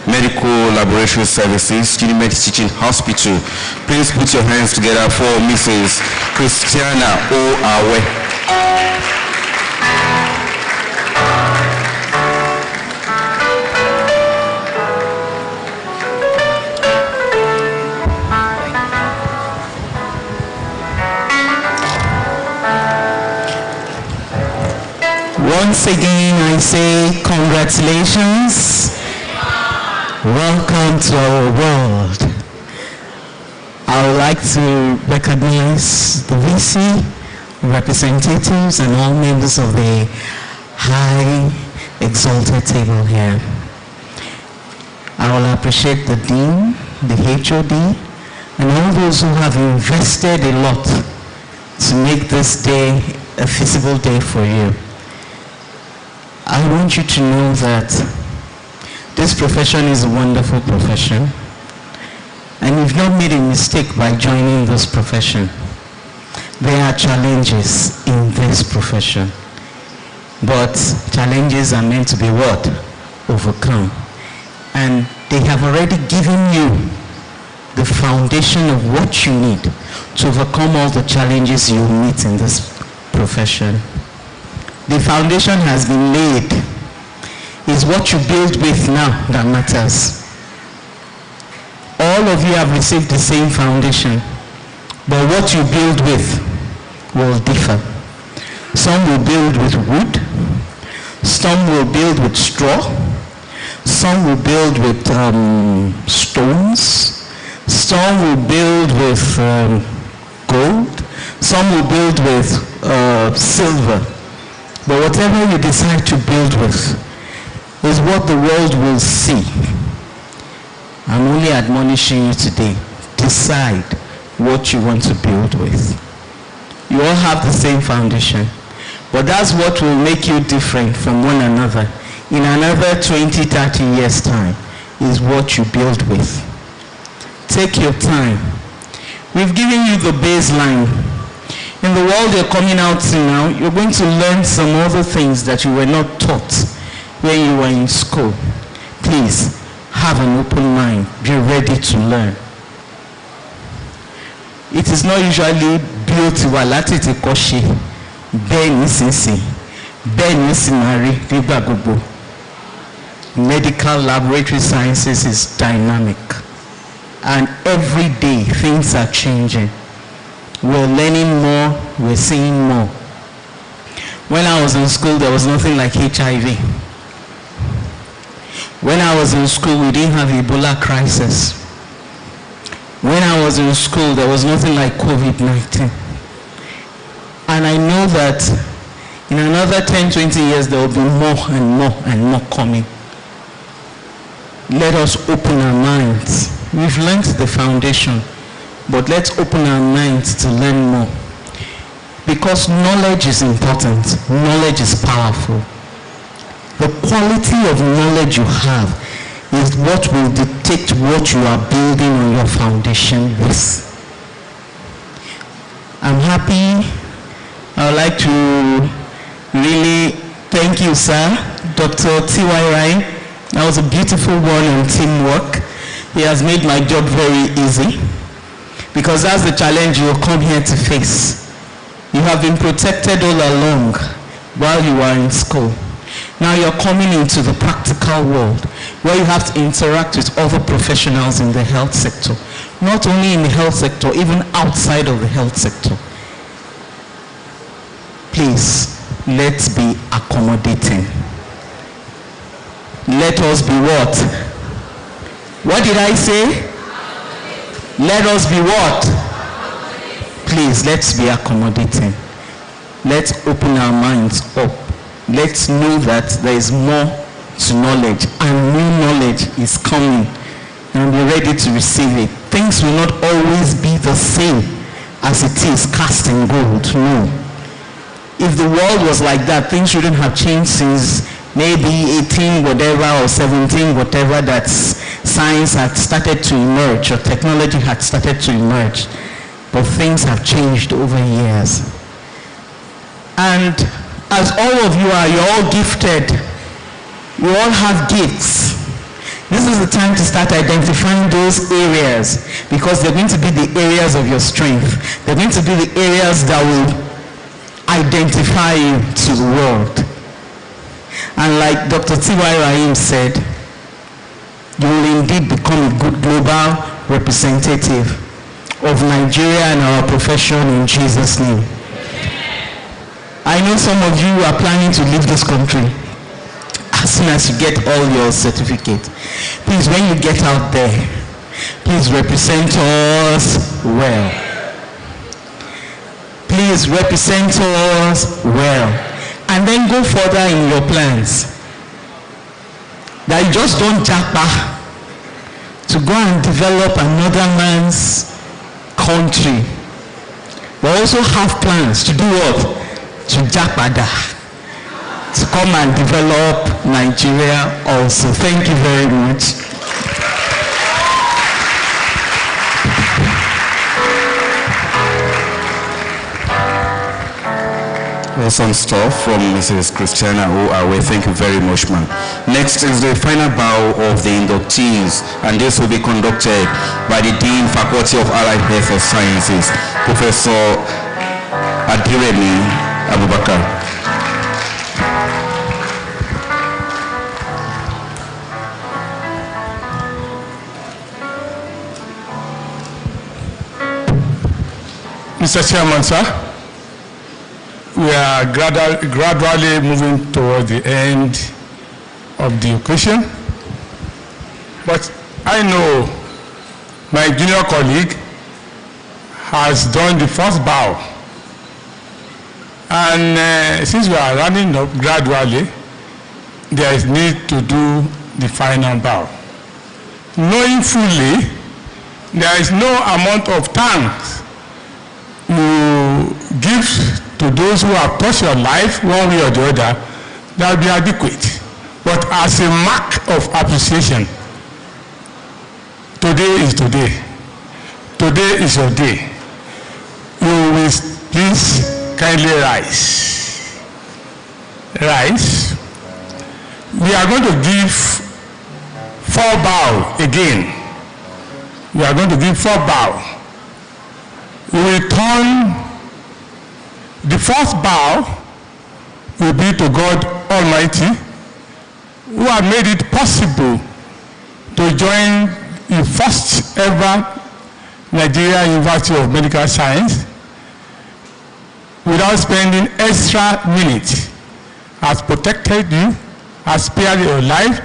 Medical Laboratory Services, Unimed Teaching Hospital. Please put your hands together for Mrs. Christiana O. Awe. Once again, I say congratulations. Welcome to our world. I would like to recognize the VC, representatives, and all members of the high exalted table here. I will appreciate the Dean, the HOD, and all those who have invested a lot to make this day a feasible day for you. I want you to know that this profession is a wonderful profession, and you've not made a mistake by joining this profession. There are challenges in this profession, but challenges are meant to be what? Overcome. And They have already given you the foundation of what you need to overcome all the challenges you meet in this profession. The foundation has been laid. It's what you build with now that matters. All of you have received the same foundation, but what you build with will differ. Some will build with wood, some will build with straw, some will build with stones, some will build with gold, some will build with silver. But whatever you decide to build with is what the world will see. I'm only admonishing you today. Decide what you want to build with. You all have the same foundation, but that's what will make you different from one another. In another 20, 30 years' time is what you build with. Take your time. We've given you the baseline. In the world you're coming out to now, you're going to learn some other things that you were not taught when you were in school. Please, have an open mind. Be ready to learn. It is not usually built walati te koshi. Ben sisi. Ben simari bigba gogo. Medical laboratory sciences is dynamic. And every day things are changing. We're learning more, we're seeing more. When I was in school, there was nothing like HIV. When I was in school, we didn't have Ebola crisis. When I was in school, there was nothing like COVID-19. And I know that in another 10, 20 years, there will be more and more and more coming. Let us open our minds. We've learned the foundation, but let's open our minds to learn more. Because knowledge is important. Knowledge is powerful. The quality of knowledge you have is what will dictate what you are building on your foundation with. I'm happy. I would like to really thank you, sir, Dr. T.Y. Ryan. That was a beautiful one on teamwork. He has made my job very easy because that's the challenge you will come here to face. You have been protected all along while you are in school. Now you're coming into the practical world where you have to interact with other professionals in the health sector. Not only in the health sector, even outside of the health sector. Please, let's be accommodating. Let us be what? What did I say? Let us be what? Please, let's be accommodating. Let's open our minds up. Let's know that there is more to knowledge, and new knowledge is coming, and be ready to receive it. Things will not always be the same as it is cast in gold. No. If the world was like that, things shouldn't have changed since maybe 18 whatever or 17 whatever, that science had started to emerge or technology had started to emerge. But things have changed over years. And as all of you are, you're all gifted. You all have gifts. This is the time to start identifying those areas, because they're going to be the areas of your strength. They're going to be the areas that will identify you to the world. And like Dr. T.Y. Rahim said, you will indeed become a good global representative of Nigeria and our profession in Jesus' name. I know some of you are planning to leave this country as soon as you get all your certificates. Please, when you get out there, please represent us well. Please represent us well. And then go further in your plans. That you just don't japa to go and develop another man's country. But also have plans to do what? To japada. To come and develop Nigeria also. Thank you very much. Awesome stuff from Mrs. Christiana Oawe. Thank you very much, ma'am. Next is the final bow of the inductees, and this will be conducted by the Dean, Faculty of Allied Health and Sciences, Professor Adiremi Abubakar. Mr. Chairman, sir, we are gradually moving toward the end of the occasion, but I know my junior colleague has done the first bow, and since we are running up gradually, there is need to do the final bow. Knowing fully there is no amount of thanks you give to those who have touched your life one way or the other, that will be adequate. But as a mark of appreciation, today is today. Today is your day. You will please kindly rise. Rise. We are going to give 4 bow again. We are going to give 4 bow. We will turn. The first bow will be to God Almighty, who has made it possible to join the first ever Nigeria University of Medical Science without spending extra minutes, has protected you, has spared your life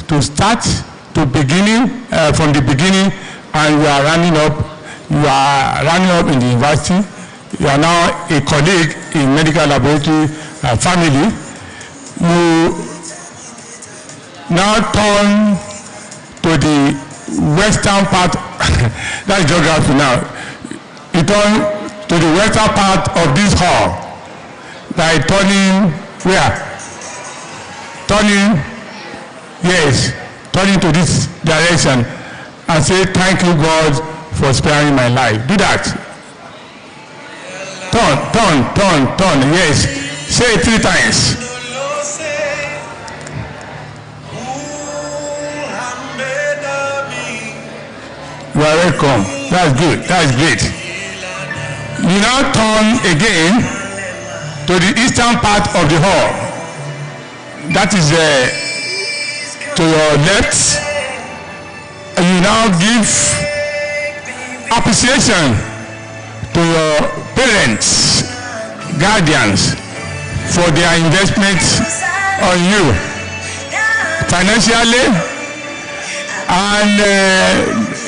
to start to beginning from the beginning, and you are running up in the university. You are now a colleague in medical laboratory family. You now turn to the western part, that's geography now. You turn to the western part of this hall by turning where? Turning to this direction and say, thank you God for sparing my life. Do that. Turn, yes. Say it 3 times. You are welcome. That's good. That's great. You now turn again to the eastern part of the hall. That is to your left. And you now give appreciation to your parents, guardians, for their investment on you financially and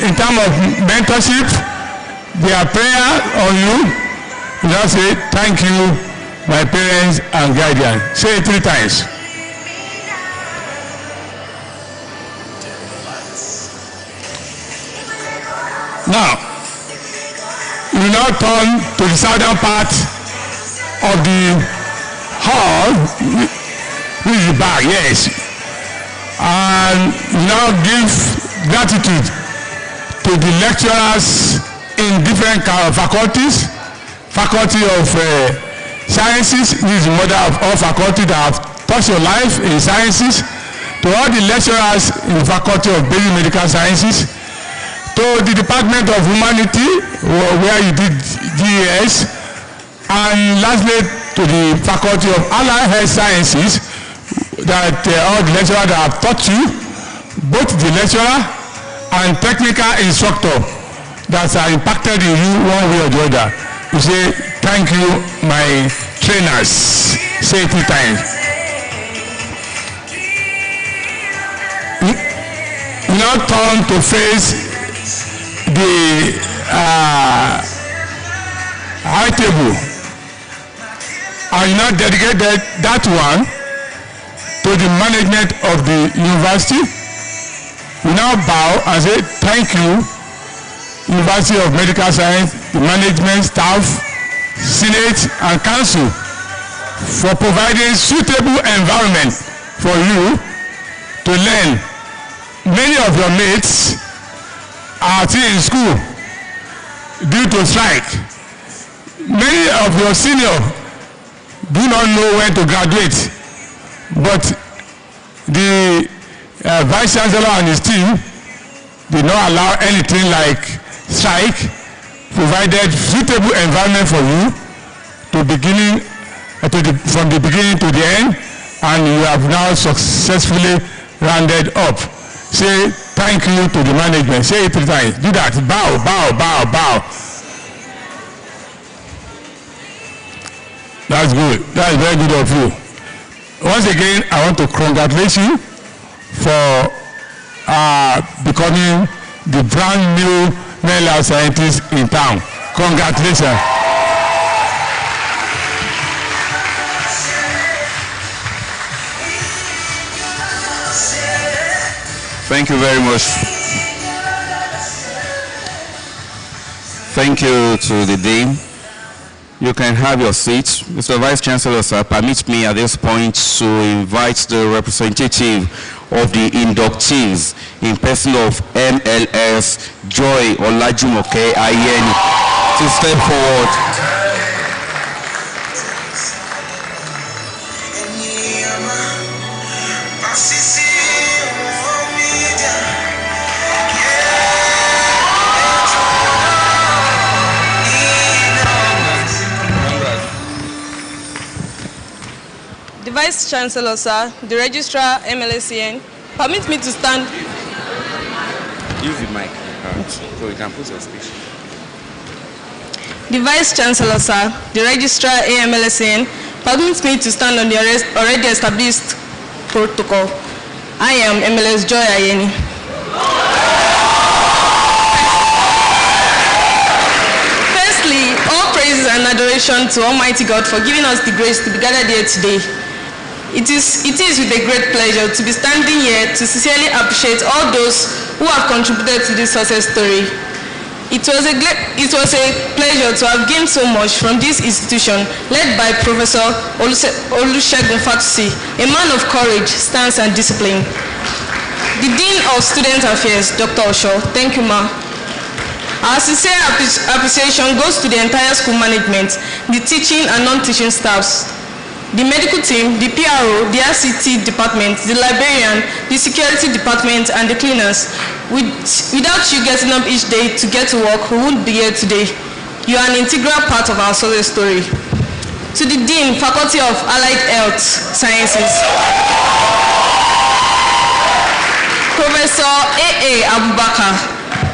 in terms of mentorship, their prayer on you. You now say, thank you, my parents and guardians. Say it 3 times. Now, you now turn to the southern part of the hall, which is the back, yes, and now give gratitude to the lecturers in different faculties, faculty of sciences, which is the mother of all faculties that have touched your life in sciences, to all the lecturers in the faculty of basic medical sciences, to the Department of Humanity, where you did GES, and lastly to the Faculty of Allied Health Sciences, that all the lecturers that have taught you, both the lecturer and technical instructor that are impacted in you one way or the other. You say, thank you, my trainers. Say it 3 times. You now turn to face the high table, and now dedicate that one to the management of the university. We now bow and say, thank you, University of Medical Science, the management, staff, Senate, and Council, for providing suitable environment for you to learn. Many of your mates are still in school due to strike. Many of your seniors do not know when to graduate, but the Vice Chancellor and his team did not allow anything like strike, provided suitable environment for you from the beginning to the end, and you have now successfully rounded up. Say thank you to the management. Say it 3 times. Do that. Bow, bow, bow, bow. That's good. That's very good of you. Once again, I want to congratulate you for becoming the brand new male scientist in town. Congratulations. Thank you very much. Thank you to the Dean. You can have your seat. Mr. Vice Chancellor, sir, permit me at this point to invite the representative of the inductees in person of MLS Joy Olajumoke Ayeni to step forward. The Vice Chancellor, sir, the Registrar, MLSCN, permit me to stand. Use the mic so you can put your speech. The Vice Chancellor, sir, the Registrar, AMLSN, permit me to stand on the already established protocol. I am MLS Joy Ayeni. Firstly, all praises and adoration to Almighty God for giving us the grace to be gathered here today. It is with a great pleasure to be standing here to sincerely appreciate all those who have contributed to this success story. It was a pleasure to have gained so much from this institution led by Professor Olusegun Fatusi, a man of courage, stance and discipline. The Dean of Student Affairs, Dr. Osho, thank you, ma. Our sincere appreciation goes to the entire school management, the teaching and non-teaching staffs, the medical team, the PRO, the RCT department, the librarian, the security department, and the cleaners. Without you getting up each day to get to work, we wouldn't be here today. You are an integral part of our success story. To the Dean, Faculty of Allied Health Sciences, Professor A.A. Abubakar,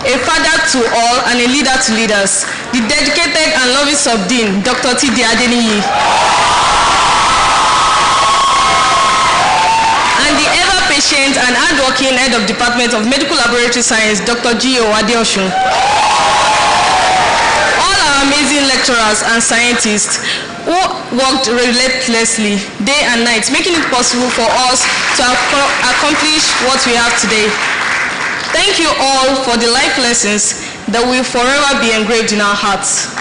a father to all and a leader to leaders, the dedicated and loving sub-dean, Dr. T.D. Adeniyi, and the ever-patient and hard-working head of Department of Medical Laboratory Science, Dr. G.O. Adeosun. All our amazing lecturers and scientists who worked relentlessly day and night, making it possible for us to accomplish what we have today. Thank you all for the life lessons that will forever be engraved in our hearts.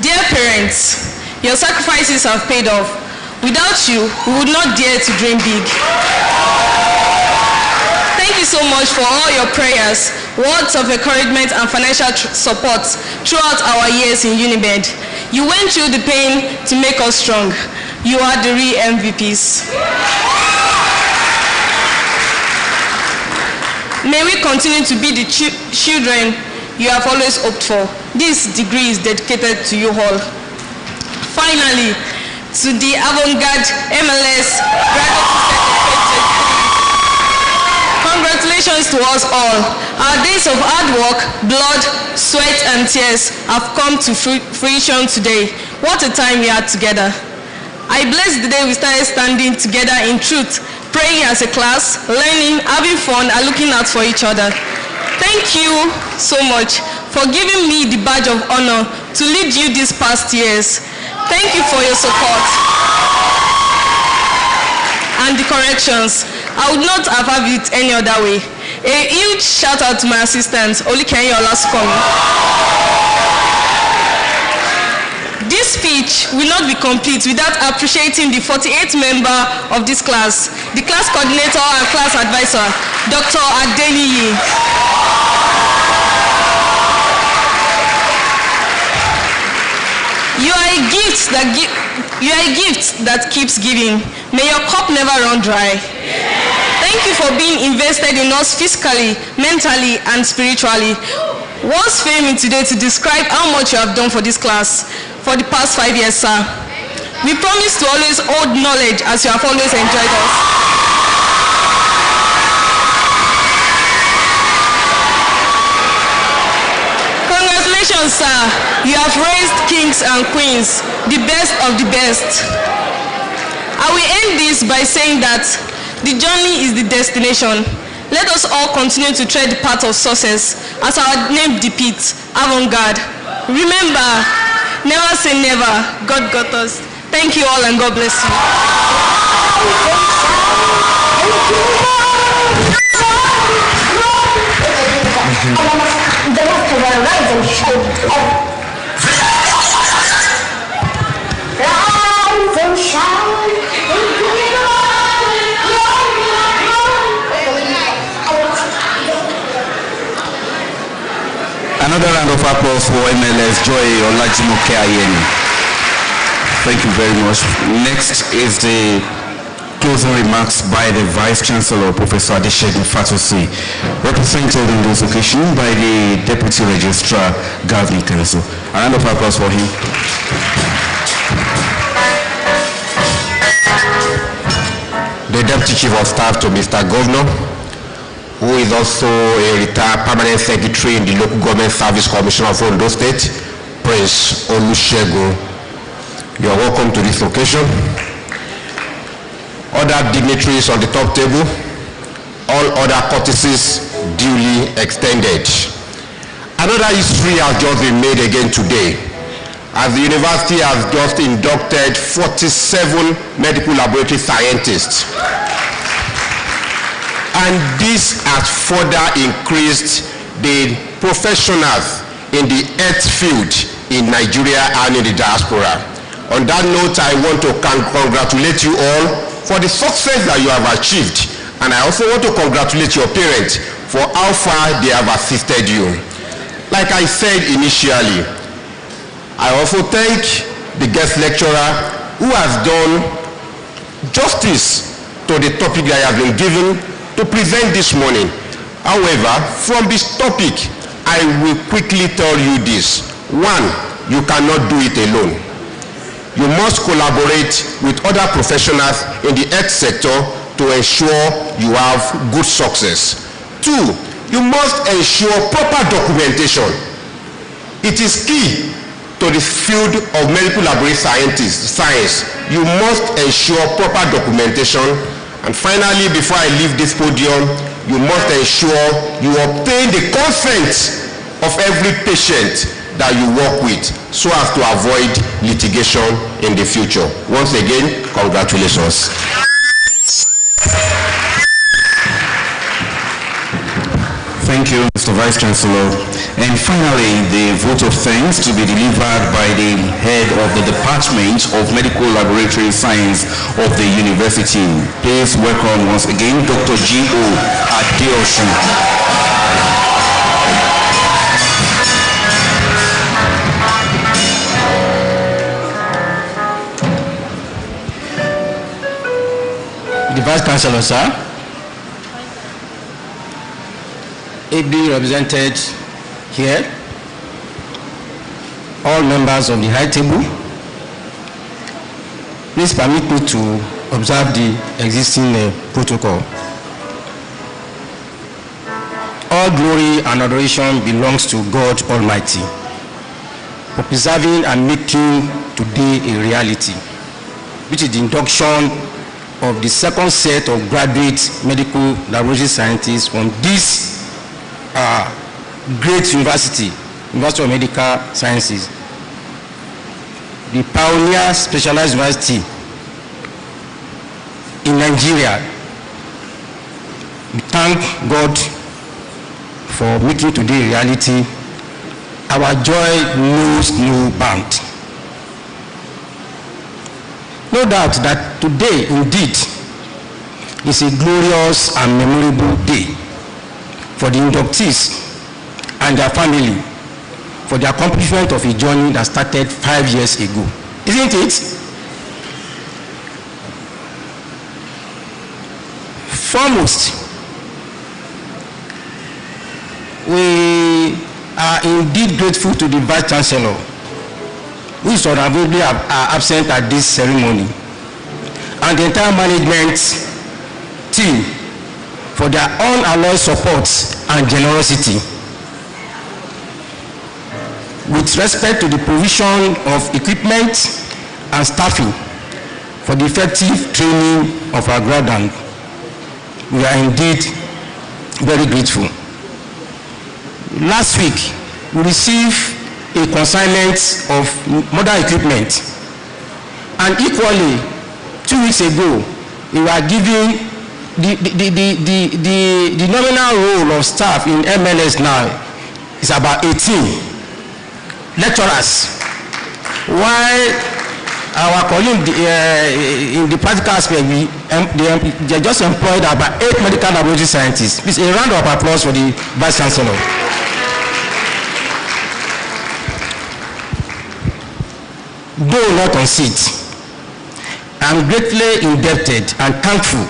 Dear parents, your sacrifices have paid off. Without you, we would not dare to dream big. Thank you so much for all your prayers, words of encouragement and financial support throughout our years in Unimed. You went through the pain to make us strong. You are the real MVPs. May we continue to be the children you have always hoped for. This degree is dedicated to you all. Finally, to the avant-garde MLS graduate, congratulations to us all. Our days of hard work, blood, sweat and tears have come to fruition today. What a time we had together. I bless the day we started standing together in truth, praying as a class, learning, having fun and looking out for each other. Thank you so much for giving me the badge of honor to lead you these past years. Thank you for your support and the corrections. I would not have had it any other way. A huge shout out to my assistant, Olikenye Olaskomi. This speech will not be complete without appreciating the 48th member of this class, the class coordinator and class advisor, Dr. Adeniyi. You are a gift that keeps giving. May your cup never run dry. Thank you for being invested in us physically, mentally, and spiritually. Words fail me today to describe how much you have done for this class for the past 5 years, sir. We promise to always hold knowledge as you have always enjoyed us. Congratulations, sir. You have raised kings and queens, the best of the best. I will end this by saying that the journey is the destination. Let us all continue to tread the path of success as our name depicts, avant-garde. Remember, never say never. God got us. Thank you all and God bless you. Another round of applause for MLS Joy Olajimoke Ayeni. Thank you very much. Next is the closing remarks by the Vice Chancellor, Professor Adeshegun Fatosi, represented on this occasion by the Deputy Registrar, Governing Council. A round of applause for him. The Deputy Chief of Staff to Mr. Governor, who is also a retired permanent secretary in the Local Government Service Commission of Ondo State, Prince Olusegun. You are welcome to this occasion. Other dignitaries on the top table, all other courtesies duly extended. Another history has just been made again today, as the university has just inducted 47 medical laboratory scientists. And this has further increased the professionals in the health field in Nigeria and in the diaspora. On that note, I want to congratulate you all for the success that you have achieved. And I also want to congratulate your parents for how far they have assisted you. Like I said initially, I also thank the guest lecturer who has done justice to the topic that I have been given to present this morning. However, from this topic, I will quickly tell you this. One, you cannot do it alone. You must collaborate with other professionals in the health sector to ensure you have good success. Two, you must ensure proper documentation. It is key to the field of medical laboratory science. You must ensure proper documentation. And finally, before I leave this podium, you must ensure you obtain the consent of every patient that you work with so as to avoid litigation in the future. Once again, congratulations. Thank you, Mr. Vice Chancellor. And finally, the vote of thanks to be delivered by the head of the Department of Medical Laboratory Science of the university. Please welcome once again Dr. G.O. Adeosun. The Vice Chancellor, sir, ably represented here, all members of the high table, please permit me to observe the existing protocol. All glory and adoration belongs to God Almighty for preserving and making today a reality, which is the induction of the second set of graduate medical laboratory scientists from this great university, University of Medical Sciences, the pioneer specialized university in Nigeria. We thank God for making today a reality. Our joy knows no bound. No doubt that today indeed is a glorious and memorable day for the inductees and their family for the accomplishment of a journey that started 5 years ago. Isn't it? Foremost, we are indeed grateful to the Vice Chancellor, who is honorably absent at this ceremony, and the entire management team for their unalloyed support and generosity. With respect to the provision of equipment and staffing for the effective training of our graduates, we are indeed very grateful. Last week, we received a consignment of modern equipment, and equally, 2 weeks ago, we were giving the nominal role of staff in MLS now is about 18 lecturers, while our colleagues in the practical aspect, they just employed about 8 medical laboratory scientists. Please, a round of applause for the Vice Chancellor. Though not on seat, I am greatly indebted and thankful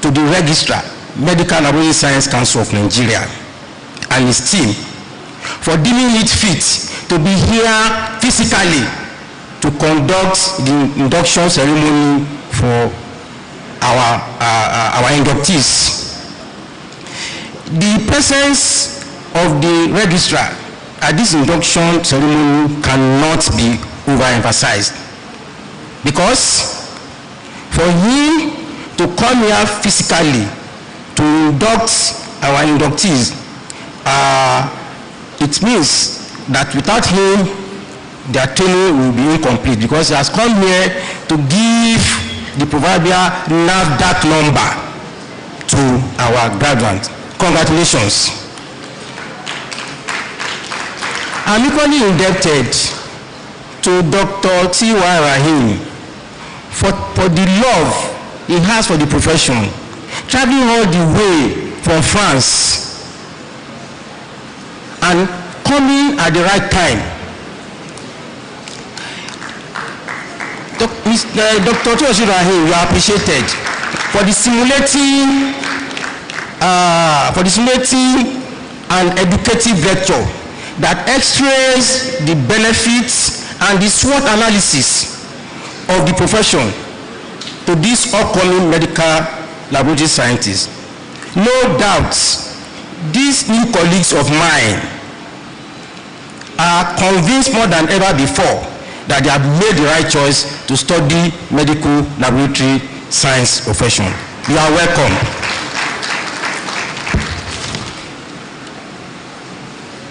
to the Registrar, Medical Laboratory Science Council of Nigeria, and his team for deeming it fit to be here physically to conduct the induction ceremony for our inductees. The presence of the registrar at this induction ceremony cannot be overemphasized, because for him to come here physically to induct our inductees, it means that without him their training will be incomplete, because he has come here to give the proverbial NAFDAC number to our graduates. Congratulations. I'm equally indebted to Dr. T.Y. Rahim for the love he has for the profession, traveling all the way from France and coming at the right time. Dr. T.Y. Rahim, you are appreciated for the stimulating and educative lecture that x-rays the benefits and the SWOT analysis of the profession to these upcoming medical laboratory scientists. No doubt, these new colleagues of mine are convinced more than ever before that they have made the right choice to study medical laboratory science profession. You are welcome.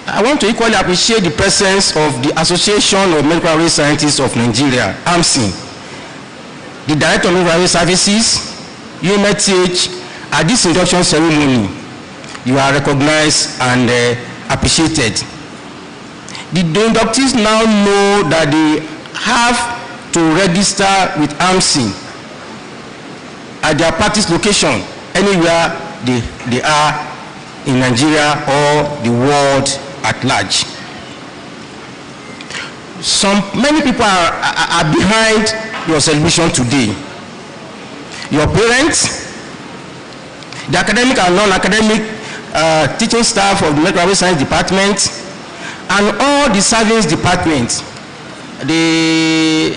I want to equally appreciate the presence of the Association of Medical Laboratory Scientists of Nigeria, AMSIN, the Director of Medical Laboratory Services, UMTH. At this induction ceremony, you are recognized and appreciated. The inductees now know that they have to register with AMSIN at their practice location, anywhere they are in Nigeria or the world at large. Many people are behind your celebration today. Your parents, the academic and non-academic teaching staff of the Medical Laboratory Science Department, and all the service departments, the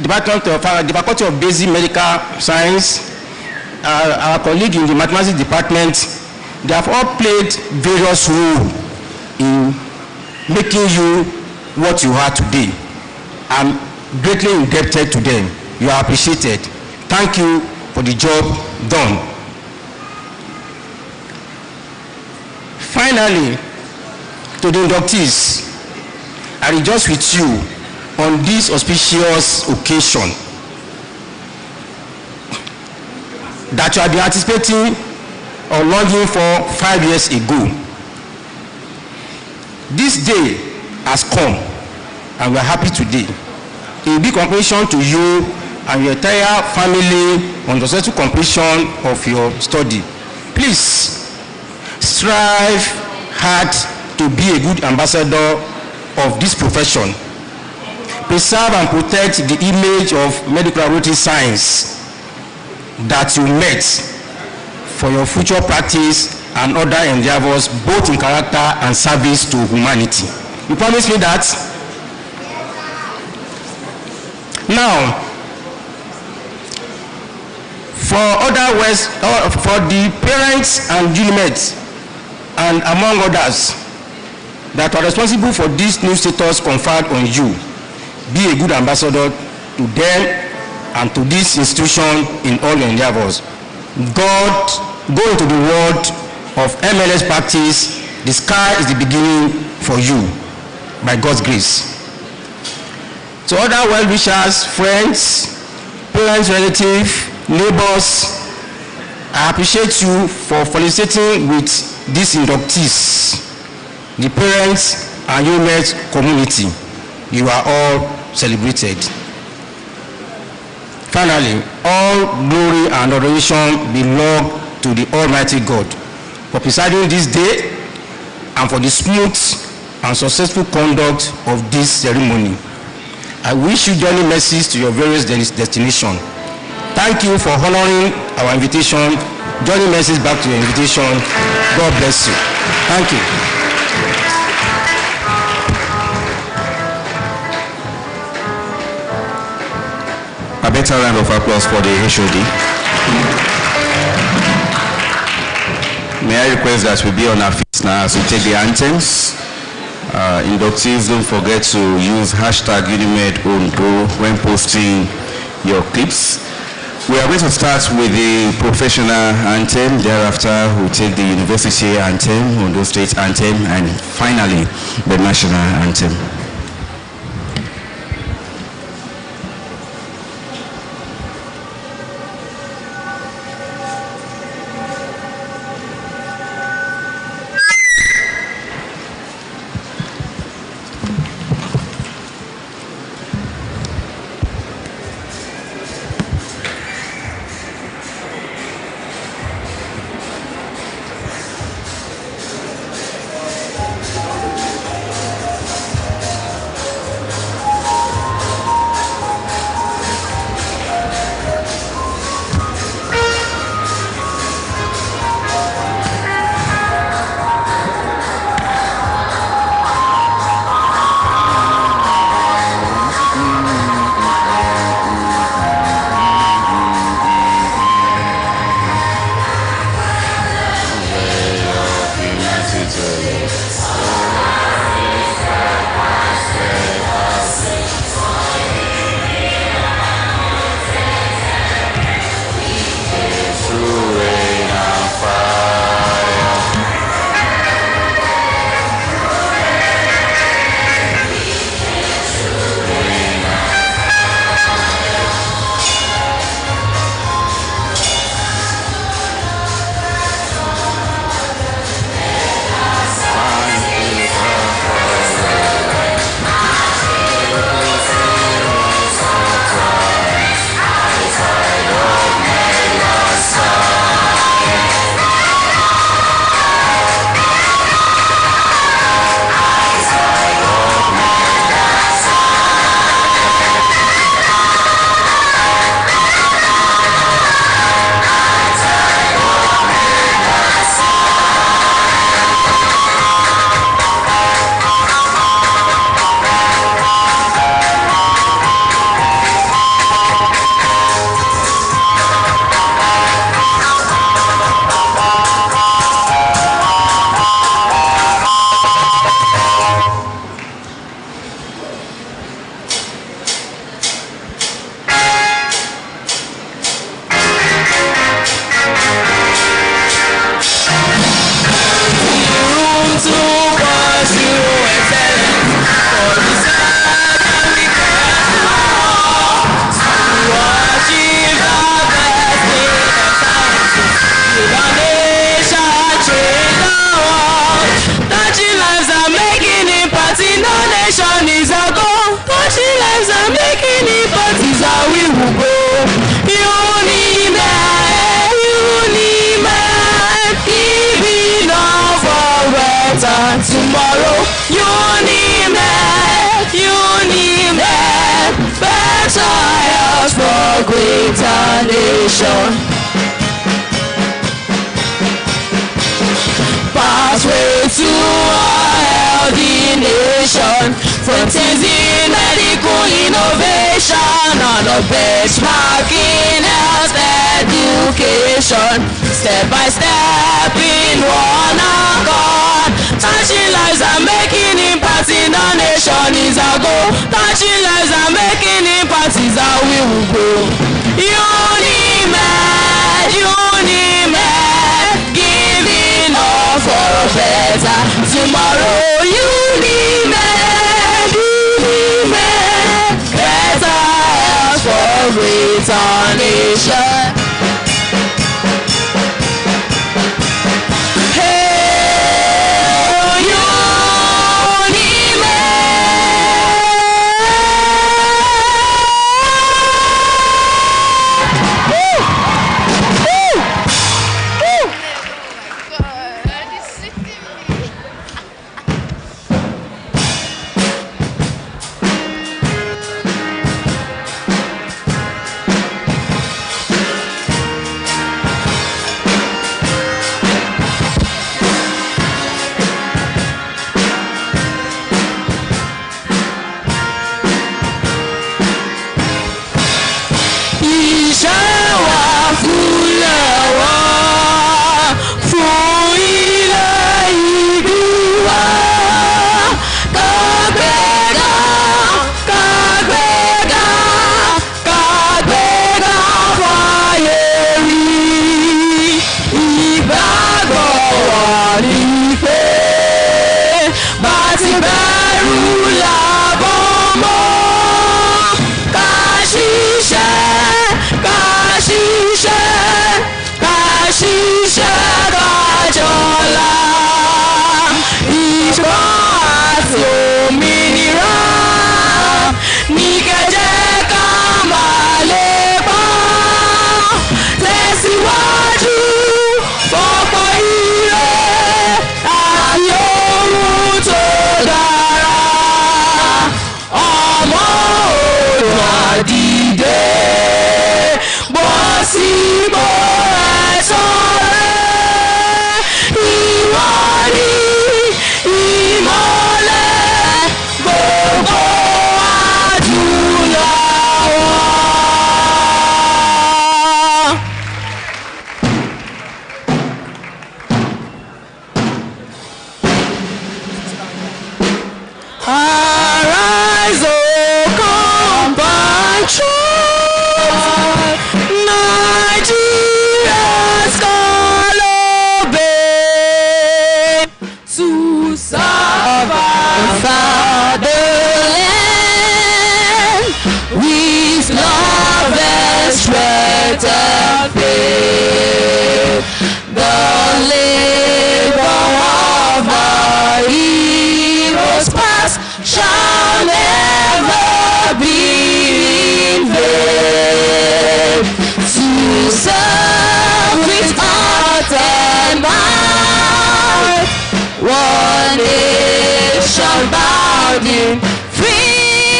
Faculty of Basic Medical Science, our colleague in the Mathematics Department, they have all played various roles in making you what you are today. I'm greatly indebted to them. You are appreciated. Thank you for the job done. Finally, to the inductees, I rejoice with you on this auspicious occasion that you have been anticipating or longing for 5 years ago. This day has come, and we are happy today. It will be completion to you and your entire family on the successful completion of your study. Please strive hard to be a good ambassador of this profession. Preserve and protect the image of medical laboratory science that you met for your future practice and other endeavors, both in character and service to humanity. You promise me that? Now, for the parents and units, and among others, that are responsible for this new status conferred on you, be a good ambassador to them and to this institution in all your endeavors. God, go into the world of MLS practice. The sky is the beginning for you, by God's grace. To other well-wishers, friends, parents, relatives, neighbors, I appreciate you for felicitating with these inductees, the parents and UMED community. You are all celebrated. Finally, all glory and adoration belong to the Almighty God for presiding this day and for the smooth and successful conduct of this ceremony. I wish you journey mercies to your various destinations. Thank you for honoring our invitation. Journey mercies back to your invitation. God bless you. Thank you. A better round of applause for the HOD. May I request that we be on our feet now as we take the anthems. Inductees, don't forget to use hashtag #UniMedOndo when posting your clips. We are going to start with the professional anthem. Thereafter, we'll take the university anthem, Ondo State anthem, and finally, the national anthem. nation. Pathway to a healthy nation. Frontiers in medical innovation. On a benchmark in health education. Step by step in one accord. Touching lives and making impact in our nation is our goal. Touching lives and making impact is how we will go. Unimed, Unimed, giving up for a better tomorrow. Unimed, Unimed, better health for a greater nation.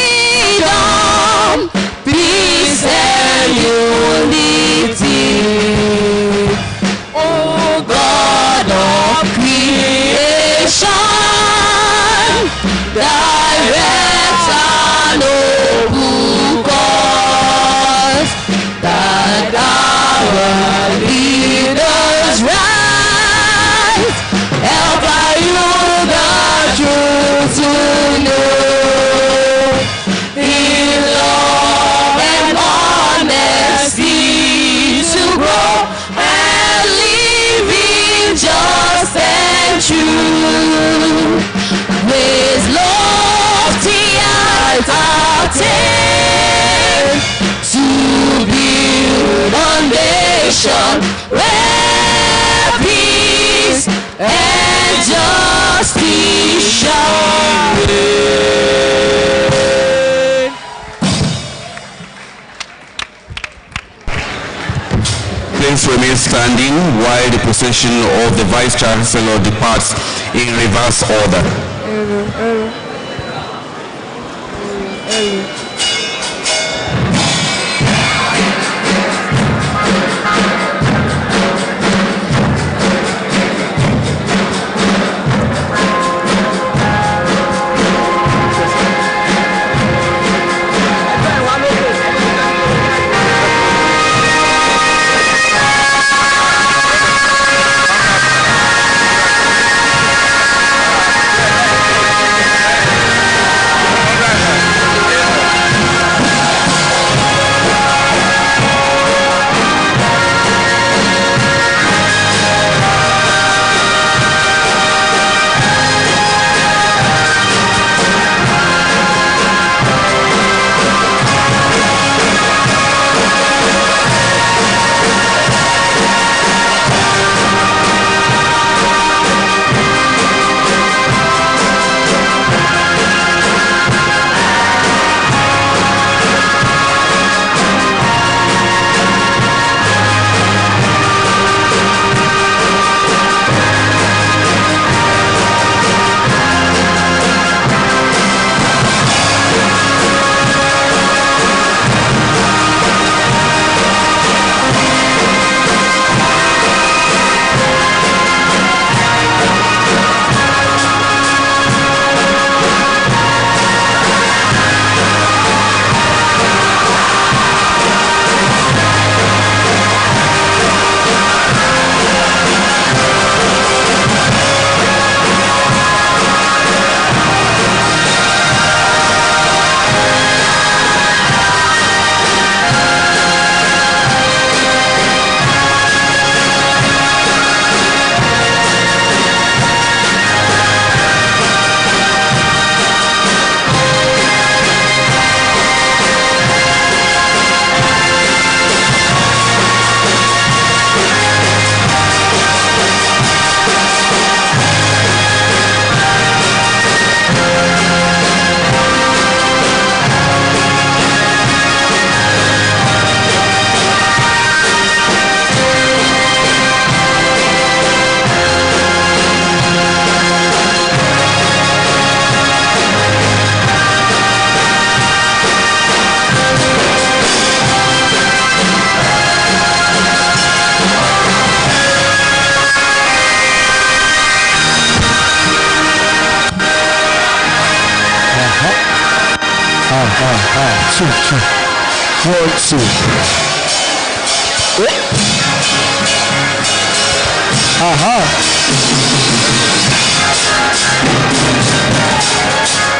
Freedom, peace and unity. Oh God of creation, direct our noble cause, that our leaders rise, help our youth the truth to know. In love and honesty to grow and live in just and true. With lofty heights attain to build a nation where peace and justice shall reign. Please remain standing while the procession of the Vice Chancellor departs in reverse order. 2, 1, 2.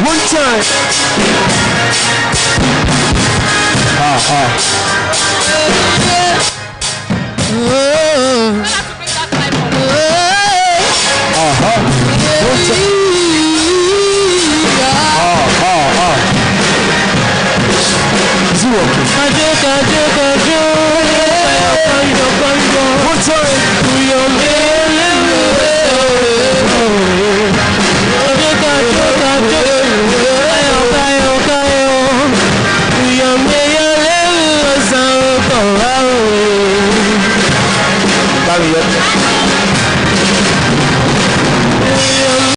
One time.